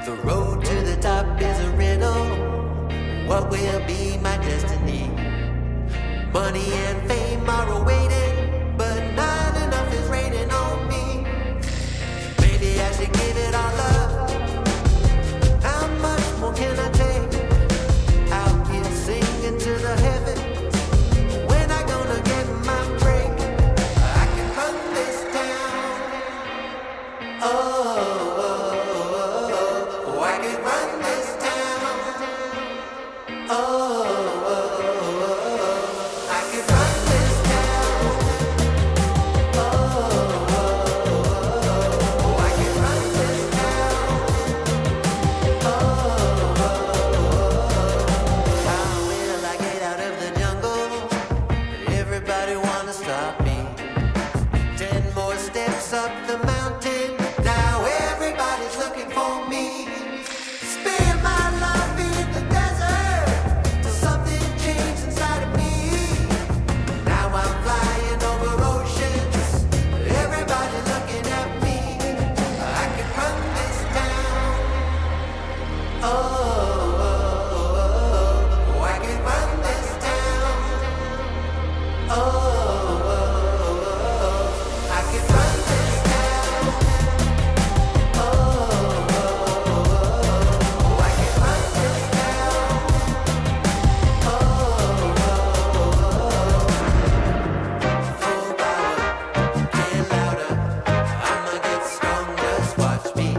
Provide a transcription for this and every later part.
The road to the top is a riddle. What will be my destiny? Money and fame are awaiting, but not enough is raining on me. Maybe I should give it all up. How much more can I take? Out here singing to the heavens. When I gonna get my break? I can run this town. Oh, I can run this town. Oh, I can run this town. Oh, I can run this town. How will I get out of the jungle? Everybody wanna stop me. 10 more steps up the mountain. Now everybody's looking for me. Spend my life in the desert till something changed inside of me. Now I'm flying over oceans. Everybody looking at me. I can run this town. Oh, I can run this town. Oh, I can run this town. Oh, I can run this town. Full power, get louder. I'ma get strong, just watch me.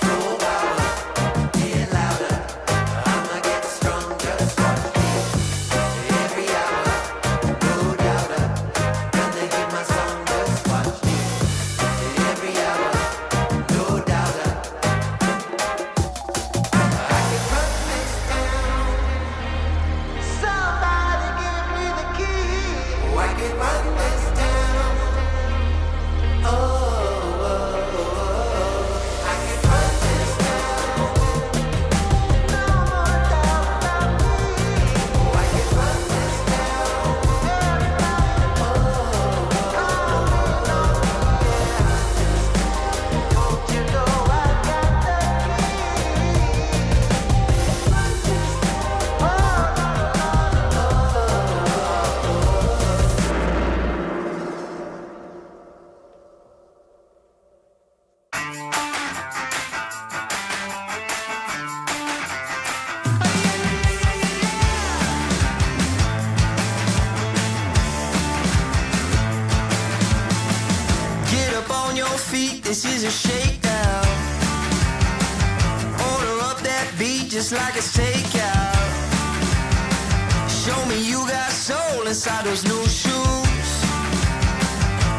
Full power, get louder. I'ma get strong, just watch me. Every hour, no doubter. Gonna hear my song, just watch me. Every hour, no doubter. I can run this town. Somebody give me the key. Oh, I can run this town. Oh, I can run this town. No more doubt about me. Oh, I can run this town. Don't you know I got the Get up on your feet, this is a shakedown. Order up that beat just like it's takeout. Show me you got soul inside those new shoes.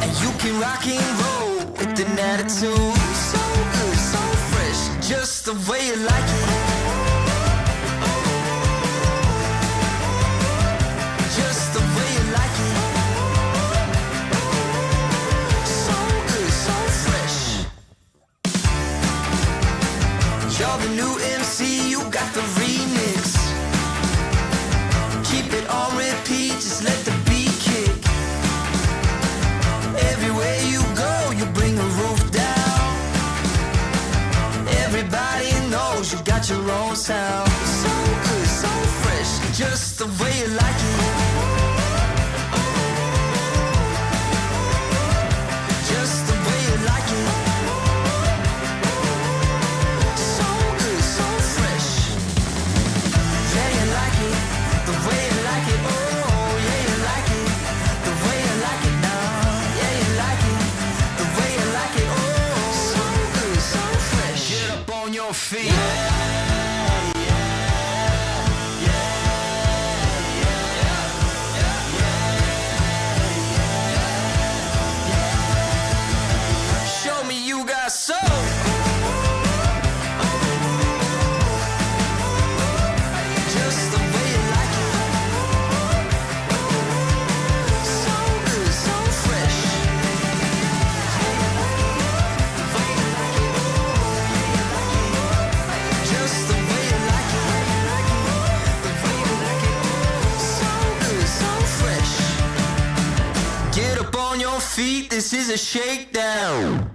And you can rock and roll with an attitude. So good, so fresh, just the way you like it. Just the way you like it. So good, so fresh. You're the new MC, you got the remix. Keep it on repeat, just let the beat kick. Everywhere you go, you bring the roof down. Everybody knows you got your own sound. So good, so fresh, just the way you like it. Just the way you like it. So good, so fresh. Yeah, you like it, the way you like it. Oh, yeah, you like it, the way you like it now. Yeah, you like it, the way you like it. Oh, so good, so fresh. Get up on your feet. Show me you got soul. Just the way you like it. So good, so fresh. Just the way you like it. The way you like it. So good, so fresh. Get up on your feet, this is a shakedown.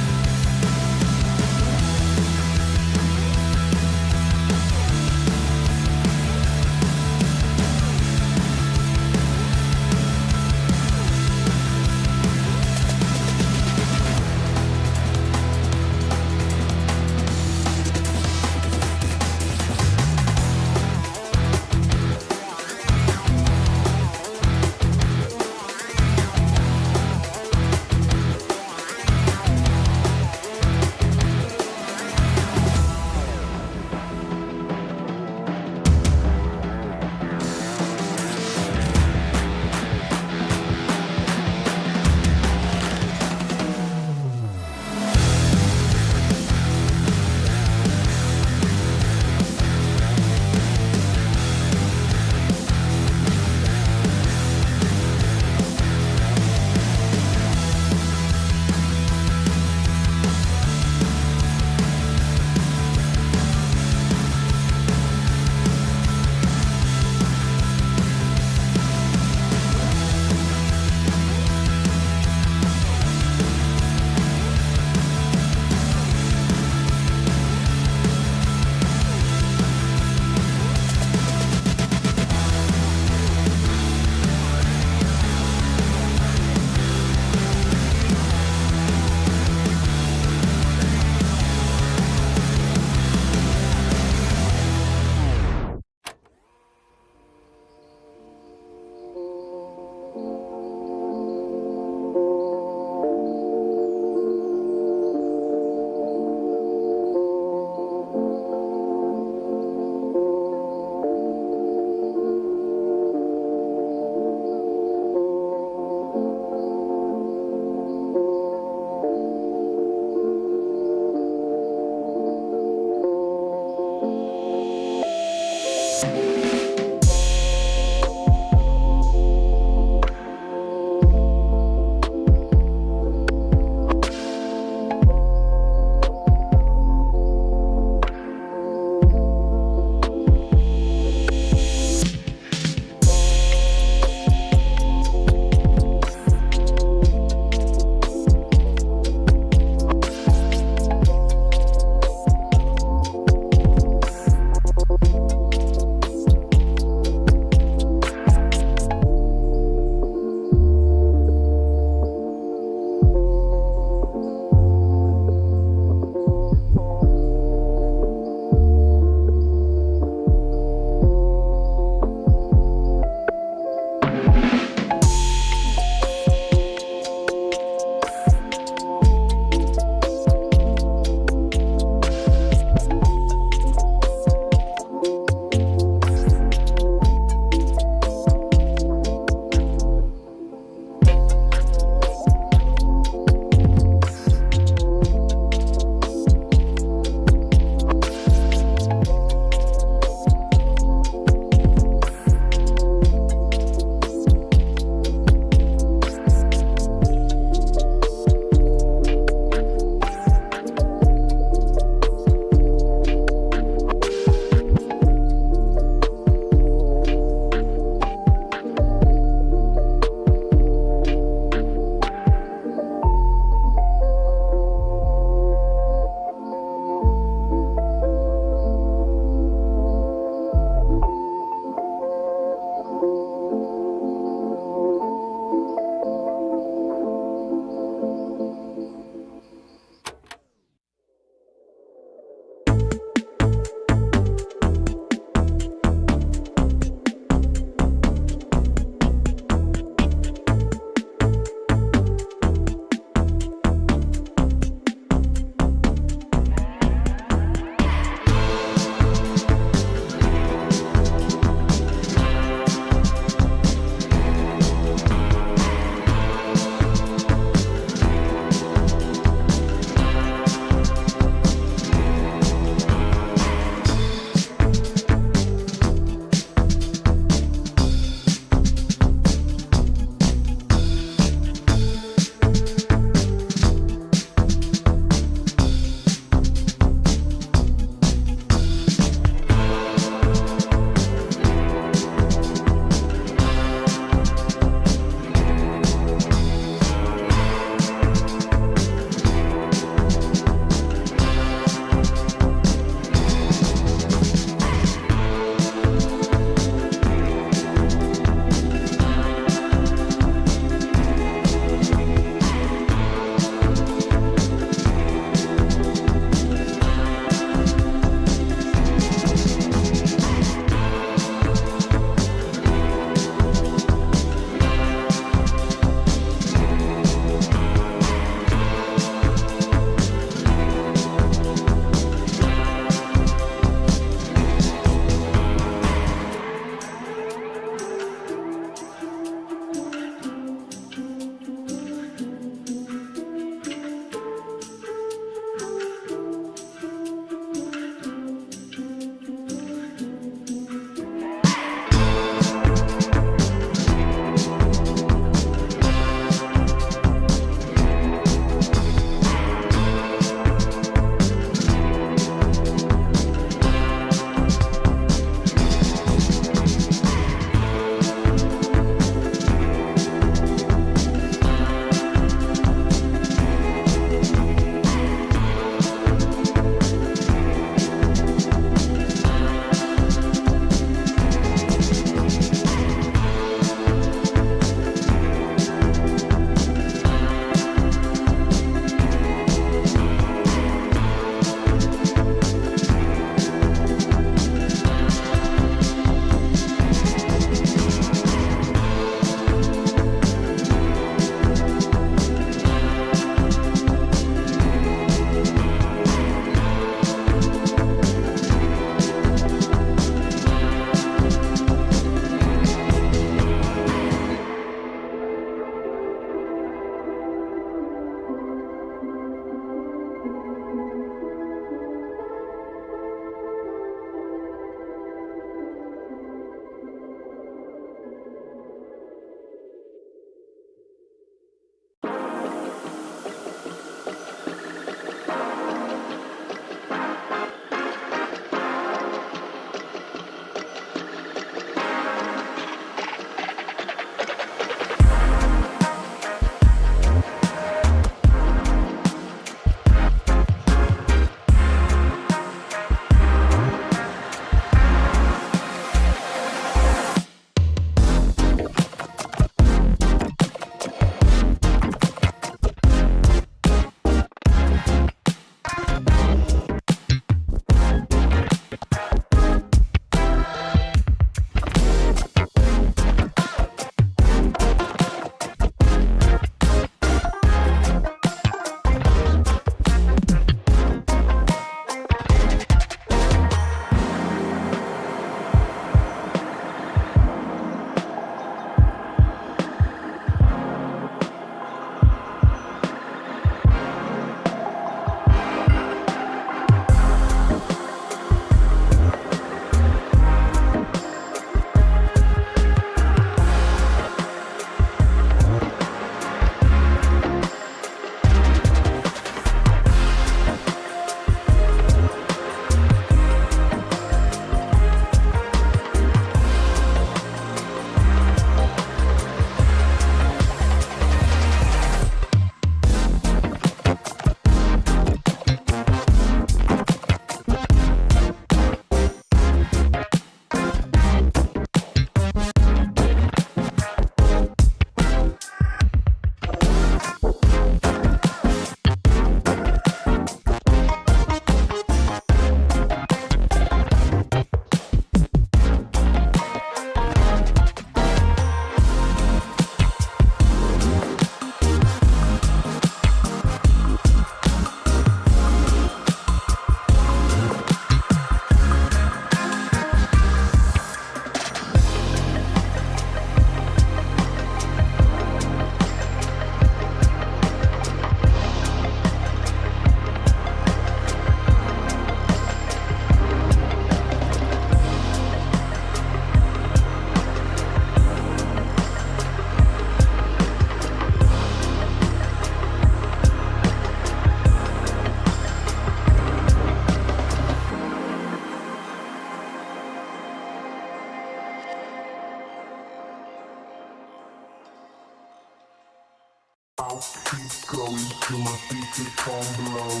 I'll keep going till my speakers can't blow.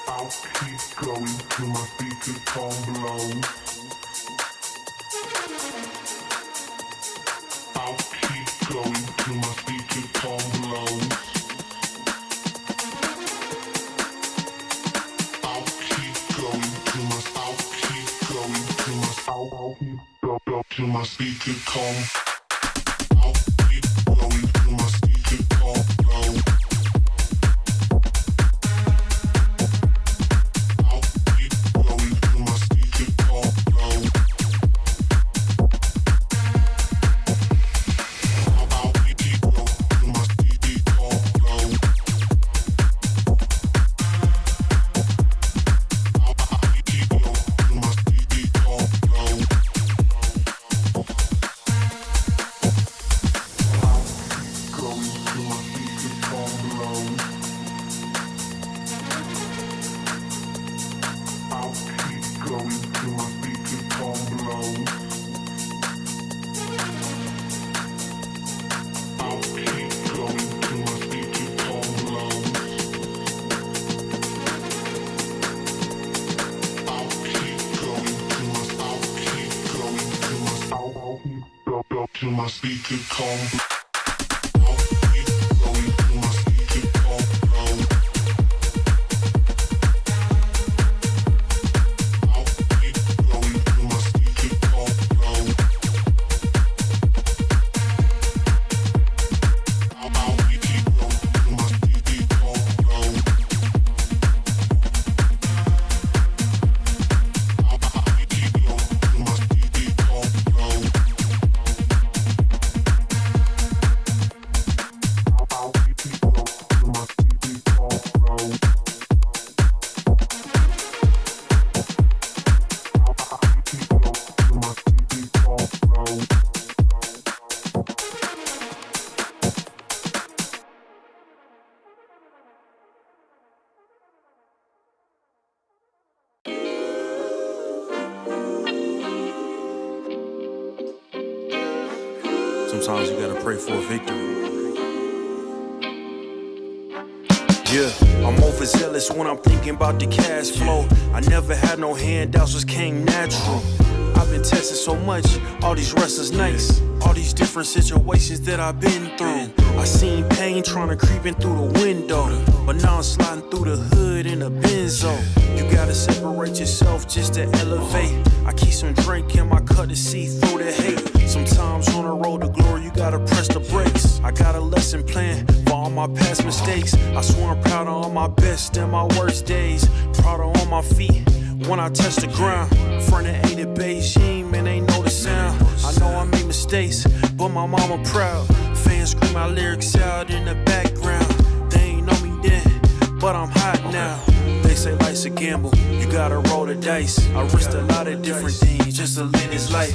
I'll keep going till my speakers can't blow. I'll keep going till my speakers can't blow. I'll keep going till my till my speaker calm. I'll keep going till my speaker calm low. I'll keep going till my speaker calm low. I'll keep going till my speaker calm low. I'll keep going till my speaker calm low. Till my speaker calm. I'll keep going till my speaker calm low. I'll keep going till my speaker calm low. I'll keep going till my speaker calm low. I'll keep going till my speaker calm low. Sometimes you gotta pray for a victory. Yeah, I'm overzealous when I'm thinking about the cash flow. I never had no handouts, just came natural. I've been tested so much, all these restless nights, all these different situations that I've been through. I seen pain trying to creep in through the window, but now I'm sliding through the hood in a Benzo. You gotta separate yourself just to elevate. I keep some drink in my cup to see through the hate. Sometimes on the road to glory, you gotta press the brakes. I got a lesson plan for all my past mistakes. I swear I'm proud of all my best and my worst days. Proud of on my feet when I touch the ground. Front of A to Beijing, man, they know the sound. I know I made mistakes, but my mama proud. Fans scream my lyrics out in the background. They ain't know me then, but I'm hot now. They say life's a gamble, you gotta roll the dice. I risked a lot of different things just to live this life.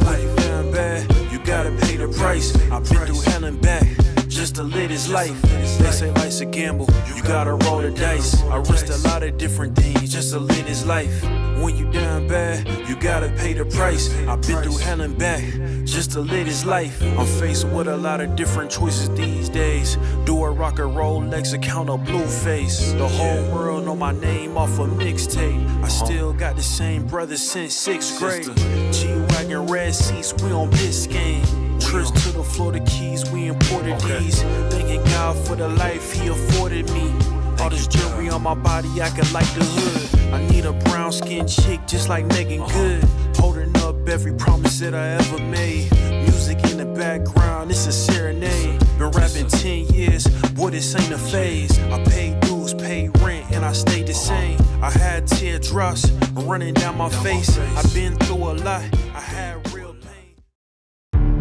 When you down bad, you gotta pay the price. I've been through hell and back just to live this life. They say life's a gamble, you gotta roll the dice. I risked a lot of different things just to live this life. When you down bad, you gotta pay the price. I've been through hell and back just to live this life. I'm faced with a lot of different choices these days. Do a rock and roll, Lex account a blue face. The whole world know my name off a mixtape. I still got the same brothers since 6th grade. G-Wagon, red seats, we on Biscayne. Trips to the Florida Keys, we imported these. Thanking God for the life he afforded me. All this jewelry on my body, I could like the hood. I need a brown skinned chick just like Megan Good. Holding up every promise that I ever made. Music in the background, it's a serenade. Been rapping 10 years, boy, this ain't a phase. I paid dues, paid rent, and I stayed the same. I had teardrops running down my face. I've been through a lot, I had real pain.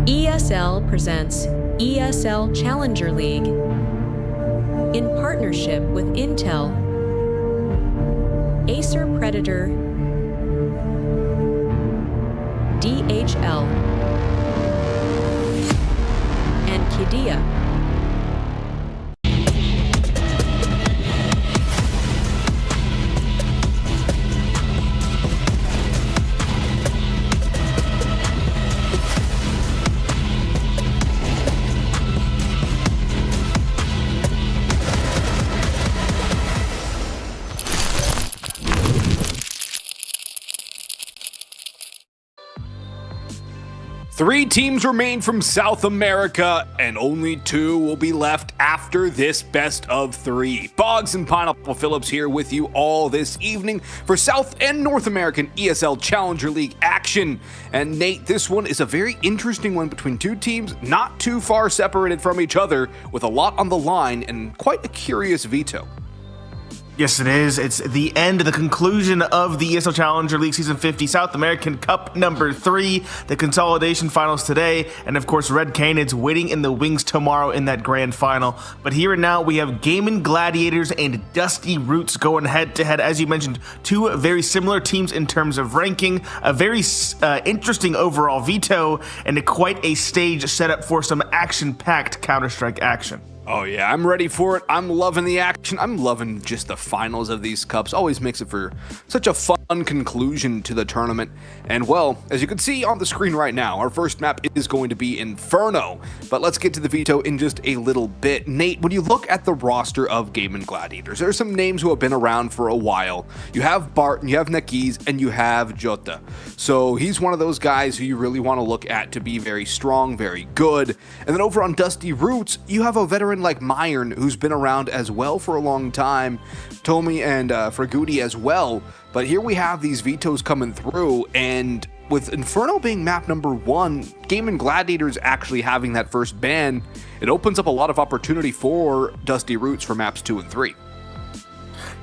ESL presents ESL Challenger League in partnership with Intel, Acer Predator, DHL, and Qiddiya. 3 teams remain from South America, and only 2 will be left after this best of 3. Boggs and Pineapple Phillips here with you all this evening for South and North American ESL Challenger League action. And Nate, this one is a very interesting one between 2 teams not too far separated from each other, with a lot on the line and quite a curious veto. Yes, it is. It's the end, the conclusion of the ESL Challenger League Season 50 South American Cup number 3, the consolidation finals today, and of course Red Canids waiting in the wings tomorrow in that grand final. But here and now we have Gaimin Gladiators and Dusty Roots going head to head. As you mentioned, 2 very similar teams in terms of ranking, a very interesting overall veto, and quite a stage set up for some action-packed Counter-Strike action. Oh yeah, I'm ready for it. I'm loving the action. I'm loving just the finals of these cups. Always makes it for such a fun conclusion to the tournament. And well, as you can see on the screen right now, our first map is going to be Inferno. But let's get to the veto in just a little bit. Nate, when you look at the roster of Gaimin Gladiators, there are some names who have been around for a while. You have Bart, and you have Nakiz, and you have Jota. So he's one of those guys who you really want to look at to be very strong, very good. And then over on Dusty Roots, you have a veteran like Myron, who's been around as well for a long time, Tomi and Fragudi as well. But here we have these vetoes coming through, and with Inferno being map number 1, Gaimin Gladiators actually having that first ban, it opens up a lot of opportunity for Dusty Roots for maps 2 and 3.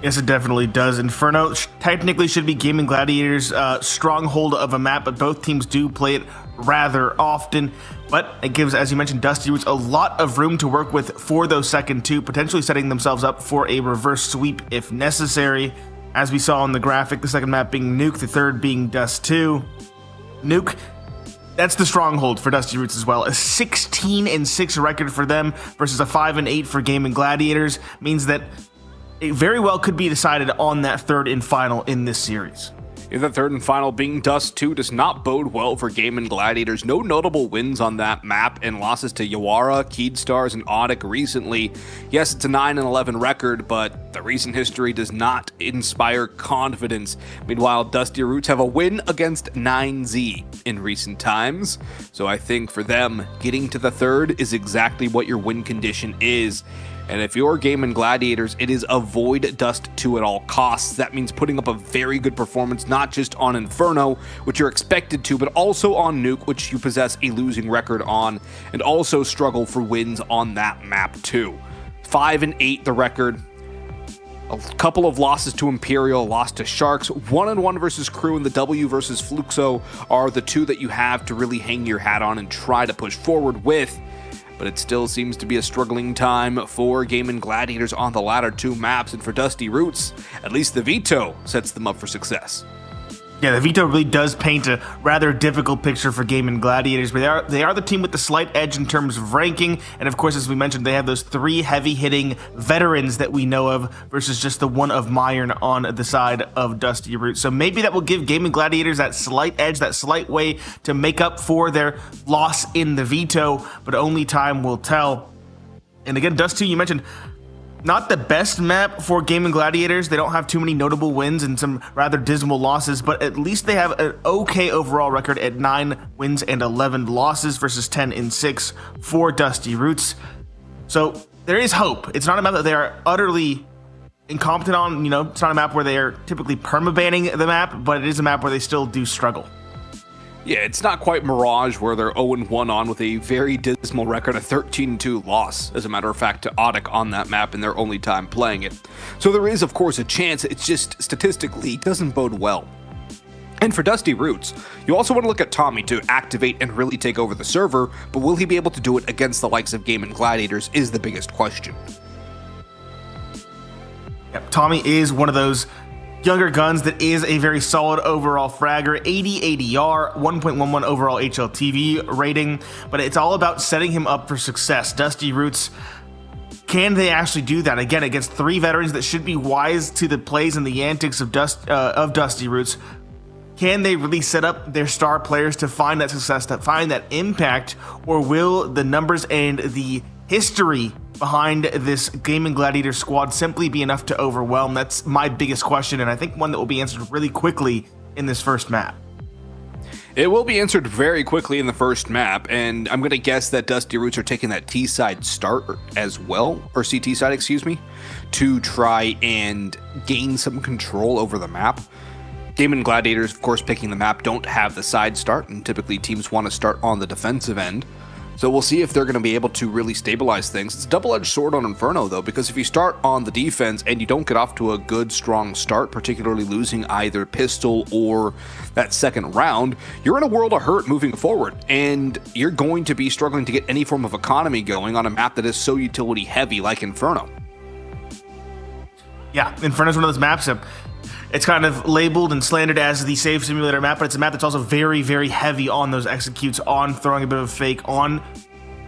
Yes, it definitely does. Inferno technically should be Gaimin Gladiators' stronghold of a map, but both teams do play it rather often. But it gives, as you mentioned, Dusty Roots a lot of room to work with for those second 2, potentially setting themselves up for a reverse sweep if necessary. As we saw on the graphic, the second map being Nuke, the third being Dust 2. Nuke, that's the stronghold for Dusty Roots as well. A 16-6 record for them versus a 5-8 for Gaimin Gladiators means that it very well could be decided on that third and final in this series. The third and final being Dust 2 does not bode well for Gaimin Gladiators. No notable wins on that map and losses to Yawara, Keedstars, and Audic recently. Yes, it's a 9-11 record, but the recent history does not inspire confidence. Meanwhile, Dusty Roots have a win against 9Z in recent times. So I think for them, getting to the third is exactly what your win condition is. And if you're Gaimin Gladiators, it is avoid Dust 2 at all costs. That means putting up a very good performance, not just on Inferno, which you're expected to, but also on Nuke, which you possess a losing record on, and also struggle for wins on that map too. 5-8 the record. A couple of losses to Imperial, loss to Sharks, 1-1 versus Crew, and the W versus Fluxo are the 2 that you have to really hang your hat on and try to push forward with. But it still seems to be a struggling time for Gaimin Gladiators on the latter 2 maps, and for Dusty Roots, at least the veto sets them up for success. Yeah, the veto really does paint a rather difficult picture for Gaimin Gladiators, but they are the team with the slight edge in terms of ranking, and of course, as we mentioned, they have those 3 heavy-hitting veterans that we know of versus just the one of Myron on the side of Dusty Roots. So maybe that will give Gaimin Gladiators that slight edge, that slight way to make up for their loss in the veto, but only time will tell. And again, Dust 2, you mentioned, not the best map for Gaimin Gladiators. They don't have too many notable wins and some rather dismal losses, but at least they have an okay overall record at 9 wins and 11 losses versus 10-6 for Dusty Roots. So there is hope. It's not a map that they are utterly incompetent on. It's not a map where they are typically permabanning the map, but it is a map where they still do struggle. Yeah, it's not quite Mirage where they're 0-1 on with a very dismal record, a 13-2 loss, as a matter of fact, to Audic on that map in their only time playing it. So there is, of course, a chance. It's just statistically doesn't bode well. And for Dusty Roots, you also want to look at Tomi to activate and really take over the server, but will he be able to do it against the likes of Gaimin Gladiators is the biggest question. Yep, Tomi is one of those younger guns that is a very solid overall fragger, 80 ADR, 1.11 overall HLTV rating, but it's all about setting him up for success. Dusty Roots, can they actually do that? Again, against 3 veterans that should be wise to the plays and the antics of Dusty Roots. Can they really set up their star players to find that success, to find that impact, or will the numbers and the history behind this Gaimin Gladiator squad simply be enough to overwhelm? That's my biggest question, and I think one that will be answered really quickly in this first map. It will be answered very quickly in the first map, and I'm going to guess that Dusty Roots are taking that T side start as well, or CT side, excuse me, to try and gain some control over the map. Gaimin Gladiators, of course, picking the map, don't have the side start, and typically teams want to start on the defensive end. So we'll see if they're going to be able to really stabilize things. It's a double-edged sword on Inferno, though, because if you start on the defense and you don't get off to a good, strong start, particularly losing either pistol or that second round, you're in a world of hurt moving forward, and you're going to be struggling to get any form of economy going on a map that is so utility-heavy like Inferno. Yeah, Inferno's one of those maps that it's kind of labeled and slandered as the safe simulator map, but it's a map that's also very, very heavy on those executes, on throwing a bit of a fake, on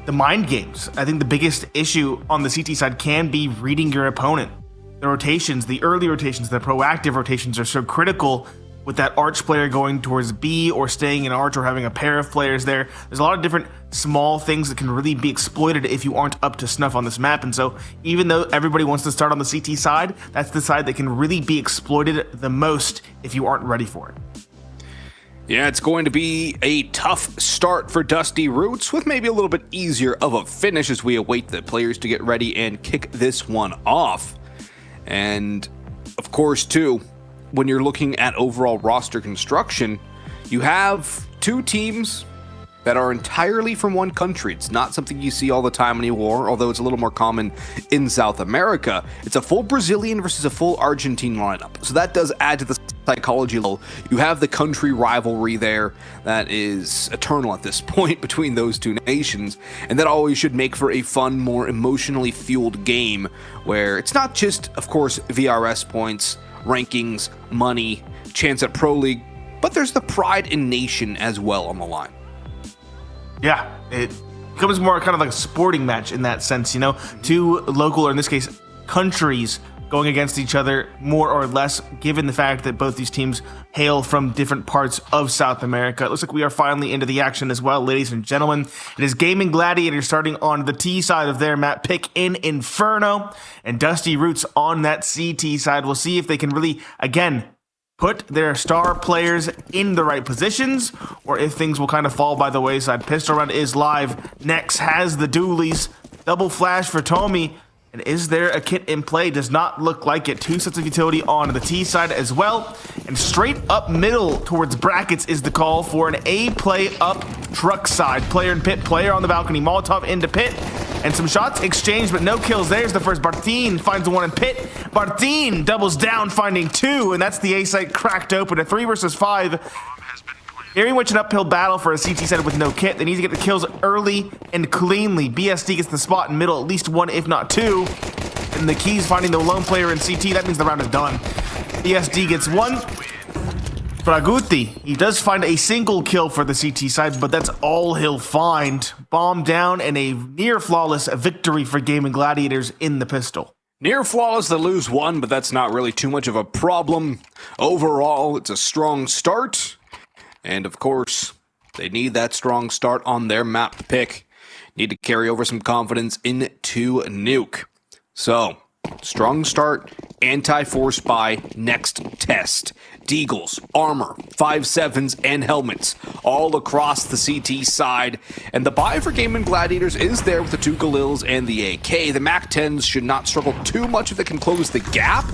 the mind games. I think the biggest issue on the CT side can be reading your opponent. The rotations, the early rotations, the proactive rotations are so critical with that arch player going towards B or staying in arch or having a pair of players there. There's a lot of different small things that can really be exploited if you aren't up to snuff on this map. And so even though everybody wants to start on the CT side, that's the side that can really be exploited the most if you aren't ready for it. Yeah, it's going to be a tough start for Dusty Roots, with maybe a little bit easier of a finish as we await the players to get ready and kick this one off. And of course, too, when you're looking at overall roster construction, you have two teams that are entirely from one country. It's not something you see all the time anymore, although it's a little more common in South America. It's a full Brazilian versus a full Argentine lineup. So that does add to the psychology level. You have the country rivalry there that is eternal at this point between those two nations, and that always should make for a fun, more emotionally fueled game where it's not just, of course, VRS points, rankings, money, chance at Pro League, but there's the pride in nation as well on the line. Yeah, it becomes more kind of like a sporting match in that sense, you know? Two local, or in this case, countries going against each other more or less, given the fact that both these teams hail from different parts of South America. It looks like we are finally into the action as well, ladies and gentlemen. It is Gaimin Gladiators starting on the T side of their map pick in Inferno, and Dusty Roots on that CT side. We'll see if they can really, again, put their star players in the right positions, or if things will kind of fall by the wayside. Pistol round is live. Nex has the dualies. Double flash for Tommy. And is there a kit in play? Does not look like it. Two sets of utility on the T side as well. And straight up middle towards brackets is the call for an A play up truck side. Player in pit, player on the balcony. Molotov into pit. And some shots exchanged, but no kills. There's the first. Barthin finds the one in pit. Barthin doubles down, finding two. And that's the A site cracked open. A 3 versus 5. Very much an uphill battle for a CT side with no kit. They need to get the kills early and cleanly. BSD gets the spot in middle, at least one, if not two. And the Keys finding the lone player in CT. That means the round is done. BSD gets one. Fraguti, he does find a single kill for the CT side, but that's all he'll find. Bomb down and a near flawless victory for Gaimin Gladiators in the pistol. Near flawless, they lose one, but that's not really too much of a problem. Overall, it's a strong start. And of course, they need that strong start on their map pick. Need to carry over some confidence into Nuke. So, strong start, anti-force buy, next test. Deagles, armor, 5.7s, and helmets, all across the CT side. And the buy for Gaimin Gladiators is there with the two Galils and the AK. The MAC-10s should not struggle too much if they can close the gap.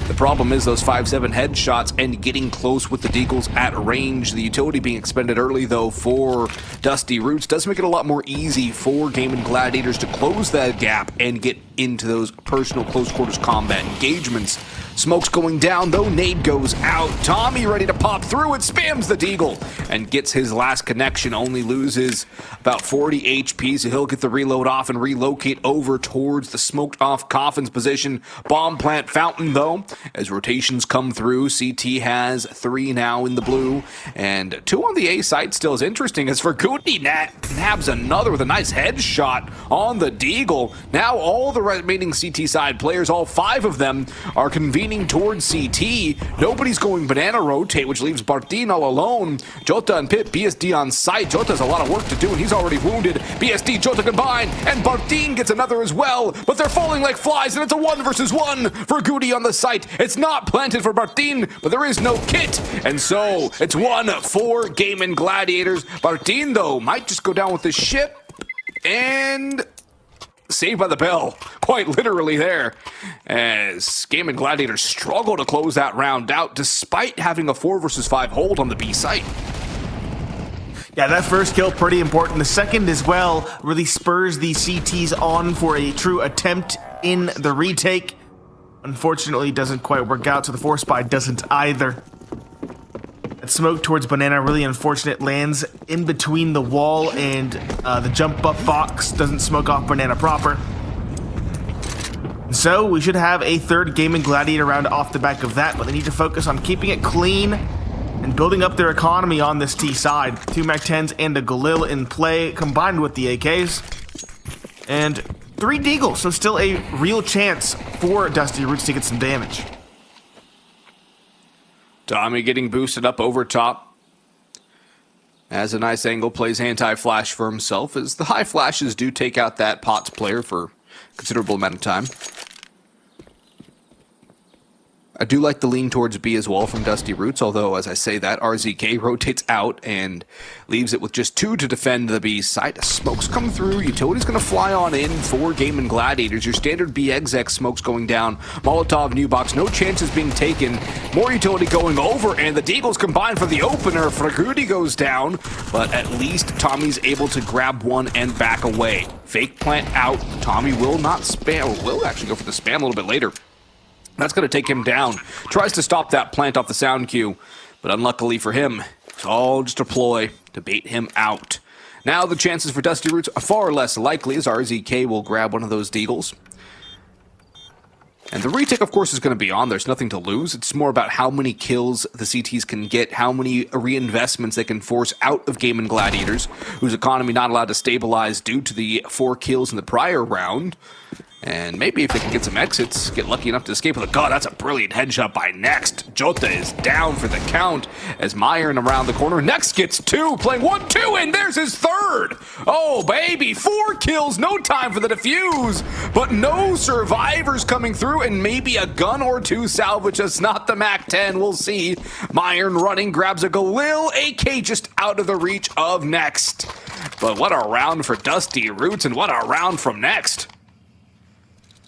The problem is those 5.7 headshots and getting close with the Deagles at range. The utility being expended early, though, for Dusty Roots does make it a lot more easy for Gaimin Gladiators to close that gap and get into those personal close quarters combat engagements. Smoke's going down, though. Nade goes out. Tommy ready to pop through. It spams the Deagle and gets his last connection. Only loses about 40 HP, so he'll get the reload off and relocate over towards the smoked off Coffin's position. Bomb plant fountain, though, as rotations come through. CT has 3 now in the blue, and 2 on the A side. Still is interesting as Ferguti nabs another with a nice headshot on the Deagle. Now all the remaining CT side players, all 5 of them, are convening towards CT. Nobody's going banana rotate, which leaves Barthin all alone. Jota and Pit, BSD on site. Jota has a lot of work to do, and he's already wounded. BSD, Jota combine, and Barthin gets another as well, but they're falling like flies, and it's a 1 versus 1. Ferguti on the site. It's not planted for Martin, but there is no kit. And so it's 1 for Gaimin Gladiators. Martin, though, might just go down with the ship. And saved by the bell, quite literally there, as Gaimin Gladiators struggle to close that round out despite having a 4 versus 5 hold on the B site. Yeah, that first kill, pretty important. The second as well really spurs the CTs on for a true attempt in the retake. Unfortunately, doesn't quite work out, so the 4 spy doesn't either. That smoke towards Banana, really unfortunate, lands in between the wall and the jump up box, doesn't smoke off Banana proper. So we should have a third Gaimin Gladiator round off the back of that, but they need to focus on keeping it clean and building up their economy on this T side. 2 MAC-10s and a Galil in play, combined with the AKs. And 3 Deagles, so still a real chance for Dusty Roots to get some damage. Tommy getting boosted up over top. As a nice angle, plays anti-flash for himself, as the high flashes do take out that POTS player for a considerable amount of time. I do like the lean towards B as well from Dusty Roots, although as I say that, RZK rotates out and leaves it with just 2 to defend the B site. Smokes come through, Utility's going to fly on in for Gaimin Gladiators. Your standard B exec smokes going down. Molotov, new box, no chances being taken. More Utility going over, and the Deagles combine for the opener. Fragudi goes down, but at least Tommy's able to grab one and back away. Fake plant out. Tommy will not spam, or will actually go for the spam a little bit later. That's going to take him down. Tries to stop that plant off the sound cue, but unluckily for him, it's all just a ploy to bait him out. Now the chances for Dusty Roots are far less likely, as RZK will grab one of those Deagles. And the retake, of course, is going to be on. There's nothing to lose. It's more about how many kills the CTs can get, how many reinvestments they can force out of Gaimin Gladiators, whose economy not allowed to stabilize due to the 4 kills in the prior round. And maybe if they can get some exits, get lucky enough to escape with a god. That's a brilliant headshot by Next. Jota is down for the count as Myron around the corner. Next gets 2, playing 1-2, and there's his 3rd. Oh, baby, 4 kills, no time for the defuse, but no survivors coming through, and maybe a gun or 2 salvage. It's not the MAC-10, we'll see. Myron running, grabs a Galil, AK just out of the reach of Next. But what a round for Dusty Roots, and what a round from Next.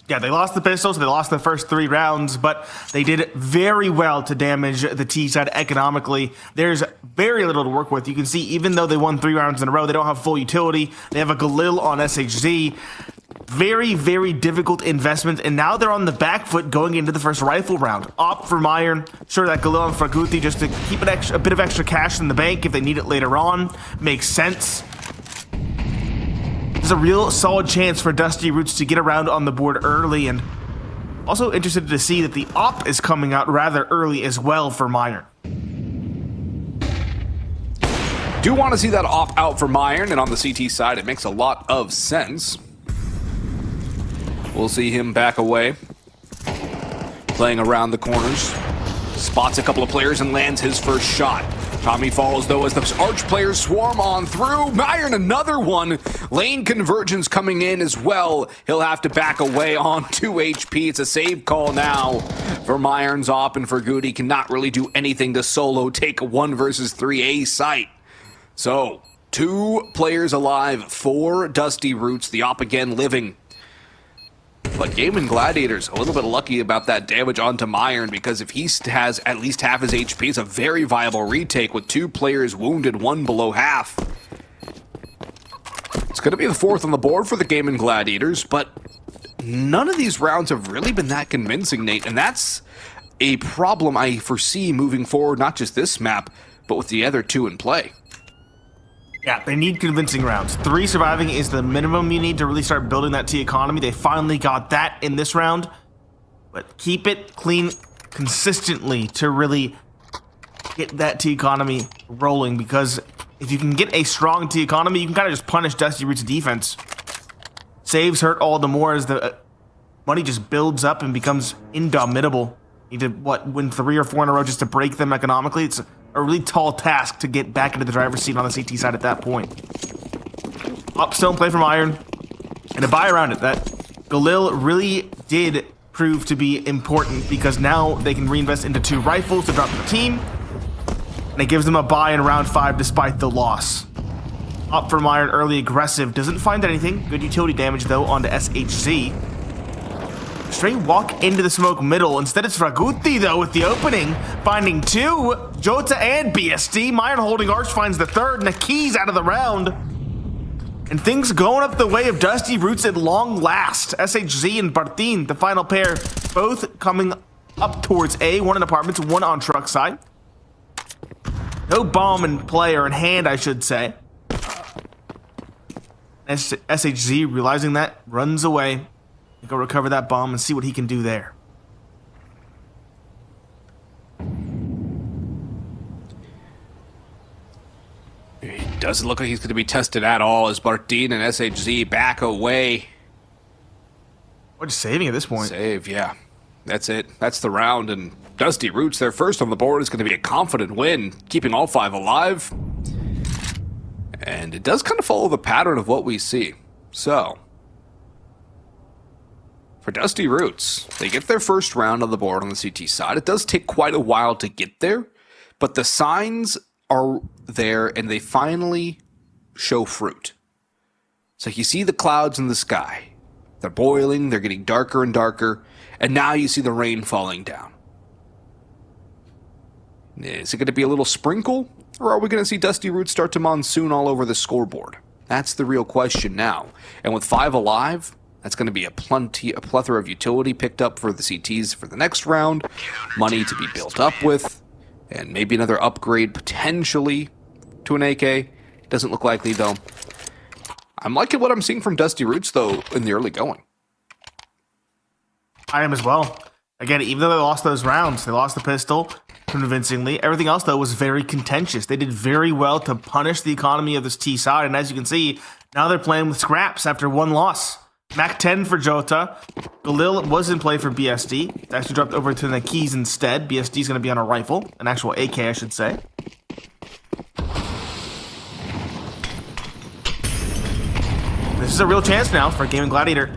Yeah, they lost the pistols, they lost the first 3 rounds, but they did very well to damage the T side economically. There's very little to work with. You can see even though they won 3 rounds in a row, they don't have full utility. They have a Galil on SHZ. Very, very difficult investment, and now they're on the back foot going into the first rifle round. Opt for Myron, sure that Galil and Fraguti just to keep a bit of extra cash in the bank if they need it later on. Makes sense. There's a real solid chance for Dusty Roots to get around on the board early, and also interested to see that the op is coming out rather early as well for Myron. Do want to see that op out for Myron, and on the CT side, it makes a lot of sense. We'll see him back away, playing around the corners. Spots a couple of players and lands his first shot. Tommy falls, though, as the Arch players swarm on through. Myron, another one. Lane convergence coming in as well. He'll have to back away on 2 HP. It's a save call now for Myron's op, and Ferguti cannot really do anything to solo take a 1 versus 3 A site. So, 2 players alive for Dusty Roots. The op again living. But Gaimin Gladiators a little bit lucky about that damage onto Myron, because if he has at least half his HP, it's a very viable retake with 2 players wounded, 1 below half. It's going to be the 4th on the board for the Gaimin Gladiators, but none of these rounds have really been that convincing, Nate, and that's a problem I foresee moving forward, not just this map, but with the other 2 in play. Yeah, they need convincing rounds. 3 surviving is the minimum you need to really start building that T economy. They finally got that in this round. But keep it clean consistently to really get that T economy rolling, because if you can get a strong T economy, you can kind of just punish Dusty Roots' defense. Saves hurt all the more as the money just builds up and becomes indomitable. You need to, win 3 or 4 in a row just to break them economically? It's a really tall task to get back into the driver's seat on the CT side at that point. Up stone play from Iron, and a buy around it. That Galil really did prove to be important because now they can reinvest into 2 rifles to drop the team, and it gives them a bye in round 5 despite the loss. Up from Iron, early aggressive, doesn't find anything. Good utility damage though onto SHZ. Straight walk into the smoke middle. Instead it's Fraguti though with the opening, finding 2. Jota and BSD. Myron holding Arch finds the 3rd. Naki's out of the round. And things going up the way of Dusty Roots at long last. SHZ and Bartin, the final pair, both coming up towards A. 1 in apartments, 1 on truck side. No bomb in play, or in hand, I should say. SHZ, realizing that, runs away. Go recover that bomb and see what he can do there. It doesn't look like he's going to be tested at all as Bartin and SHZ back away. What is saving at this point? Save, yeah. That's it. That's the round, and Dusty Roots, their first on the board, is going to be a confident win, keeping all 5 alive. And it does kind of follow the pattern of what we see. So, for Dusty Roots, they get their first round on the board on the CT side. It does take quite a while to get there, but the signs are there and they finally show fruit. So you see the clouds in the sky. They're boiling, they're getting darker and darker, and now you see the rain falling down. Is it going to be a little sprinkle, or are we going to see Dusty Roots start to monsoon all over the scoreboard? That's the real question now. And with 5 alive, that's going to be a plethora of utility picked up for the CTs for the next round, money to be built up with, and maybe another upgrade potentially to an AK. Doesn't look likely though. I'm liking what I'm seeing from Dusty Roots though in the early going. I am as well. Again, even though they lost those rounds, they lost the pistol convincingly. Everything else though was very contentious. They did very well to punish the economy of this T side, and as you can see, now they're playing with scraps after 1 loss. Mac 10 for Jota. Galil was in play for BSD. It actually dropped over to the keys instead. BSD's going to be on a rifle. An actual AK, I should say. This is a real chance now for Gaimin Gladiator.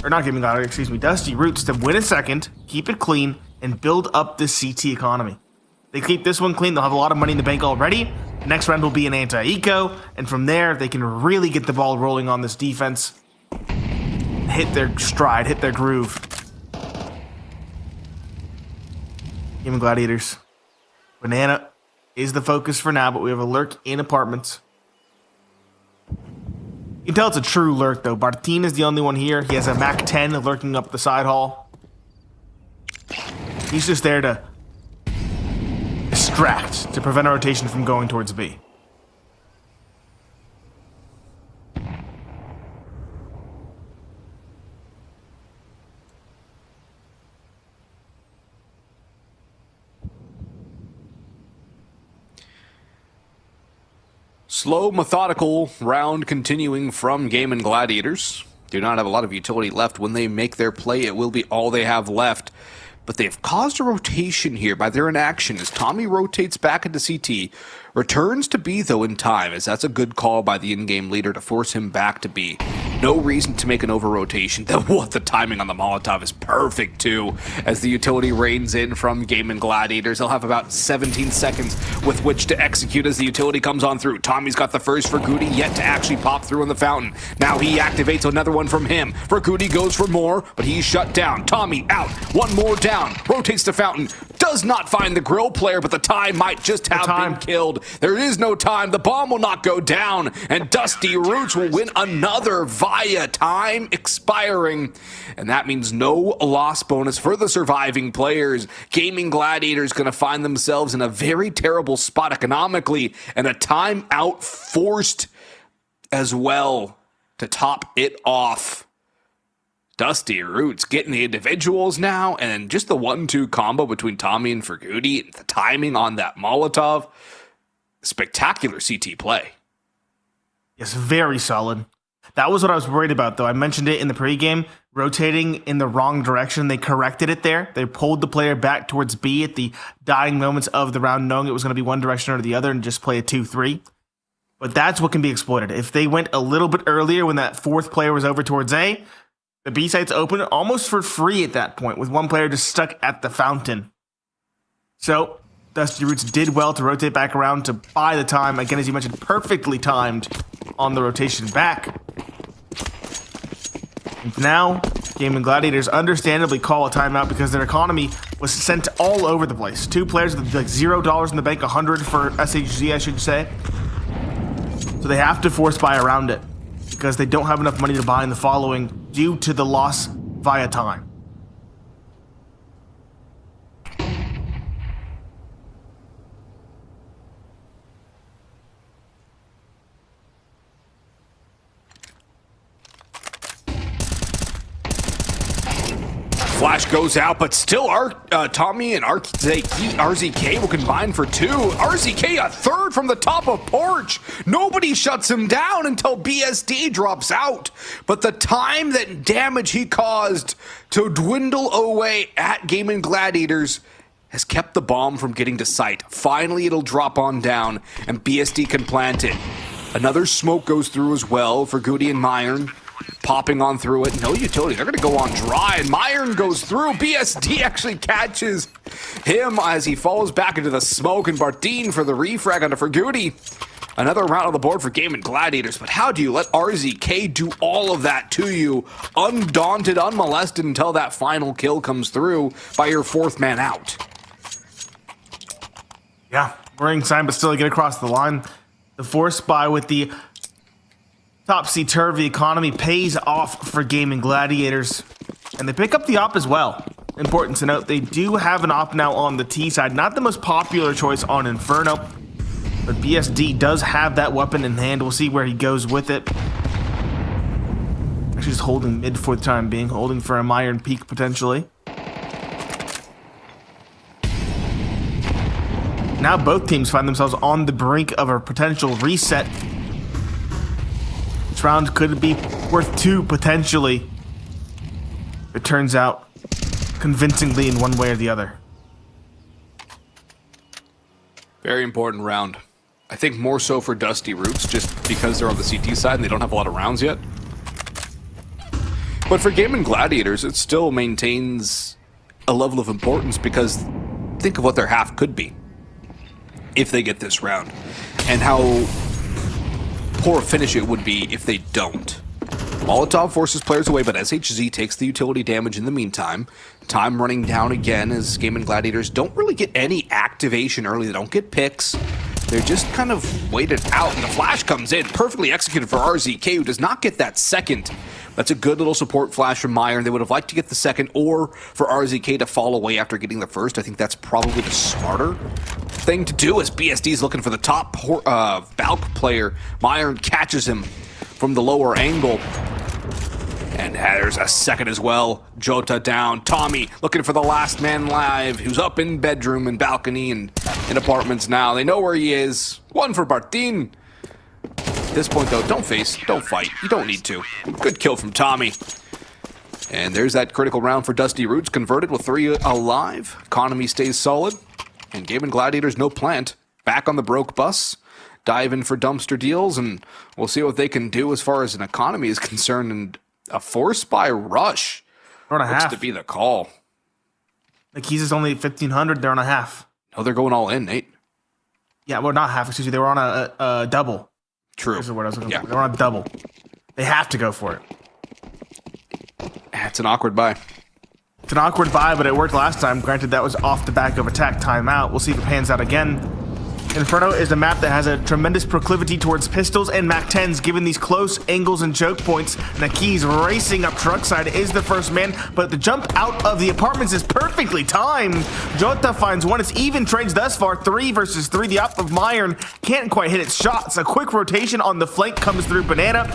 Or not Gaimin Gladiator, excuse me. Dusty Roots to win a second, keep it clean, and build up this CT economy. They keep this one clean, they'll have a lot of money in the bank already. Next round will be an anti-eco. And from there, they can really get the ball rolling on this defense. Hit their stride, hit their groove. Gaimin Gladiators. Banana is the focus for now, but we have a lurk in apartments. You can tell it's a true lurk, though. Bartin is the only one here. He has a Mac 10 lurking up the side hall. He's just there to distract, to prevent a rotation from going towards B. Slow, methodical round continuing from Gaimin Gladiators. Do not have a lot of utility left. When they make their play, it will be all they have left. But they've caused a rotation here by their inaction as Tommy rotates back into CT. Returns to B, though, in time, as that's a good call by the in-game leader to force him back to B. No reason to make an over-rotation. The timing on the Molotov is perfect, too, as the utility rains in from Gaimin Gladiators. They'll have about 17 seconds with which to execute as the utility comes on through. Tommy's got the first for Goody, yet to actually pop through in the fountain. Now he activates another one from him. For Goody goes for more, but he's shut down. Tommy out. One more down. Rotates to fountain. Does not find the grill player, but the time might just have been killed. There is no time. The bomb will not go down, and Dusty Roots will win another via time expiring. And that means no loss bonus for the surviving players. Gaimin Gladiators going to find themselves in a very terrible spot economically, and a timeout forced as well to top it off. Dusty Roots getting the individuals now, and just the 1-2 combo between Tommy and Ferguti, the timing on that Molotov. Spectacular CT play. Yes, very solid. That was what I was worried about, though. I mentioned it in the pregame, rotating in the wrong direction. They corrected it there. They pulled the player back towards B at the dying moments of the round, knowing it was going to be one direction or the other, and just play a 2-3. But that's what can be exploited. If they went a little bit earlier when that 4th player was over towards A, The B site's open almost for free at that point, with one player just stuck at the fountain. So, Dusty Roots did well to rotate back around to buy the time. Again, as you mentioned, perfectly timed on the rotation back. And now, Gaimin Gladiators understandably call a timeout because their economy was sent all over the place. 2 players with like $0 in the bank, 100 for SHZ, I should say. So they have to force buy around it because they don't have enough money to buy in the following due to the loss via time. Flash goes out, but still Tommy and RZK will combine for 2. RZK a third from the top of Porch. Nobody shuts him down until BSD drops out. But the time that damage he caused to dwindle away at Gaimin Gladiators has kept the bomb from getting to site. Finally, it'll drop on down, and BSD can plant it. Another smoke goes through as well for Goody and Myron. Popping on through it. No utility. They're going to go on dry, and Myron goes through. BSD actually catches him as he falls back into the smoke, and Bardeen for the refrag onto for Goody. Another round on the board for Gaimin Gladiators, but how do you let RZK do all of that to you, undaunted, unmolested, until that final kill comes through by your 4th man out? Yeah, worrying sign, but still get across the line. The force buy with the topsy-turvy economy pays off for Gaimin Gladiators, and they pick up the op as well. Important to note, they do have an op now on the T side. Not the most popular choice on Inferno, but BSD does have that weapon in hand. We'll see where he goes with it. Actually, just holding mid for the time being, holding for a Myron peak potentially. Now both teams find themselves on the brink of a potential reset. This round could be worth 2 potentially. It turns out convincingly in one way or the other. Very important round. I think more so for Dusty Roots, just because they're on the CT side and they don't have a lot of rounds yet. But for Gaimin Gladiators, it still maintains a level of importance because think of what their half could be if they get this round, and how poor a finish it would be if they don't. Molotov forces players away, but SHZ takes the utility damage in the meantime. Time running down again as Gaimin Gladiators don't really get any activation early. They don't get picks. They're just kind of waited out, and the flash comes in. Perfectly executed for RZK, who does not get that second. That's a good little support flash from Myron. They would have liked to get the second, or for RZK to fall away after getting the first. I think that's probably the smarter thing to do, as BSD's looking for the top Valk player. Myron catches him from the lower angle. And there's a second as well. Jota down. Tommy looking for the last man alive, who's up in bedroom and balcony and in apartments now. They know where he is. 1 for Bartin. At this point, though, don't fight. You don't need to. Good kill from Tommy. And there's that critical round for Dusty Roots, converted with 3 alive. Economy stays solid. And Gaimin Gladiators, no plant. Back on the broke bus. Dive in for dumpster deals, and we'll see what they can do as far as an economy is concerned. And a force buy rush looks to be the call. The keys is only 1,500. They're on a half. No, they're going all in, Nate. Yeah, well, not half. Excuse me. They were on a double. True. This is what I was looking for. They were on a double. They have to go for it. It's an awkward buy. It's an awkward buy, but it worked last time. Granted, that was off the back of attack timeout. We'll see if it pans out again. Inferno is a map that has a tremendous proclivity towards pistols and MAC-10s, given these close angles and choke points. Naki's racing up truck side is the first man, but the jump out of the apartments is perfectly timed. Jota finds one. It's even trades thus far, 3 versus 3. The op of Myron can't quite hit its shots. A quick rotation on the flank comes through Banana,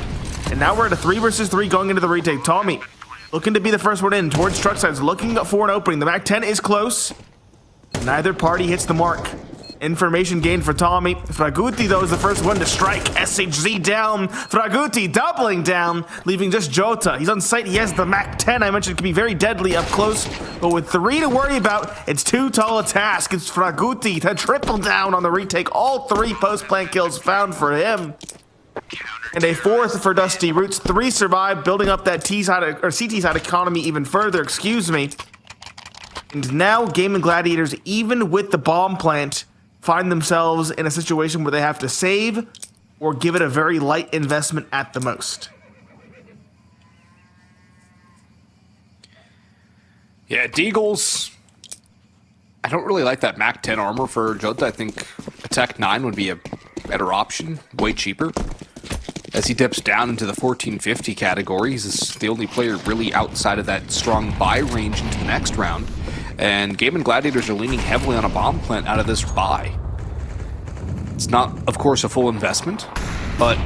and now we're at a 3 versus 3 going into the retake. Tommy looking to be the first one in towards truck sides, looking for an opening. The MAC-10 is close. Neither party hits the mark. Information gained for Tommy. Fraguti, though, is the first one to strike. SHZ down. Fraguti doubling down, leaving just Jota. He's on site. He has the MAC-10 I mentioned can be very deadly up close, but with 3 to worry about, it's too tall a task. It's Fraguti to triple down on the retake. All 3 post-plant kills found for him. Counter and a fourth for Dusty Roots. 3 survive, building up that T side or CT side economy even further. Excuse me. And now Gaimin Gladiators, even with the bomb plant, find themselves in a situation where they have to save or give it a very light investment at the most. Yeah, Deagles. I don't really like that Mac 10 armor for Jota. I think Attack 9 would be a better option, way cheaper. As he dips down into the 1450 category, he's the only player really outside of that strong buy range into the next round. And Gaimin Gladiators are leaning heavily on a bomb plant out of this buy. It's not, of course, a full investment, but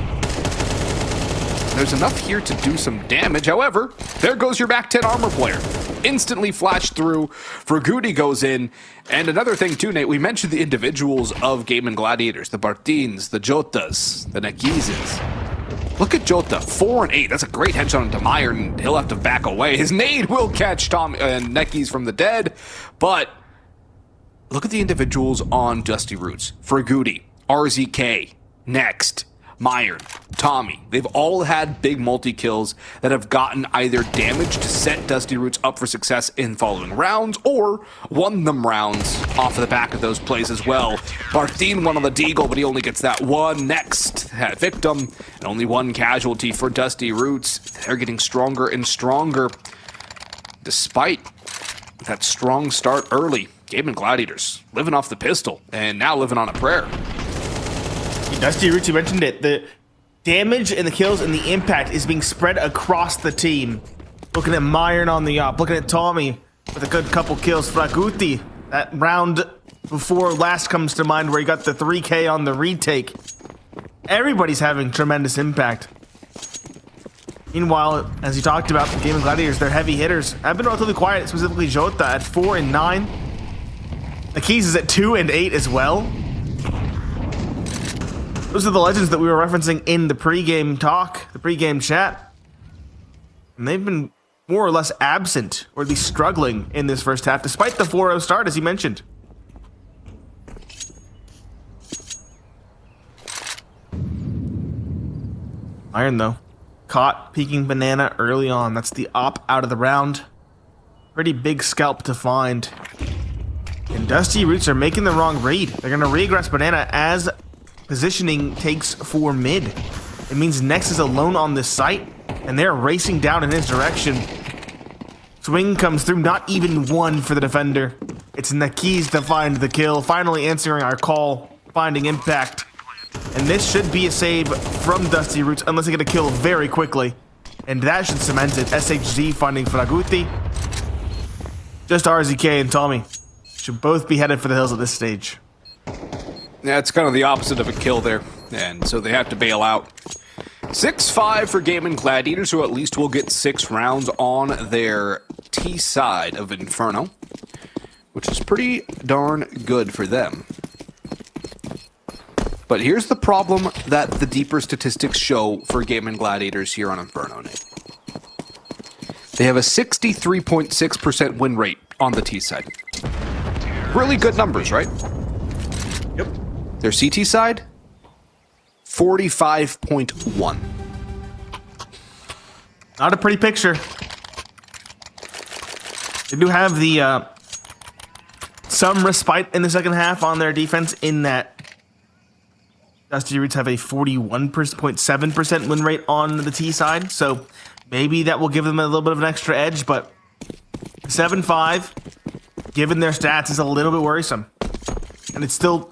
there's enough here to do some damage. However, there goes your Mac 10 armor player. Instantly flashed through. Fragudi goes in. And another thing too, Nate, we mentioned the individuals of Gaimin Gladiators, the Bartins, the Jotas, the Nekizes. Look at Jota, 4 and 8. That's a great headshot into Meyer, and he'll have to back away. His nade will catch Tom and Nekis from the dead, but look at the individuals on Dusty Roots. Fragudi, RZK, Next, Meyer, Tommy. They've all had big multi-kills that have gotten either damage to set Dusty Roots up for success in following rounds or won them rounds off of the back of those plays as well. Barthin won on the Deagle, but he only gets that one. Next had victim, and only one casualty for Dusty Roots. They're getting stronger and stronger despite that strong start early. Gaimin Gladiators living off the pistol and now living on a prayer. Dusty Roots, you mentioned it. The damage and the kills and the impact is being spread across the team. Looking at Myron on the op, looking at Tommy with a good couple kills. Fraguti, that round before last comes to mind where he got the 3K on the retake. Everybody's having tremendous impact. Meanwhile, as you talked about, the Gaimin Gladiators, they're heavy hitters. I've been relatively quiet, specifically Jota at 4 and 9. The Keys is at 2 and 8 as well. Those are the legends that we were referencing in the pregame talk, the pregame chat. And they've been more or less absent, or at least struggling in this first half, despite the 4-0 start, as you mentioned. Iron, though. Caught peeking banana early on. That's the op out of the round. Pretty big scalp to find. And Dusty Roots are making the wrong read. They're going to regress banana as positioning takes for mid. It means Nex is alone on this site, and they're racing down in his direction. Swing comes through, not even one for the defender. It's Nekiz to find the kill, finally answering our call, finding impact. And this should be a save from Dusty Roots, unless they get a kill very quickly. And that should cement it. SHZ finding Fraguti. Just RZK and Tommy should both be headed for the hills at this stage. Yeah, it's kind of the opposite of a kill there, and so they have to bail out. 6-5 for Gaimin Gladiators, who at least will get 6 rounds on their T side of Inferno, which is pretty darn good for them. But here's the problem that the deeper statistics show for Gaimin Gladiators here on Inferno, Nate. They have a 63.6% win rate on the T side. Really good numbers, right? Yep. Their CT side, 45.1. Not a pretty picture. They do have the some respite in the second half on their defense in that Dusty Roots have a 41.7% win rate on the T side, so maybe that will give them a little bit of an extra edge, but 7-5, given their stats, is a little bit worrisome. And it still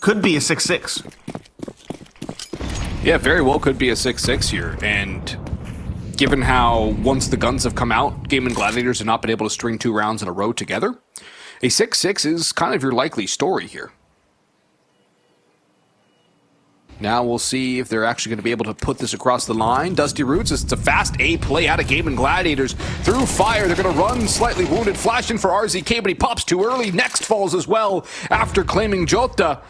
could be a 6-6. Yeah, very well could be a 6-6 here, and given how once the guns have come out, Gaimin Gladiators have not been able to string 2 rounds in a row together, a 6-6 is kind of your likely story here. Now we'll see if they're actually going to be able to put this across the line. Dusty Roots, it's a fast A play out of Gaimin Gladiators. Through fire, they're going to run, slightly wounded, flash in for RZK, but he pops too early. Next falls as well after claiming Jota,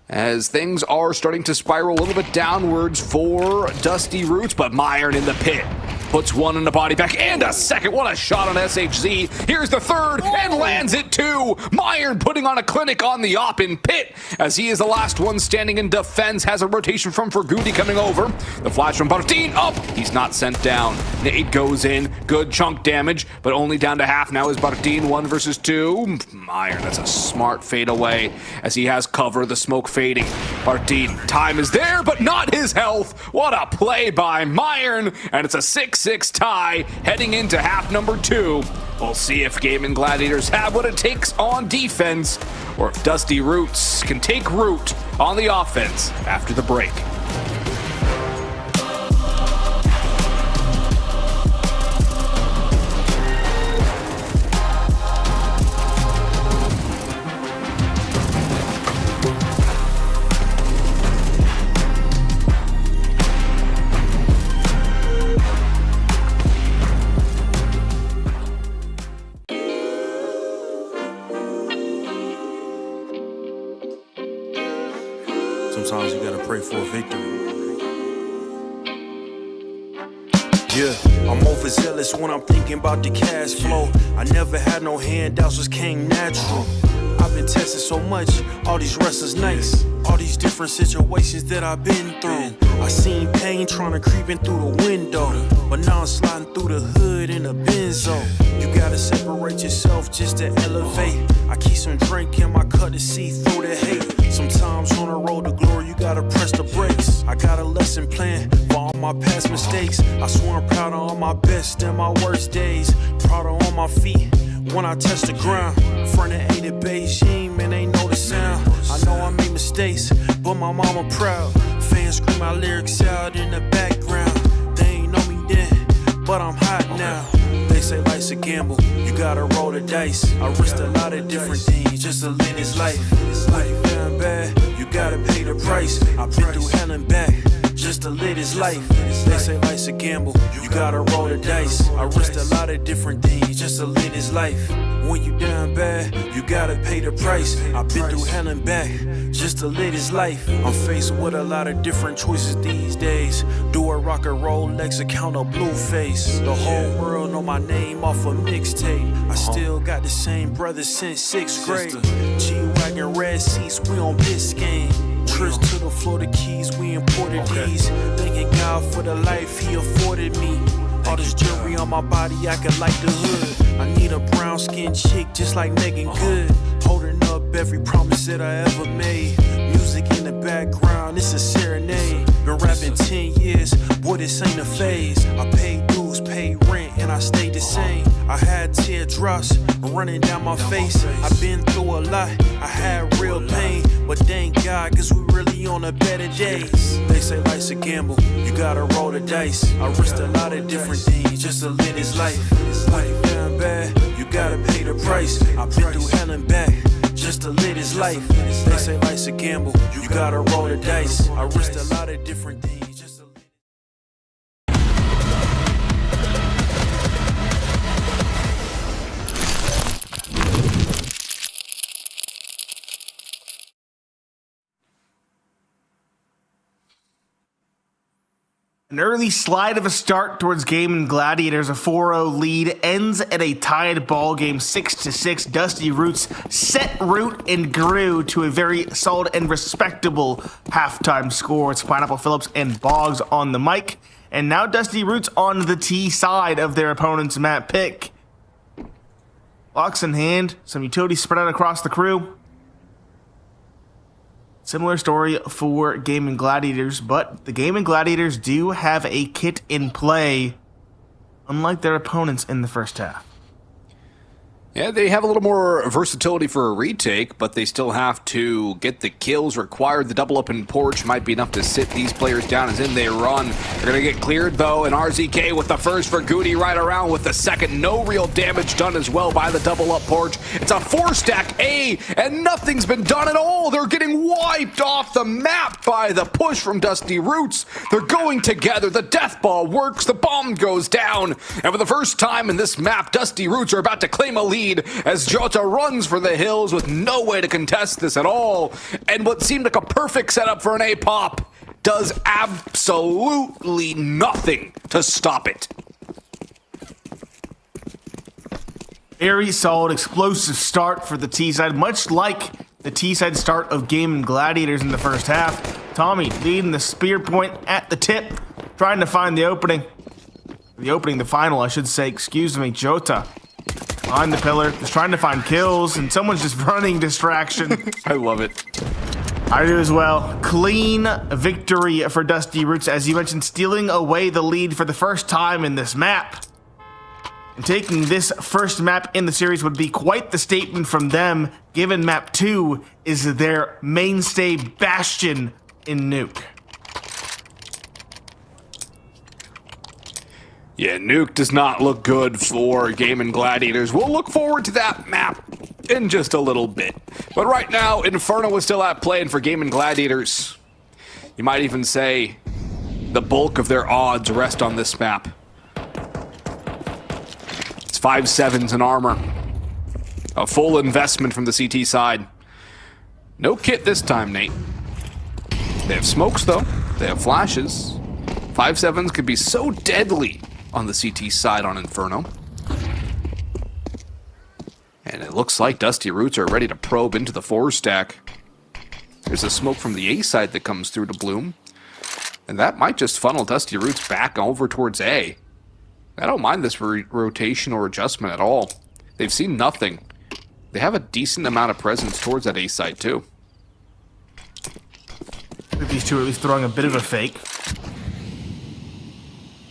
as things are starting to spiral a little bit downwards for Dusty Roots, but Myron in the pit. puts one in the body back and a second. What a shot on SHZ. Here's the third and lands it too. Myron putting on a clinic on the op in pit as he is the last one standing in defense. Has a rotation from Ferguti coming over. The flash from Bartine up. He's not sent down. Nade goes in. Good chunk damage, but only down to half now is Bartine. 1 versus 2. Myron, that's a smart fade away as he has cover. The smoke fading. Bartine, time is there, but not his health. What a play by Myron, and it's a 6-6 tie heading into half number 2. We'll see if Gaimin Gladiators have what it takes on defense, or if Dusty Roots can take root on the offense after the break. Sometimes you gotta pray for a victory. Yeah, I'm overzealous when I'm thinking about the cash flow. I never had no handouts, just came natural. I've been tested so much, all these wrestlers nice. All these different situations that I've been through. I seen pain trying to creep in through the window, but now I'm sliding through the hood in a benzo. You gotta separate yourself just to elevate. I keep some drink in my cup to see through the hate. Sometimes on the road to glory, you gotta press the brakes. I got a lesson plan for all my past mistakes. I swear I'm proud of all my best and my worst days. Proud of all my feet when I touch the ground. Front of 8 at Beijing, man, they know the sound. I know I made mistakes, but my mama proud. Fans scream my lyrics out in the background. They ain't know me then, but I'm hot now. They say life's a gamble, you gotta roll the dice. I risked a lot of different things just to live this life. Life down bad, you gotta pay the price. I've been through hell and back just to live this life. They say life's a gamble, you gotta roll the dice. I risked a lot of different things just to live this life. When you down bad, you gotta pay the price. I've been through hell and back just to live this life. I'm faced with a lot of different choices these days. Do a rock and Rolex account of Blueface. The whole world know my name off a mixtape. I still got the same brother since 6th grade. G-Wagon red seats, we on Biscayne. Trips to the Florida Keys, we imported these. Thanking God for the life he afforded me. All this jewelry on my body, I could like the hood. I need a brown skinned chick just like Megan Good. Holding up every promise that I ever made. Music in the background, it's a serenade. Been rapping 10 years, boy, this ain't a phase. I paid dues, paid rent, and I stayed the same. I had teardrops running down my face. I've been through a lot, I had real pain. But thank God, cause we really on the better days. They say life's a gamble, you gotta roll the dice. I risked a lot of different things just to live this life. Life down bad, you gotta pay the price. I've been through hell and back just to live this life. They say life's a gamble, you gotta roll the dice. I risked a lot of different things. An early slide of a start towards Gaimin Gladiators, a 4-0 lead, ends at a tied ball game, 6-6. Dusty Roots set root and grew to a very solid and respectable halftime score. It's Pineapple Phillips and Boggs on the mic. And now Dusty Roots on the T side of their opponent's map pick. Locks in hand, some utilities spread out across the crew. Similar story for Gaimin Gladiators, but the Gaimin Gladiators do have a kit in play, unlike their opponents in the first half. Yeah, they have a little more versatility for a retake, but they still have to get the kills required. The double up in porch might be enough to sit these players down as in they run. They're going to get cleared, though, and RZK with the first for Goody right around with the second. No real damage done as well by the double up porch. It's a 4-stack A, and nothing's been done at all. They're getting wiped off the map by the push from Dusty Roots. They're going together. The death ball works. The bomb goes down. And for the first time in this map, Dusty Roots are about to claim a lead as Jota runs for the hills with no way to contest this at all. And what seemed like a perfect setup for an A-pop does absolutely nothing to stop it. Very solid, explosive start for the T-side, much like the T-side start of Gaimin Gladiators in the first half. Tommy leading the spear point at the tip, trying to find the opening. The final, I should say, excuse me. Jota behind the pillar, just trying to find kills, and someone's just running distraction. I love it. I do as well. Clean victory for Dusty Roots, as you mentioned, stealing away the lead for the first time in this map. And taking this first map in the series would be quite the statement from them, given map 2 is their mainstay bastion in Nuke. Yeah, Nuke does not look good for Gaimin Gladiators. We'll look forward to that map in just a little bit. But right now, Inferno is still at play, and for Gaimin Gladiators, you might even say the bulk of their odds rest on this map. It's 5/7s in armor. A full investment from the CT side. No kit this time, Nate. They have smokes, though. They have flashes. 5/7s could be so deadly on the CT side on Inferno. And it looks like Dusty Roots are ready to probe into the 4-stack. There's a smoke from the A side that comes through to Bloom. And that might just funnel Dusty Roots back over towards A. I don't mind this rotation or adjustment at all. They've seen nothing. They have a decent amount of presence towards that A side too. I think these two are at least throwing a bit of a fake.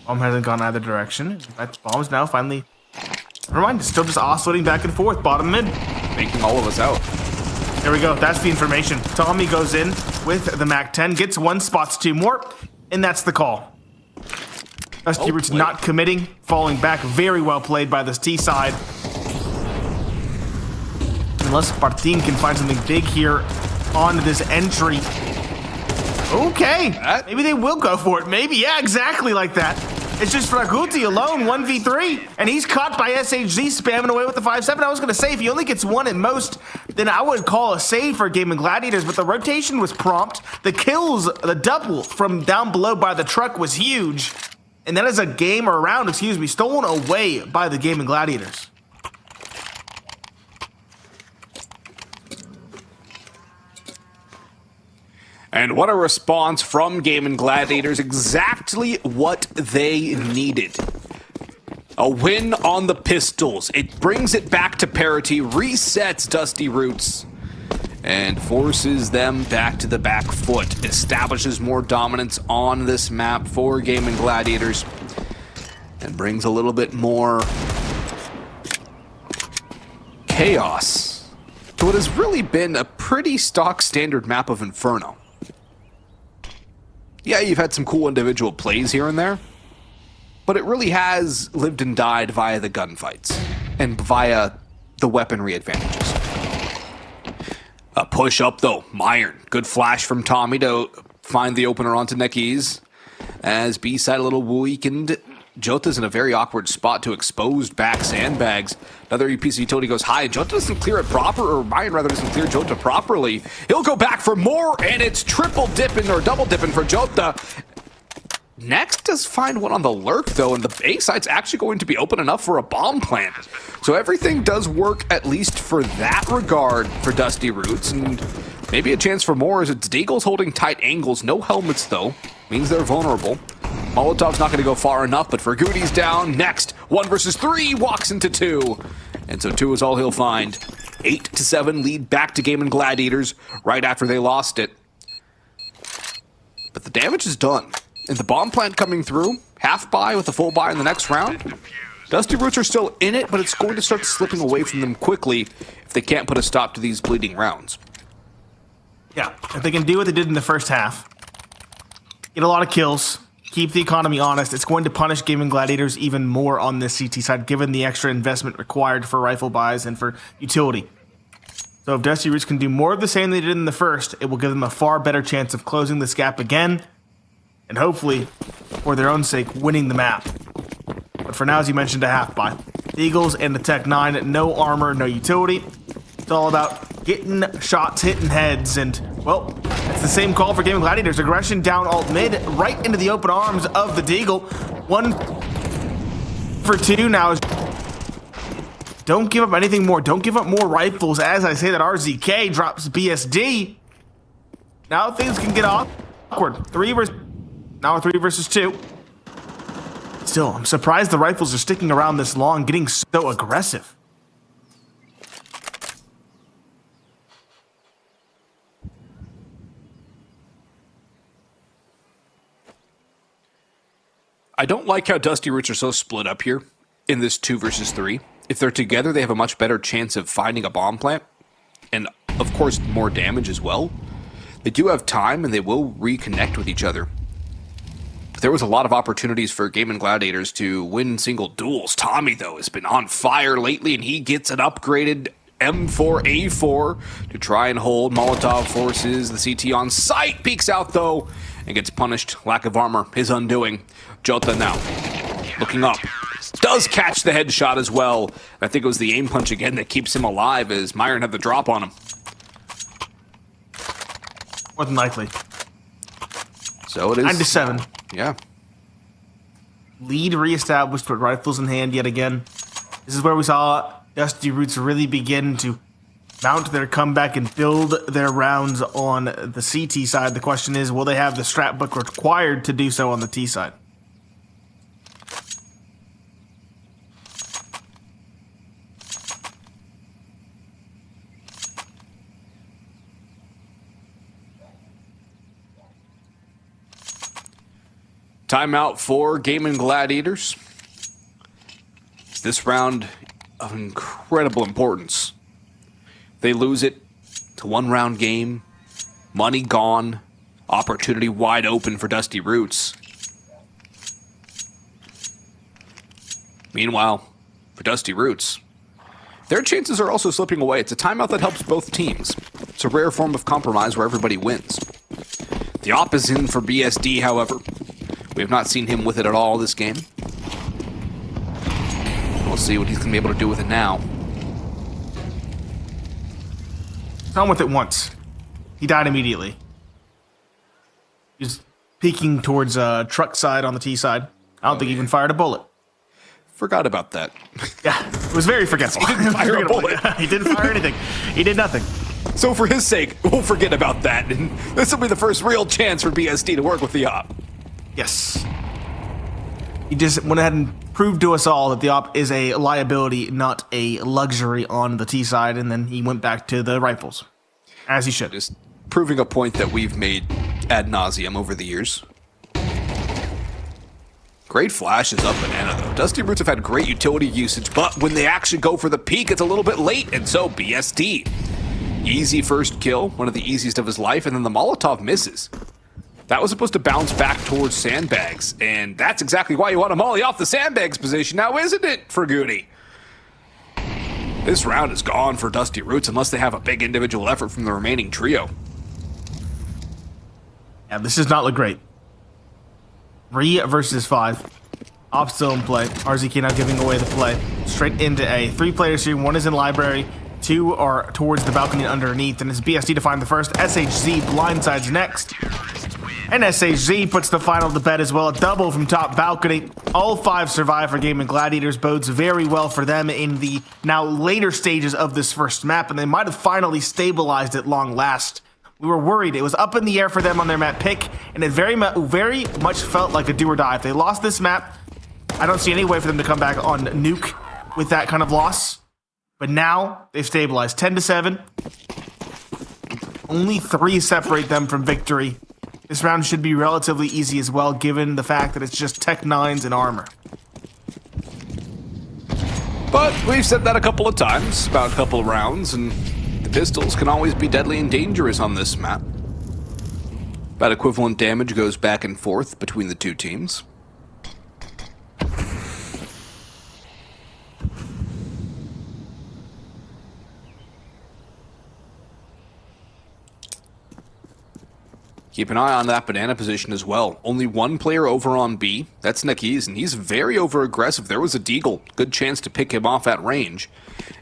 Bomb hasn't gone either direction. That's bombs now finally. Never mind, still just oscillating back and forth, bottom mid. Making all of us out. There we go, that's the information. Tommy goes in with the MAC-10, gets one, spots two more, and that's the call. Dusty Roots not committing, falling back. Very well played by this T side. Unless Martin can find something big here on this entry. Okay, maybe they will go for it. Maybe, yeah, exactly like that. It's just Fraguti alone, 1v3, and he's caught by SHZ spamming away with the 5/7. I was going to say, if he only gets one at most, then I would call a save for Gaimin Gladiators, but the rotation was prompt. The kills, the double from down below by the truck was huge, and that is a game or round, excuse me, stolen away by the Gaimin Gladiators. And what a response from Gaimin Gladiators, exactly what they needed. A win on the pistols. It brings it back to parity, resets Dusty Roots, and forces them back to the back foot. Establishes more dominance on this map for Gaimin Gladiators, and brings a little bit more chaos to what has really been a pretty stock standard map of Inferno. Yeah, you've had some cool individual plays here and there, but it really has lived and died via the gunfights and via the weaponry advantages. A push up though, Myron. Good flash from Tommy to find the opener onto Nekis. As B-side a little weakened, Jota's in a very awkward spot to exposed back sandbags. Another piece of utility goes high, and Jota doesn't clear it proper, or Ryan rather doesn't clear Jota properly. He'll go back for more, and it's triple dipping or double dipping for Jota. Next does find one on the lurk though, and the A side's actually going to be open enough for a bomb plant. So everything does work, at least for that regard, for Dusty Roots, and maybe a chance for more as it's Deagle's holding tight angles. No helmets though, means they're vulnerable. Molotov's not going to go far enough, but Ferguti's down. Next, 1 versus 3, walks into 2. And so 2 is all he'll find. 8-7 lead back to Gaimin Gladiators right after they lost it. But the damage is done. And the bomb plant coming through, half buy with a full buy in the next round. Dusty Roots are still in it, but it's going to start slipping away from them quickly if they can't put a stop to these bleeding rounds. Yeah, if they can do what they did in the first half, get a lot of kills, keep the economy honest, it's going to punish Gaimin Gladiators even more on this CT side, given the extra investment required for rifle buys and for utility. So if Dusty Roots can do more of the same they did in the first, it will give them a far better chance of closing this gap again, and hopefully, for their own sake, winning the map. But for now, as you mentioned, a half buy. The Eagles and the Tech 9, no armor, no utility. It's all about getting shots, hitting heads, and, well, it's the same call for Gaimin Gladiators. Aggression down alt mid, right into the open arms of the Deagle. 1 for 2 now is Don't give up anything more. Don't give up more rifles. As I say that, RZK drops BSD. Now things can get awkward. Now 3 versus 2. Still, I'm surprised the rifles are sticking around this long, getting so aggressive. I don't like how Dusty Roots are so split up here in this 2 versus 3. If they're together, they have a much better chance of finding a bomb plant. And, of course, more damage as well. They do have time, and they will reconnect with each other. But there was a lot of opportunities for Gaimin Gladiators to win single duels. Tommy, though, has been on fire lately, and he gets an upgraded M4A4 to try and hold. Molotov forces the CT on sight, peeks out, though, and gets punished. Lack of armor, his undoing. Jota now, looking up. Does catch the headshot as well. I think it was the aim punch again that keeps him alive as Myron had the drop on him. More than likely. So it is. 9-7. Yeah. Lead reestablished with rifles in hand yet again. This is where we saw Dusty Roots really begin to mount their comeback and build their rounds on the CT side. The question is, will they have the strat book required to do so on the T side? Timeout for Gaimin Gladiators. This round of incredible importance. They lose it. It's a one-round game. Money gone. Opportunity wide open for Dusty Roots. Meanwhile, for Dusty Roots, their chances are also slipping away. It's a timeout that helps both teams. It's a rare form of compromise where everybody wins. The op is in for BSD, however. We have not seen him with it at all this game. We'll see what he's going to be able to do with it now. On with it once. He died immediately. He was peeking towards truck side on the T side. I don't think he even fired a bullet. Forgot about that. Yeah, it was very forgetful. He didn't fire a bullet. He didn't fire anything. He did nothing. So for his sake, we'll forget about that. And this will be the first real chance for BSD to work with the op. Yes. He just went ahead and proved to us all that the op is a liability, not a luxury on the T side, and then he went back to the rifles. As he should. Just proving a point that we've made ad nauseum over the years. Great flashes up Banana, though. Dusty Roots have had great utility usage, but when they actually go for the peak, it's a little bit late, and so BSD. Easy first kill, one of the easiest of his life, and then the Molotov misses. That was supposed to bounce back towards sandbags, and that's exactly why you want to molly off the sandbags position now, isn't it, Ferguti? This round is gone for Dusty Roots unless they have a big individual effort from the remaining trio. Yeah, this does not look great. 3 versus 5. Op still in play. RZK now giving away the play. Straight into A. 3 players here. 1 is in library. 2 are towards the balcony underneath. And it's BSD to find the first. SHZ blindsides next. And SHZ puts the final to bed as well. A double from top balcony. All 5 survive for Gaimin Gladiators. Bodes very well for them in the now later stages of this first map. And they might have finally stabilized at long last. We were worried. It was up in the air for them on their map pick. And it very much felt like a do or die. If they lost this map, I don't see any way for them to come back on Nuke with that kind of loss. But now they've stabilized. 10-7. Only 3 separate them from victory. This round should be relatively easy as well, given the fact that it's just Tech 9s and armor. But we've said that a couple of times about a couple of rounds, and the pistols can always be deadly and dangerous on this map. About equivalent damage goes back and forth between the two teams. Keep an eye on that banana position as well. Only 1 player over on B. That's Nakiz, and he's very over-aggressive. There was a deagle. Good chance to pick him off at range.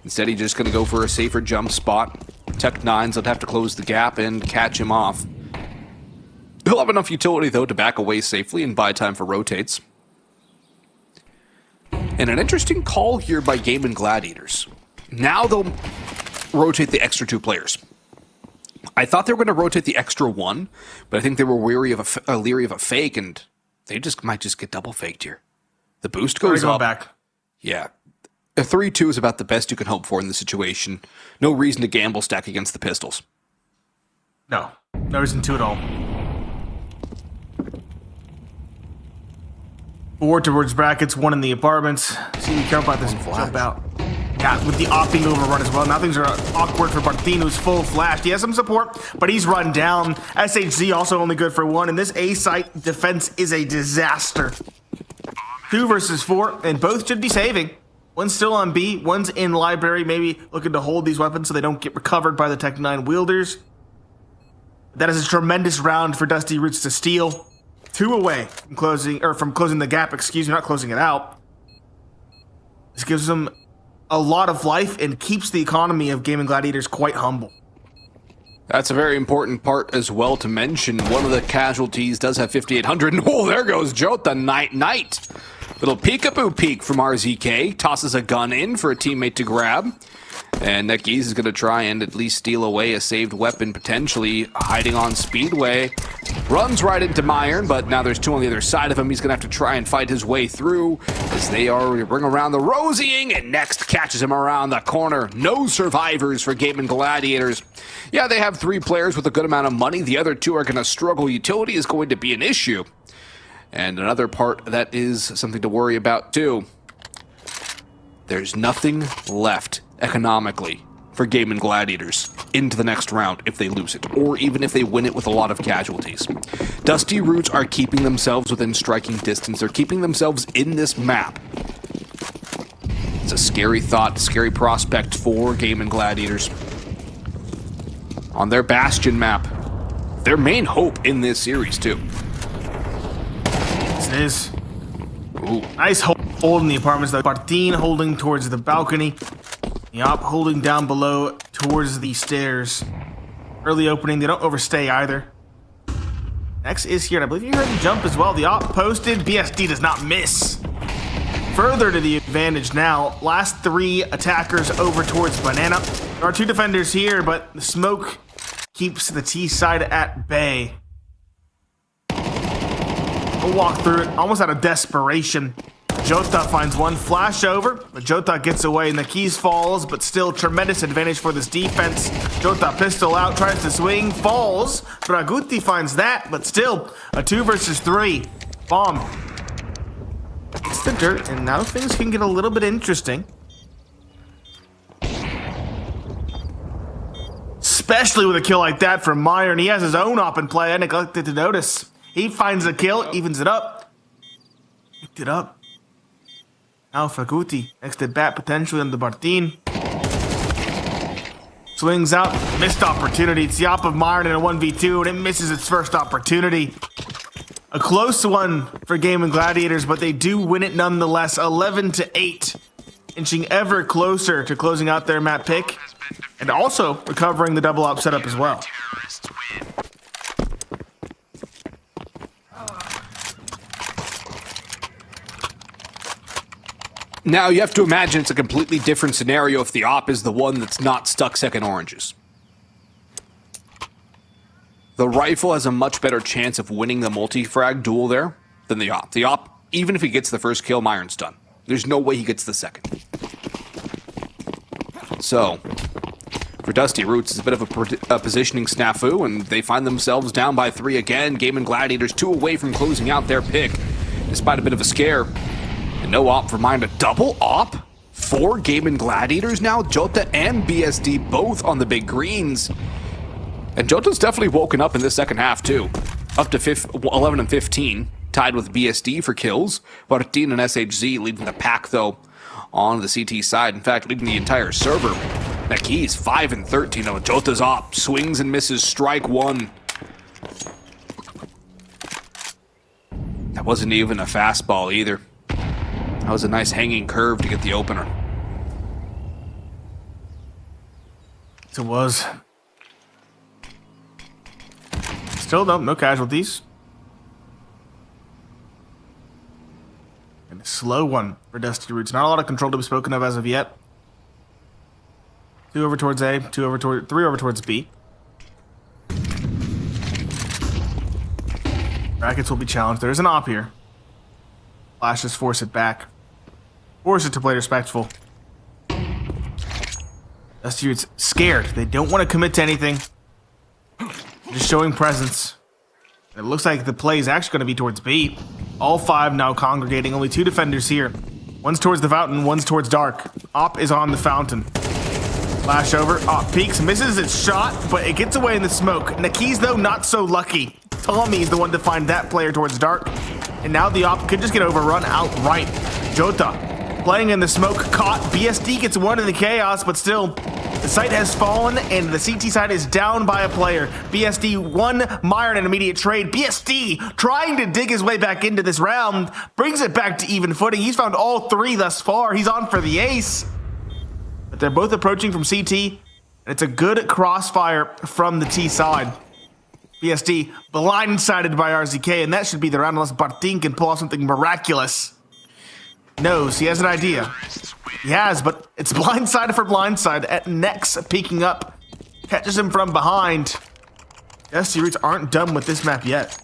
Instead, he's just going to go for a safer jump spot. Tech 9s would have to close the gap and catch him off. He'll have enough utility, though, to back away safely and buy time for rotates. And an interesting call here by Gaimin Gladiators. Now they'll rotate the extra 2 players. I thought they were going to rotate the extra 1, but I think they were leery of a fake, and they might just get double faked here. The boost goes up. Back. Yeah. A 3-2 is about the best you can hope for in this situation. No reason to gamble stack against the pistols. No reason to at all. 4 towards brackets, 1 in the apartments. See, you care about this jump out. Yeah, with the op being overrun as well. Now things are awkward for Martin, who's full flashed. He has some support, but he's run down. SHZ also only good for 1, and this A-site defense is a disaster. 2 versus 4, and both should be saving. One's still on B, one's in library, maybe looking to hold these weapons so they don't get recovered by the Tech 9 wielders. That is a tremendous round for Dusty Roots to steal. 2 away from closing the gap, not closing it out. This gives them a lot of life and keeps the economy of Gaimin Gladiators quite humble. That's a very important part as well to mention. One of the casualties does have 5,800. And oh, there goes Jota Knight. Little peekaboo peek from RZK. Tosses a gun in for a teammate to grab. And Nekis is going to try and at least steal away a saved weapon, potentially hiding on Speedway. Runs right into Myron, but now there's 2 on the other side of him. He's going to have to try and fight his way through as they already bring around the Rosying, and Next catches him around the corner. No survivors for Gaimin Gladiators. Yeah, they have 3 players with a good amount of money. The other 2 are going to struggle. Utility is going to be an issue. And another part that is something to worry about too. There's nothing left economically for Gaimin Gladiators into the next round if they lose it, or even if they win it with a lot of casualties. Dusty Roots are keeping themselves within striking distance. They're keeping themselves in this map. It's a scary thought, scary prospect for Gaimin Gladiators. On their Bastion map, their main hope in this series too. This is. Ooh. Nice hold in the apartments though. Martin holding towards the balcony. The op holding down below towards the stairs. Early opening, they don't overstay either. Next is here, and I believe you heard the jump as well. The op posted, BSD does not miss. Further to the advantage now. Last 3 attackers over towards Banana. There are 2 defenders here, but the smoke keeps the T side at bay. We'll walk through it almost out of desperation. Jota finds 1 flash over, but Jota gets away and the keys falls, but still tremendous advantage for this defense. Jota pistol out, tries to swing, falls. Draguti finds that, but still a 2 versus 3. Bomb. It's the dirt, and now things can get a little bit interesting. Especially with a kill like that from Meyer, and he has his own op in play. I neglected to notice. He finds a kill, evens it up. Picked it up. Now Faguti, next at bat potentially on the Martin. Swings out, missed opportunity. It's the op of Myron in a 1v2, and it misses its first opportunity. A close one for Gaimin Gladiators, but they do win it nonetheless, 11-8. Inching ever closer to closing out their map pick, and also recovering the double op setup as well. Now, you have to imagine it's a completely different scenario if the op is the one that's not stuck second oranges. The rifle has a much better chance of winning the multi-frag duel there than the op. The op, even if he gets the first kill, Myron's done. There's no way he gets the second. So, for Dusty Roots, it's a bit of a positioning snafu, and they find themselves down by 3 again. Gaimin Gladiators 2 away from closing out their pick, despite a bit of a scare. And no op for Myron. A double op? 4 Gaimin Gladiators now? Jota and BSD both on the big greens. And Jota's definitely woken up in this second half too. Up to 11 and 15. Tied with BSD for kills. Martin and SHZ leading the pack though on the CT side. In fact, leading the entire server. Nekis 5 and 13 on Jota's op. Swings and misses. Strike 1. That wasn't even a fastball either. That was a nice hanging curve to get the opener. It was. Still no casualties. And a slow one for Dusty Roots. Not a lot of control to be spoken of as of yet. 2 over towards A, 3 over towards B. Brackets will be challenged. There's an op here. Flashes force it back. Force it to play respectful. Dusty Roots scared. They don't want to commit to anything. Just showing presence. It looks like the play is actually going to be towards B. All 5 now congregating. Only 2 defenders here. One's towards the fountain, one's towards dark. Op is on the fountain. Flash over. Op peeks, misses its shot, but it gets away in the smoke. Nakiz, though, not so lucky. Tommy is the one to find that player towards dark. And now the op could just get overrun outright. Jota playing in the smoke, caught. BSD gets one in the chaos, but still, the site has fallen and the CT side is down by a player. BSD won Meyer in an immediate trade. BSD trying to dig his way back into this round, brings it back to even footing. He's found all 3 thus far. He's on for the ace. But they're both approaching from CT, and it's a good crossfire from the T side. BSD blindsided by RZK, and that should be the round unless Bartin can pull off something miraculous. Knows, he has an idea. He has, but it's blindside for blindside. At Nex peeking up, catches him from behind. Dusty Roots aren't done with this map yet.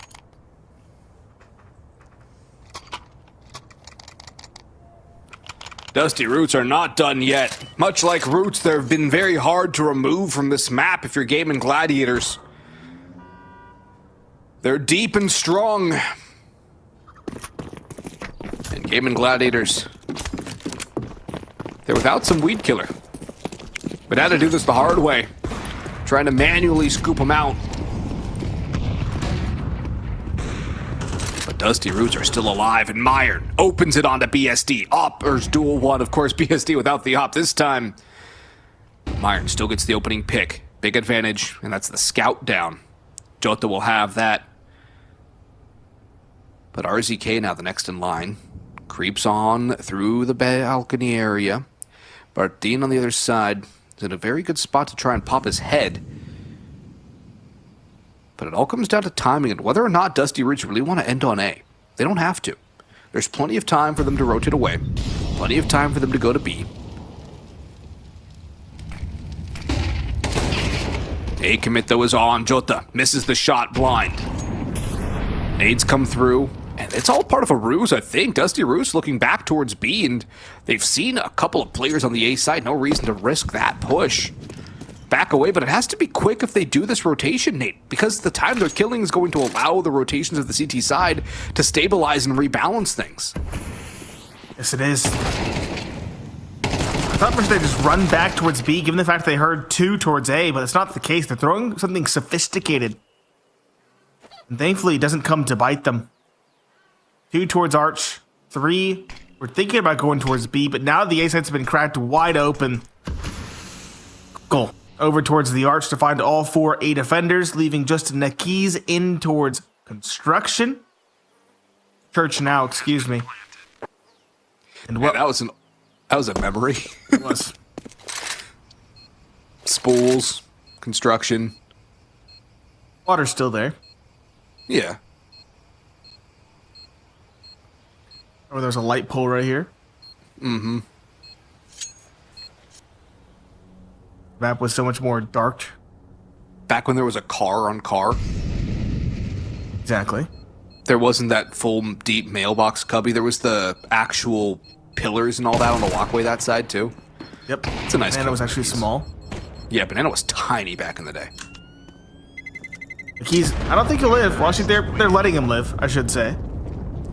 Dusty Roots are not done yet. Much like Roots, they've been very hard to remove from this map if you're Gaimin Gladiators. They're deep and strong. And Gaimin Gladiators, they're without some weed killer. But had to do this the hard way. Trying to manually scoop them out. But Dusty Roots are still alive, and Meyer opens it onto BSD. Opper's dual one, of course, BSD without the op this time. Meyer still gets the opening pick. Big advantage, and that's the scout down. Jota will have that. But RZK now the next in line. Creeps on through the balcony area. Bartin on the other side is in a very good spot to try and pop his head. But it all comes down to timing and whether or not Dusty Roots really want to end on A. They don't have to. There's plenty of time for them to rotate away. Plenty of time for them to go to B. A commit though is on. Jota misses the shot blind. Nades come through. And it's all part of a ruse, I think. Dusty Roots looking back towards B, and they've seen a couple of players on the A side. No reason to risk that push. Back away, but it has to be quick if they do this rotation, Nate, because the time they're killing is going to allow the rotations of the CT side to stabilize and rebalance things. Yes, it is. I thought first they'd just run back towards B, given the fact they heard 2 towards A, but it's not the case. They're throwing something sophisticated. And thankfully, it doesn't come to bite them. 2 towards Arch. 3, we're thinking about going towards B, but now the A side's been cracked wide open. Goal. Over towards the Arch to find all 4 A defenders, leaving just Nakiz in towards construction. Church now, excuse me. And what? Yeah, that was a memory. It was. Spools, construction. Water's still there. Yeah. Oh, there's a light pole right here. Mm-hmm. Map was so much more dark. Back when there was a car on car. Exactly. There wasn't that full deep mailbox cubby. There was the actual pillars and all that on the walkway that side too. Yep. It's a nice. Banana was actually small. Yeah, Banana was tiny back in the day. He's. I don't think he'll live. Well, actually, they're letting him live, I should say.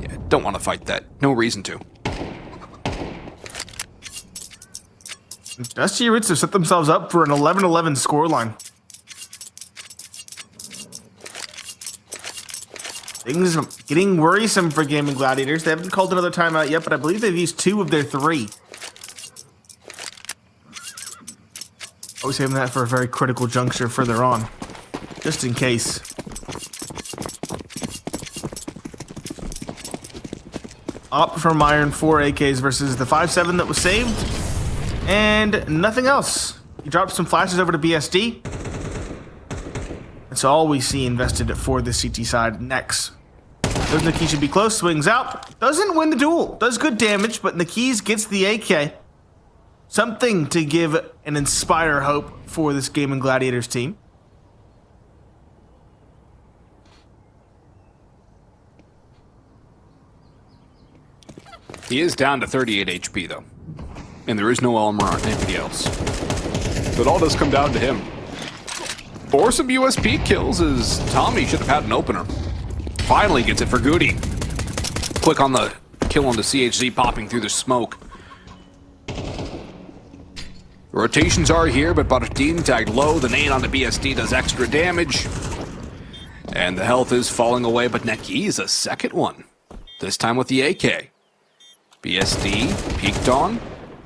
Yeah, don't want to fight that. No reason to. Dusty Roots have set themselves up for an 11-11 scoreline. Things are getting worrisome for Gaimin Gladiators. They haven't called another timeout yet, but I believe they've used 2 of their 3. Always saving that for a very critical juncture further on, just in case. Up from Iron 4 AKs versus the 5.7 that was saved. And nothing else. He dropped some flashes over to BSD. That's all we see invested for the CT side. Next. Those Nikis should be close. Swings out. Doesn't win the duel. Does good damage, but Nikis gets the AK. Something to give and inspire hope for this Gaimin Gladiators team. He is down to 38 HP, though. And there is no armor on anybody else. So it all does come down to him. For some USP kills, as Tommy should have had an opener. Finally gets it for Goody. Quick on the kill on the CHZ, popping through the smoke. Rotations are here, but Baratine tagged low. The nade on the BSD does extra damage. And the health is falling away, but Neki is a second one. This time with the AK. BSD peeked on,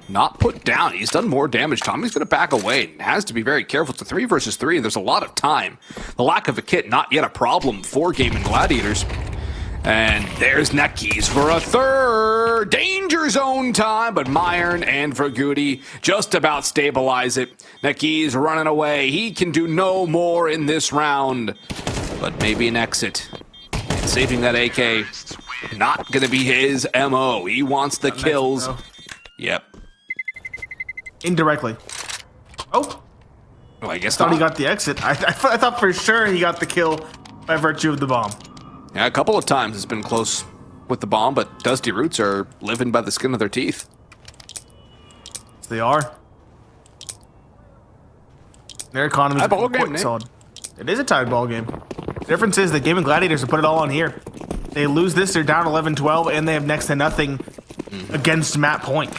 not put down. He's done more damage. Tommy's going to back away and has to be very careful. It's a 3 versus 3, and there's a lot of time. The lack of a kit, not yet a problem for Gaimin Gladiators. And there's Nekis for a third. Danger zone time, but Myron and Vergudi just about stabilize it. Nekis running away. He can do no more in this round, but maybe an exit. And saving that AK, not going to be his MO. He wants the kills. Yep. Indirectly. Oh. Well, I guess Thought not. he got the exit. I thought for sure he got the kill by virtue of the bomb. Yeah, a couple of times it's been close with the bomb, but Dusty Roots are living by the skin of their teeth. Yes, they are. Their economy is ball game, quite Nate. solid. It is a tied ball game. The difference is the Gaimin Gladiators have put it all on here. They lose this, they're down 11-12, and they have next to nothing against Matt Point.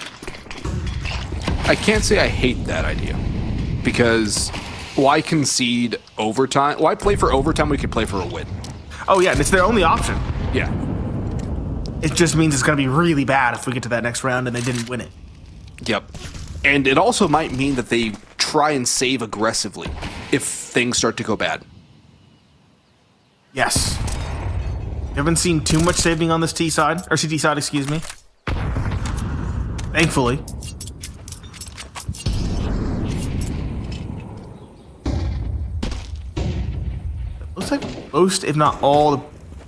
I can't say I hate that idea, because why concede overtime? Why play for overtime? We could play for a win. Oh yeah, and it's their only option. Yeah. It just means it's going to be really bad if we get to that next round and they didn't win it. Yep. And it also might mean that they try and save aggressively if things start to go bad. Yes. You haven't seen too much saving on this T side, or CT side, excuse me. Thankfully. Looks like most, if not all, the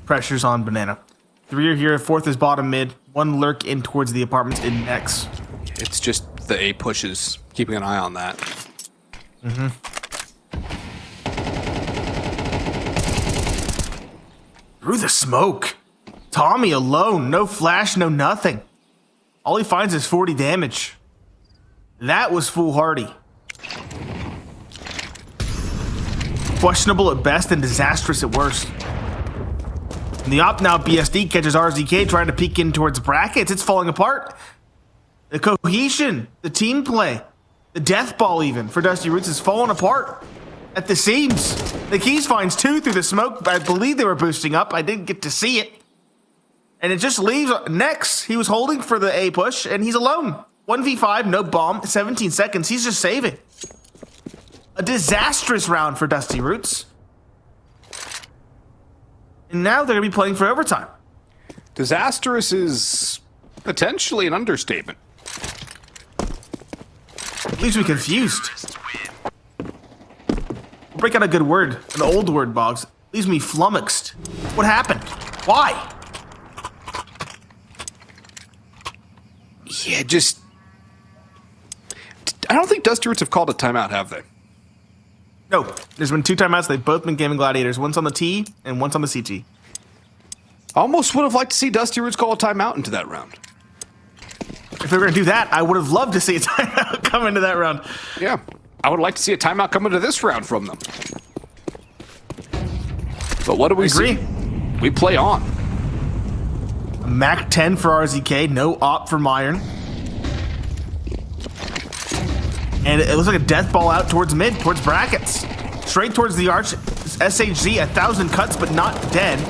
pressure's on Banana. 3 are here, 4th is bottom mid, 1 lurk in towards the apartments in next. It's just the A pushes, keeping an eye on that. Through the smoke. Tommy alone, no flash, no nothing. All he finds is 40 damage. That was foolhardy. Questionable at best and disastrous at worst. And the op now BSD catches RZK trying to peek in towards brackets. It's falling apart. The cohesion, the team play, the death ball even for Dusty Roots is falling apart at the seams. The Keys finds 2 through the smoke. I believe they were boosting up. I didn't get to see it. And it just leaves next. He was holding for the A push and he's alone. 1v5, no bomb, 17 seconds. He's just saving. A disastrous round for Dusty Roots. And now they're going to be playing for overtime. Disastrous is potentially an understatement. Leaves me confused. Break out a good word, an old word, Boggs. Leaves me flummoxed. What happened? Why? Yeah, just... I don't think Dusty Roots have called a timeout, have they? No, there's been 2 timeouts. They've both been Gaimin Gladiators. One's on the T and one's on the CT. Almost would have liked to see Dusty Roots call a timeout into that round. If they were going to do that, I would have loved to see a timeout come into that round. Yeah, I would like to see a timeout come into this round from them. But what do we see? We play on. A Mac 10 for RZK, no op for Myron. And it looks like a death ball out towards mid, towards brackets. Straight towards the arch. SHZ, 1,000 cuts, but not dead.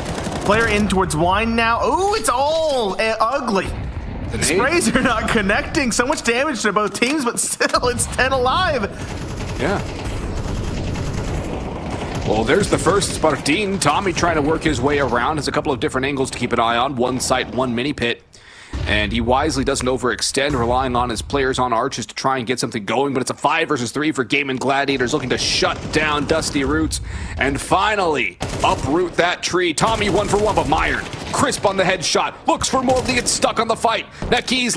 Player in towards wine now. Ooh, it's all ugly. The sprays are not connecting. So much damage to both teams, but still, it's 10 alive. Yeah. Well, there's the first Spartine. Tommy trying to work his way around. Has a couple of different angles to keep an eye on. One site, one mini pit. And he wisely doesn't overextend, relying on his players on arches to try and get something going, but it's a 5 versus 3 for Gaimin Gladiators, looking to shut down Dusty Roots and finally uproot that tree. Tommy 1 for 1, but mired. Crisp on the headshot, looks for more to get stuck on the fight. Nekis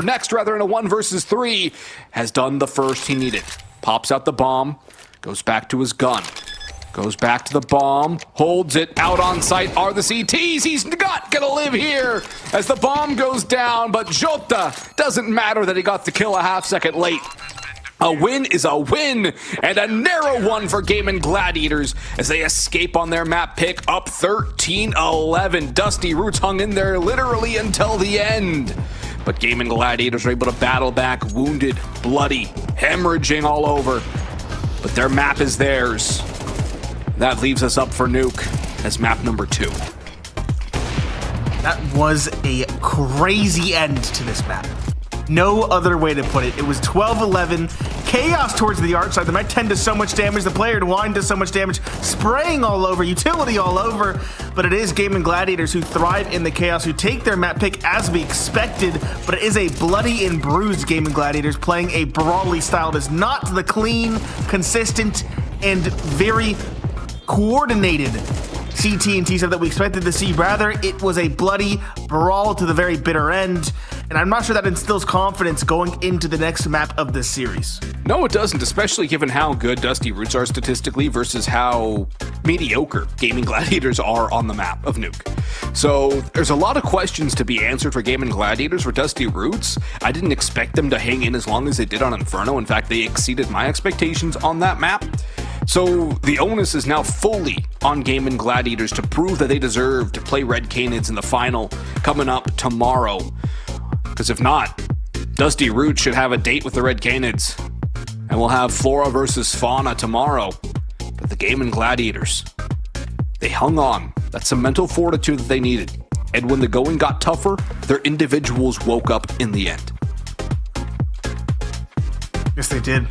next in a 1 versus 3, has done the first he needed. Pops out the bomb, goes back to his gun. Goes back to the bomb, holds it, out on sight are the CTs. He's not gonna live here as the bomb goes down, but Jota doesn't matter that he got the kill a half second late. A win is a win, and a narrow one for Gaimin Gladiators as they escape on their map pick, up 13-11. Dusty Roots hung in there literally until the end. But Gaimin Gladiators are able to battle back, wounded, bloody, hemorrhaging all over. But their map is theirs. That leaves us up for Nuke as map number 2. That was a crazy end to this map. No other way to put it. It was 12-11. Chaos towards the arch side. The Met 10 does so much damage. The player at Wine does so much damage. Spraying all over. Utility all over. But it is Gaimin Gladiators who thrive in the chaos, who take their map pick as we expected. But it is a bloody and bruised Gaimin Gladiators playing a brawly style that is not the clean, consistent, and very coordinated CT&T stuff that we expected to see. Rather, it was a bloody brawl to the very bitter end, and I'm not sure that instills confidence going into the next map of this series. No, it doesn't, especially given how good Dusty Roots are statistically versus how mediocre Gaimin Gladiators are on the map of Nuke. So there's a lot of questions to be answered for Gaimin Gladiators. For Dusty Roots, I didn't expect them to hang in as long as they did on Inferno. In fact, they exceeded my expectations on that map. So the onus is now fully on Gaimin Gladiators to prove that they deserve to play Red Canids in the final coming up tomorrow. Because if not, Dusty Roots should have a date with the Red Canids. And we'll have Flora versus Fauna tomorrow. But the Gaimin Gladiators, they hung on. That's some mental fortitude that they needed. And when the going got tougher, their individuals woke up in the end. Yes, they did.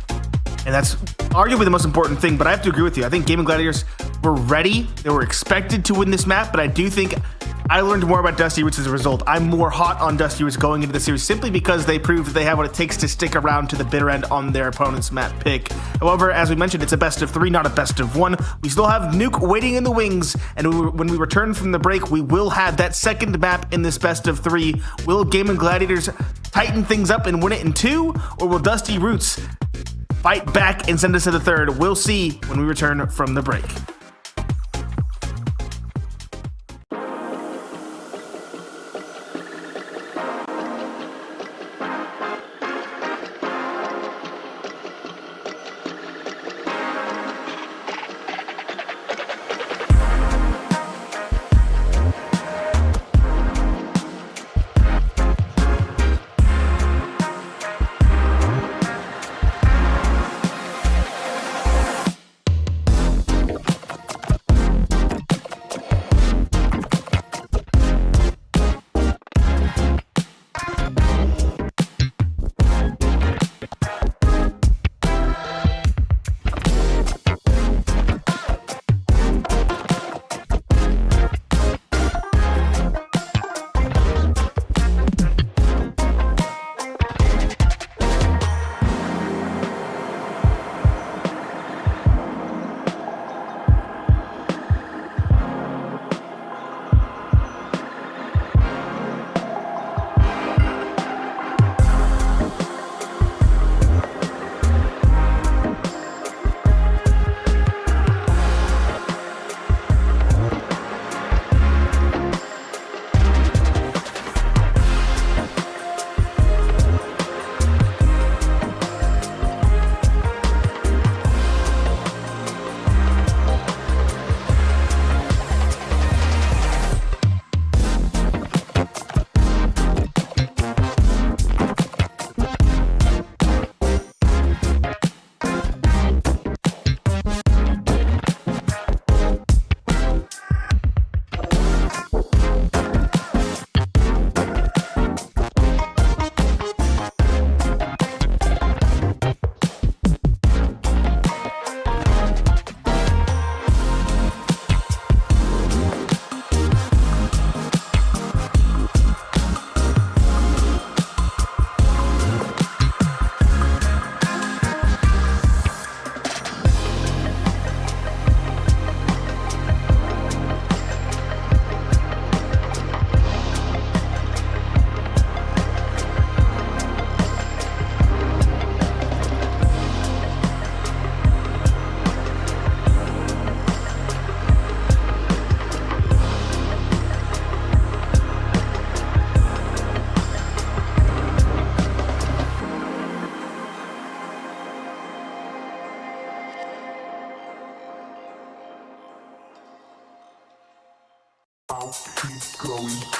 And that's arguably the most important thing, but I have to agree with you. I think Gaimin Gladiators were ready. They were expected to win this map, but I do think I learned more about Dusty Roots as a result. I'm more hot on Dusty Roots going into the series simply because they proved that they have what it takes to stick around to the bitter end on their opponent's map pick. However, as we mentioned, it's a best of 3, not a best of 1. We still have Nuke waiting in the wings, and when we return from the break, we will have that second map in this best of 3. Will Gaimin Gladiators tighten things up and win it in 2, or will Dusty Roots fight back and send us to the third? We'll see when we return from the break.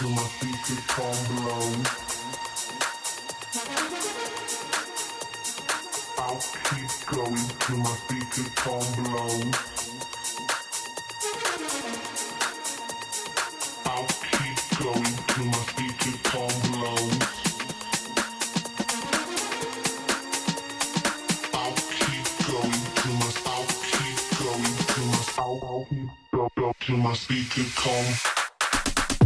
till my speakers come below. I'll keep going till my speakers come below. I'll keep going till my speakers come below. I'll keep going till my till my speakers come.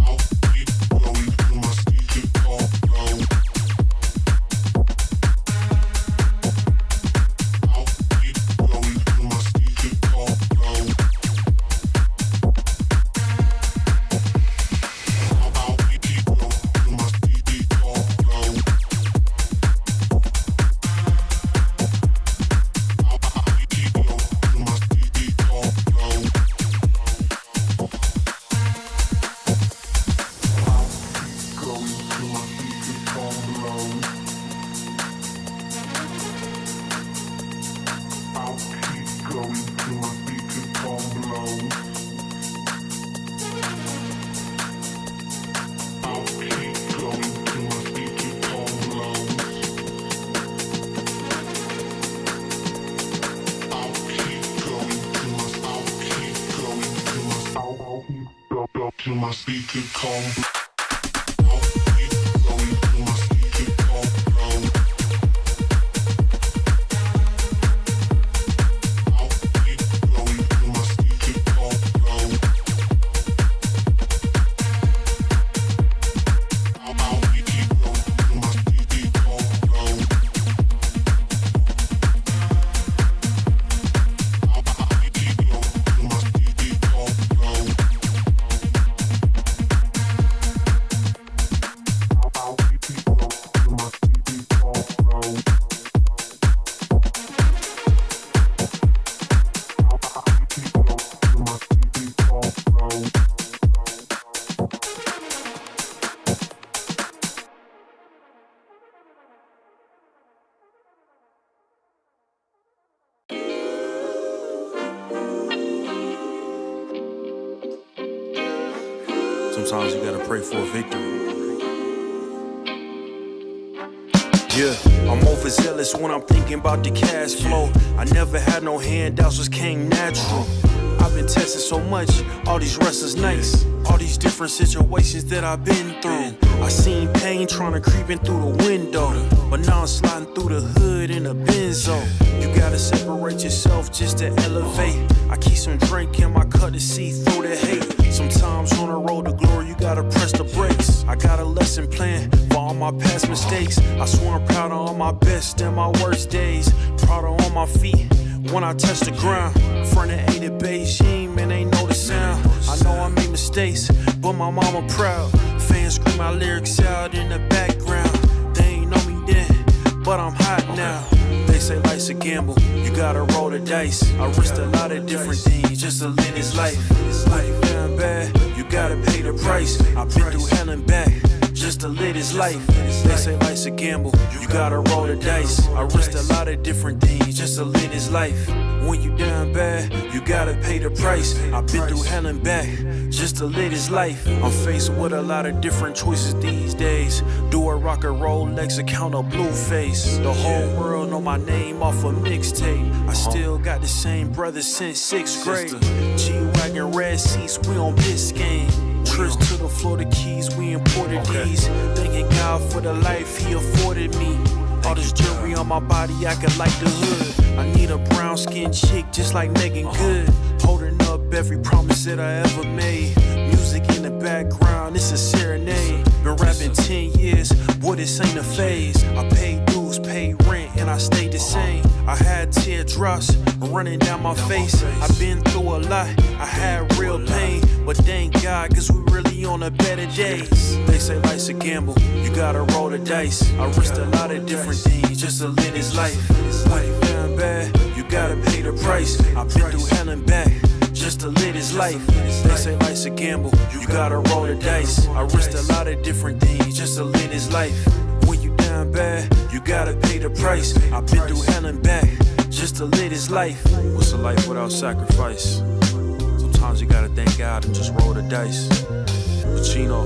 I'll keep going till my speakers come below. I'll keep going till my speakers come below. I'll keep going till my speakers come below. I'll keep going till my speakers come below. Till my speaker come. I'll keep going till my speaker come below. I'll keep going till my speaker come below. I'll keep going till my speaker come below. I'll keep going till my speaker come below. Sometimes you gotta pray for a victory. Yeah, I'm overzealous when I'm thinking about the cash flow. I never had no handouts, just came natural. I've been tested so much, all these wrestlers nice. All these different situations that I've been through. I seen pain trying to creep in through the window, but now I'm sliding through the hood in a benzo. You gotta separate yourself just to elevate. I keep some drink in my cup to see through the hate. Sometimes on the road to glory, you gotta press the brakes. I got a lesson plan for all my past mistakes. I swear I'm proud of all my best and my worst days. Proud of all my feet when I touch the ground. Front of 8 at Beijing, man, ain't know the sound. I know I made mistakes, but my mama proud. Fans scream my lyrics out in the background. They ain't know me then, but I'm hot now. They say life's a gamble, you gotta roll the dice. I risked a lot of different things just to live this life. Life down bad, you gotta pay the price. I've been through hell and back just to live this life. They say life's a gamble, you gotta roll the dice. I risked a lot of different things just to live this life. When you down bad, you gotta pay the price. I've been through hell and back just to live this life. I'm faced with a lot of different choices these days. Do a rock and roll Lex account of Blueface. The whole world know my name off a mixtape. I still got the same brothers since 6th grade. G-Wagon red seats, we on Biscayne. Trips to the Florida Keys, we imported these. Thanking God for the life he afforded me. All this jewelry on my body, I could light the hood. I need a brown skinned chick just like Megan Good. Holding up every promise that I ever made. Music in the background, it's a serenade. Been rapping 10 years, boy, this ain't a phase. I paid dues, paid rent, and I stayed the same. I had teardrops running down my face. I've been through a lot, I had real pain. But thank God, cause we really on a better days. They say life's a gamble, you gotta roll the dice. I risked a lot of different things just to live this life. Life down bad, you gotta pay the price. I've been through hell and back just to live this life. They say life's a gamble, you gotta roll the dice. I risked a lot of different things just to live this life. When you down bad, you gotta pay the price. I've been through hell and back just to live this life. What's a life without sacrifice? Sometimes you gotta thank God and just roll the dice. Pacino,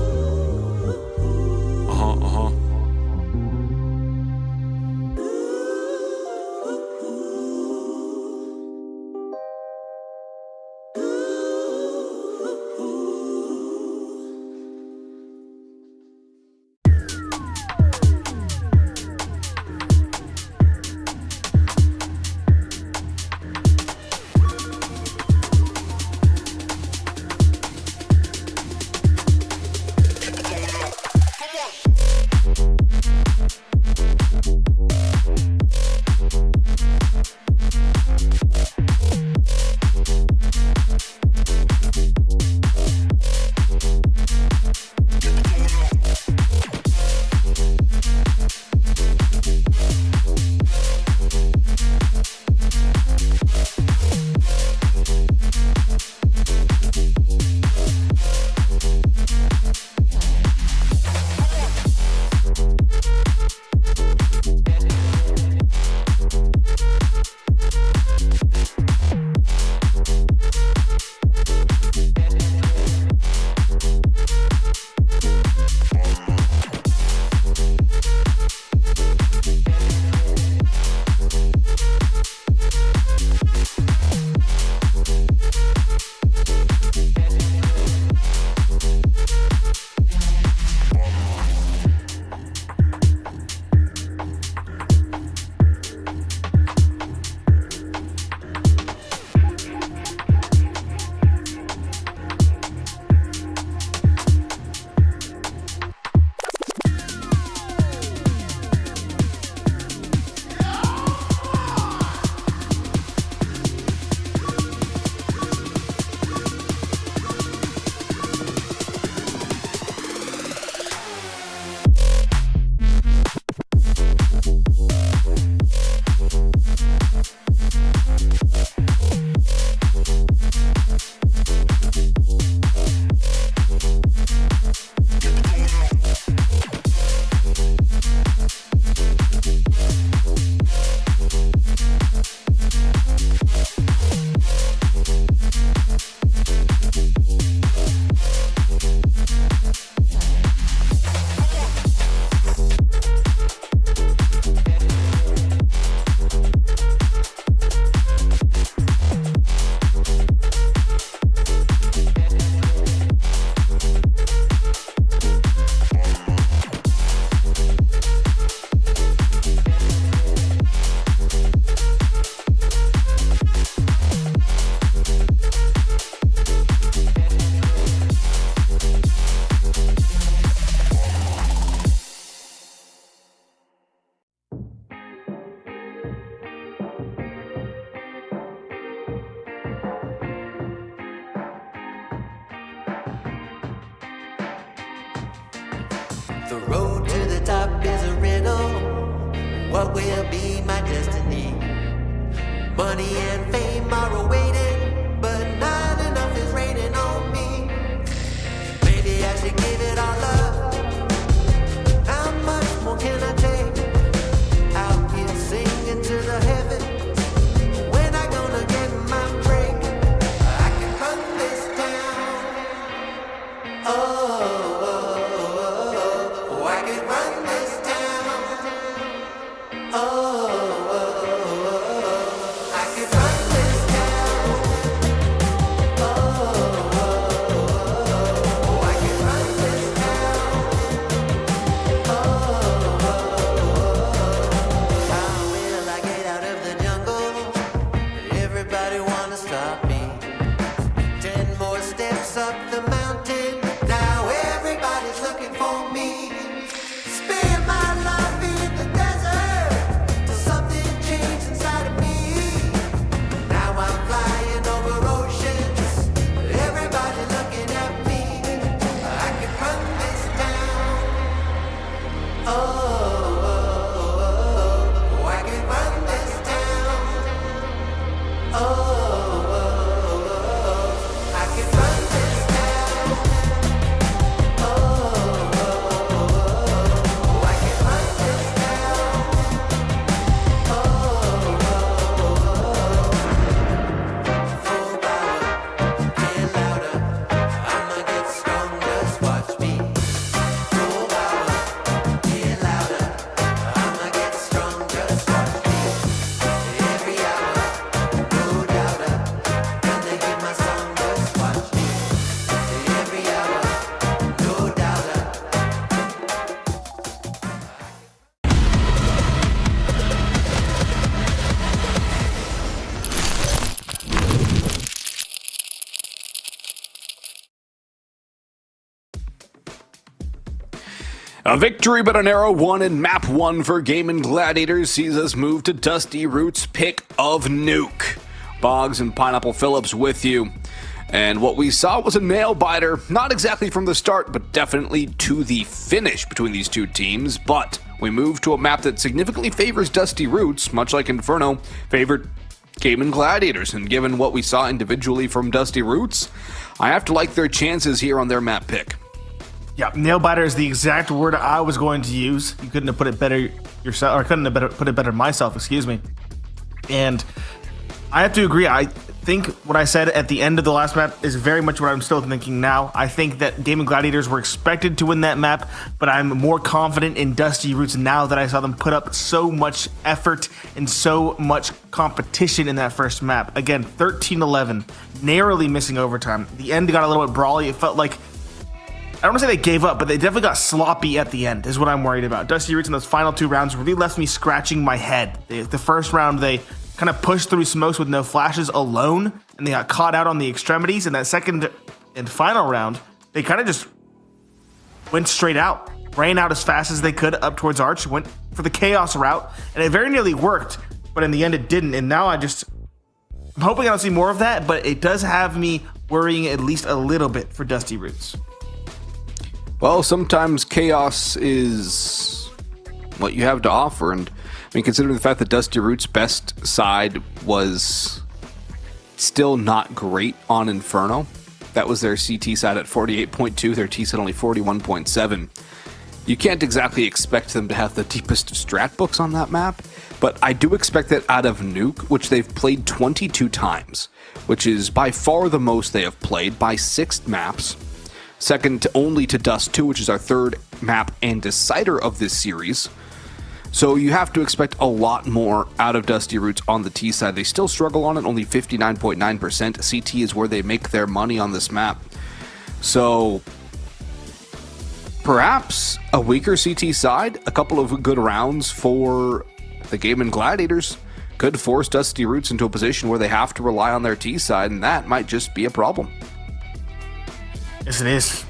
The road to the top is a riddle. What will be my destiny? Money and fame are awaiting, but not enough is raining on me. Maybe I should give it all up. How much more can I take? Out here singing to the heavens. When I gonna get my break? I can run this town. Oh, I can run this town. Oh, I can run this town. Oh, I can run this town. How will I get out of the jungle? Everybody wanna stop me. 10 more steps up the mountain. Now everybody's looking for me. Spend my life in the desert till something changed inside of me. Now I'm flying over oceans. Everybody looking at me. I can run this town. Oh, I can run this town. Oh, I can run this town. Oh, I can run this town. Full power, get louder. I'ma get stronger, just watch me. Full power, get louder. I'ma get stronger, just watch me. Every hour, no doubter. Gonna hear my song, just watch me. Every hour, no doubter. A victory but a narrow one in map 1 for Gaimin Gladiators sees us move to Dusty Roots' pick of Nuke. Boggs and Pineapple Phillips with you. And what we saw was a nail biter, not exactly from the start, but definitely to the finish between these two teams. But we move to a map that significantly favors Dusty Roots, much like Inferno favored Gaimin Gladiators. And given what we saw individually from Dusty Roots, I have to like their chances here on their map pick. Yeah, nail biter is the exact word I was going to use. You couldn't have put it better yourself, or couldn't have put it better myself, excuse me. And I have to agree. I think what I said at the end of the last map is very much what I'm still thinking now. I think that Gaimin Gladiators were expected to win that map, but I'm more confident in Dusty Roots now that I saw them put up so much effort and so much competition in that first map. Again, 13-11, narrowly missing overtime. The end got a little bit brawly. It felt like, I don't want to say they gave up, but they definitely got sloppy at the end is what I'm worried about. Dusty Roots in those final two rounds really left me scratching my head. The first round, they kind of pushed through smokes with no flashes alone, and they got caught out on the extremities. And that second and final round, they kind of just went straight out, ran out as fast as they could up towards Arch, went for the chaos route, and it very nearly worked, but in the end it didn't. And now I'm hoping I don't see more of that, but it does have me worrying at least a little bit for Dusty Roots. Well, sometimes chaos is what you have to offer, and I mean, considering the fact that Dusty Roots' best side was still not great on Inferno, that was their CT side at 48.2, their T side only 41.7. You can't exactly expect them to have the deepest strat books on that map, but I do expect that out of Nuke, which they've played 22 times, which is by far the most they have played by 6 maps. Second only to Dust 2, which is our third map and decider of this series. So you have to expect a lot more out of Dusty Roots on the T side. They still struggle on it, only 59.9%. CT is where they make their money on this map. So perhaps a weaker CT side, a couple of good rounds for the Gaimin Gladiators could force Dusty Roots into a position where they have to rely on their T side, and that might just be a problem. Yes, it is.